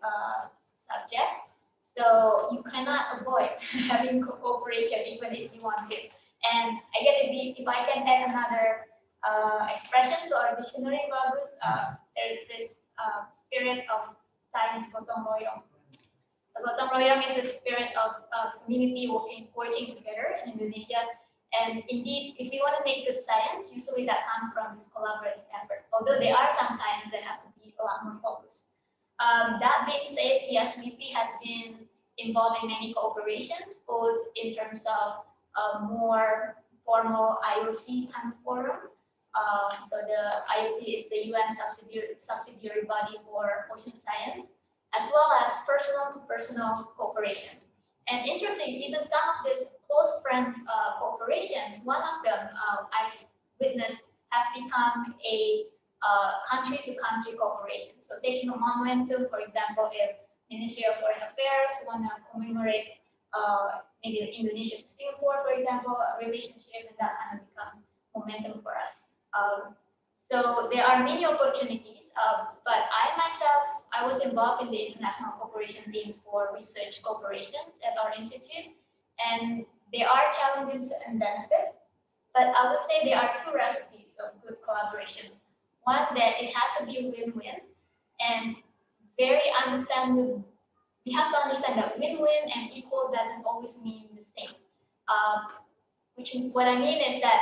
subject. So you cannot avoid having cooperation even if you want it. And I guess if I can add another expression to our dictionary, Bagus, there's this spirit of science gotong royong. The gotong royong is a spirit of community working together in Indonesia. And indeed, if we want to make good science, usually that comes from this collaborative effort. Although there are some science that have to be a lot more focused. That being said, yes, LIPI has been involved in many cooperations, both in terms of more formal IOC kind of forum. So the IOC is the UN subsidiary body for ocean science, as well as personal-to-personal cooperations. And interesting, even some of these close friend cooperations, one of them I've witnessed have become a country-to-country cooperation. So taking a momentum, for example, if Ministry of Foreign Affairs want to commemorate maybe Indonesia to Singapore, for example, a relationship, and that kind of becomes momentum for us. So there are many opportunities, but I was involved in the international cooperation teams for research operations at our institute, and there are challenges and benefits, but I would say there are 2 recipes of good collaborations. One, that it has to be win-win, and we have to understand that win-win and equal doesn't always mean the same. What I mean is that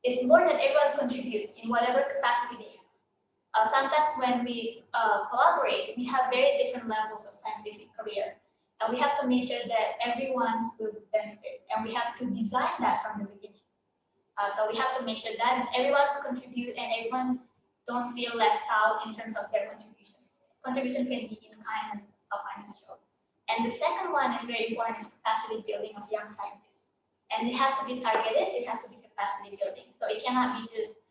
it's more that everyone contribute in whatever capacity they have. Sometimes when we collaborate, we have very different levels of scientific career. And we have to make sure that everyone's will benefit. And we have to design that from the beginning. So we have to make sure that everyone to contribute and everyone don't feel left out in terms of their contributions. Contribution can be in kind and financial. And the second one is very important, is capacity building of young scientists. And it has to be targeted, it has to be capacity building. So it cannot be just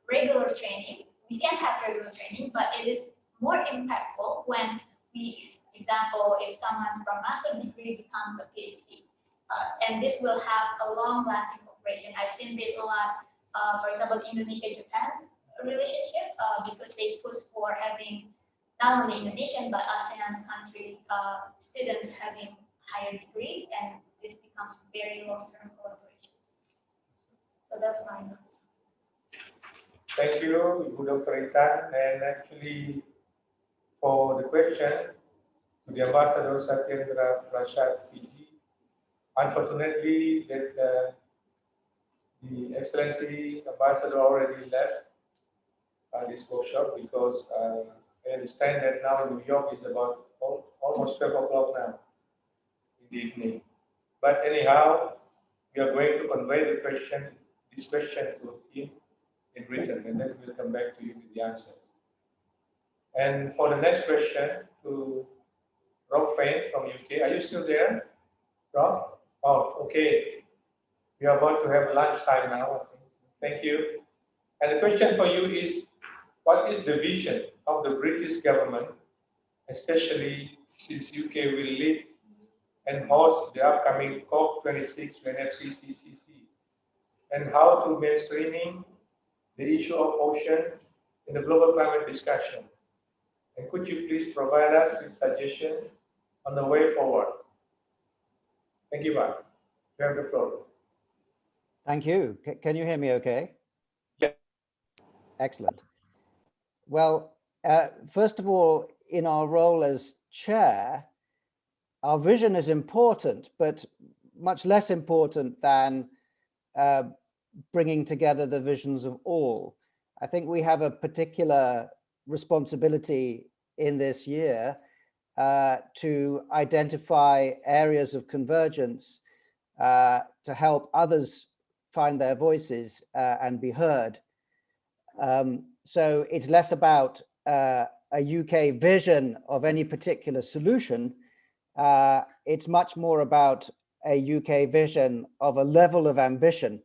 regular training. We can have regular training, but it is more impactful when we, example, if someone from master's degree becomes a PhD. And this will have a long-lasting cooperation. I've seen this a lot, for example, Indonesia-Japan relationship, because they push for having not only Indonesian, but ASEAN country students having higher degree, and this becomes very long-term collaboration. So that's my notes. Thank you, Ibu Dr. Intan. And actually, for the question to the Ambassador Satyendra Prasad Fiji, unfortunately, that the Excellency Ambassador already left this workshop because I understand that now in New York is about almost 12 o'clock now in the evening. But anyhow, we are going to convey this question to him in written, and then we'll come back to you with the answers. And for the next question to Rob Fain from UK, are you still there, Rob? Oh, okay. We are about to have lunchtime now, I think. Thank you. And the question for you is, what is the vision of the British government, especially since UK will lead and host the upcoming COP26 UNFCCC, and how to mainstreaming the issue of ocean in the global climate discussion? And could you please provide us with suggestions on the way forward? Thank you, Mark. You have the floor. Thank you. Can you hear me okay? Yeah. Excellent. Well, first of all, in our role as chair, our vision is important, but much less important than bringing together the visions of all. I think we have a particular responsibility in this year to identify areas of convergence to help others find their voices and be heard. So it's less about a UK vision of any particular solution. It's much more about a UK vision of a level of ambition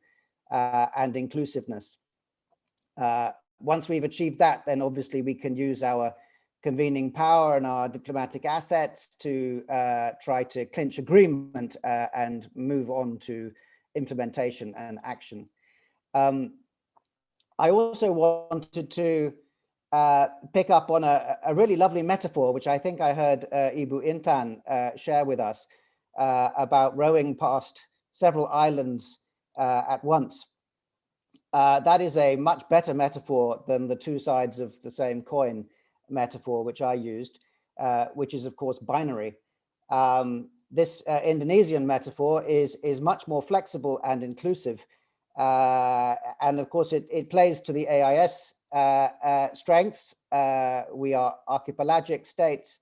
and inclusiveness. Once we've achieved that, then obviously we can use our convening power and our diplomatic assets to try to clinch agreement and move on to implementation and action. I also wanted to pick up on a really lovely metaphor, which I think I heard Ibu Intan share with us about rowing past several islands at once. That is a much better metaphor than the two sides of the same coin metaphor, which I used, which is of course binary. This Indonesian metaphor is much more flexible and inclusive. And of course, it plays to the AIS strengths. We are archipelagic states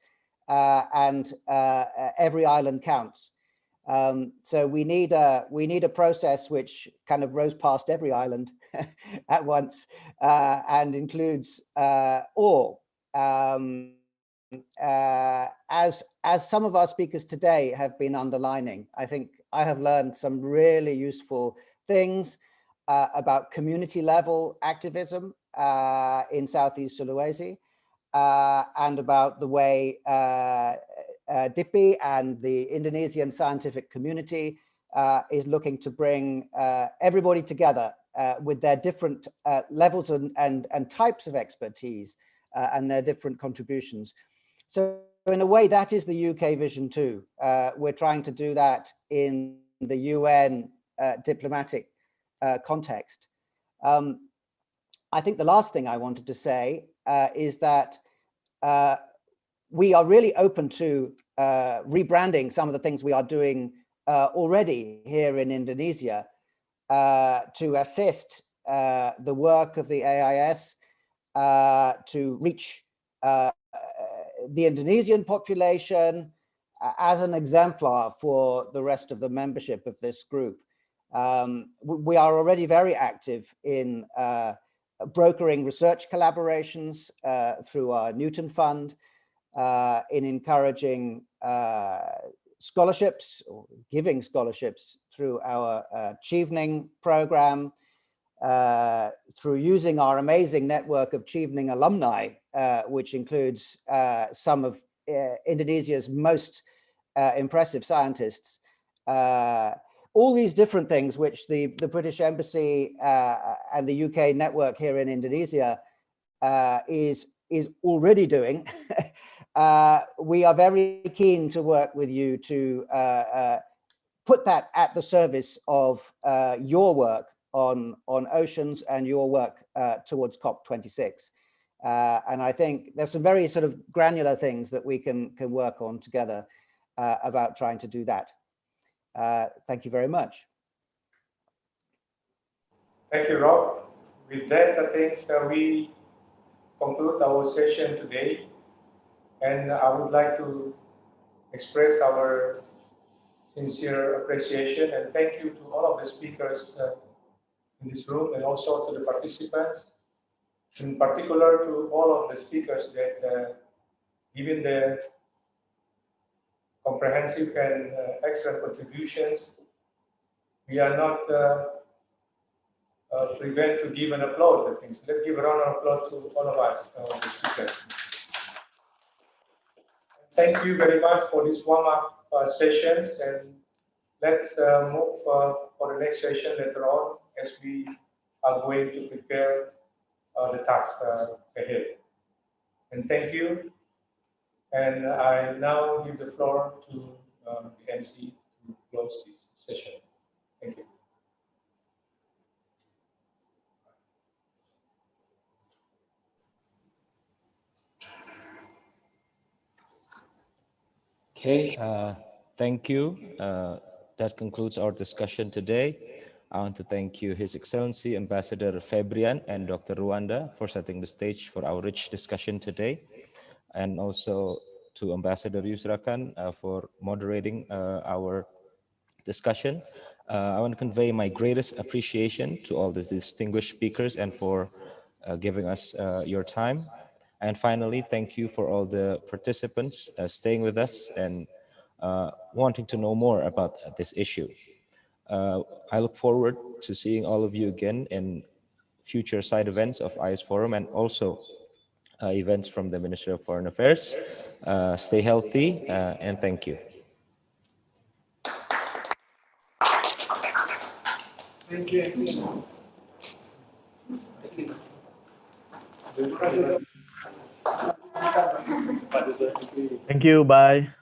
and every island counts. So we need a process which kind of rows past every island at once and includes all. As some of our speakers today have been underlining, I think I have learned some really useful things about community level activism in Southeast Sulawesi and about the way DIPI and the Indonesian scientific community is looking to bring everybody together with their different levels and types of expertise and their different contributions. So in a way, that is the UK vision too. We're trying to do that in the UN diplomatic context. I think the last thing I wanted to say is that we are really open to rebranding some of the things we are doing already here in Indonesia to assist the work of the AIS to reach the Indonesian population as an exemplar for the rest of the membership of this group. We are already very active in brokering research collaborations through our Newton Fund, in encouraging scholarships or giving scholarships through our Chevening program, through using our amazing network of Chevening alumni, which includes some of Indonesia's most impressive scientists. All these different things which the British Embassy and the UK network here in Indonesia is already doing. We are very keen to work with you to put that at the service of your work on oceans and your work towards COP26. And I think there's some very sort of granular things that we can work on together about trying to do that. Thank you very much. Thank you, Rob. With that, I think we conclude our session today. And I would like to express our sincere appreciation and thank you to all of the speakers in this room and also to the participants, in particular to all of the speakers that given their comprehensive and excellent contributions. We are not prevent to give an applause to things. Let's give a round of applause to all of us, the speakers. Thank you very much for this warm-up sessions, and let's move for the next session later on as we are going to prepare the task ahead. And thank you. And I now give the floor to the MC to close this session. Thank you. Okay, thank you. That concludes our discussion today. I want to thank you, His Excellency Ambassador Febrian and Dr. Ruanda for setting the stage for our rich discussion today, and also to Ambassador Yusra Khan for moderating our discussion. I want to convey my greatest appreciation to all the distinguished speakers and for giving us your time. And finally, thank you for all the participants staying with us and wanting to know more about this issue. I look forward to seeing all of you again in future side events of IS Forum and also events from the Ministry of Foreign Affairs. Stay healthy and thank you. Thank you. Thank you. Bye.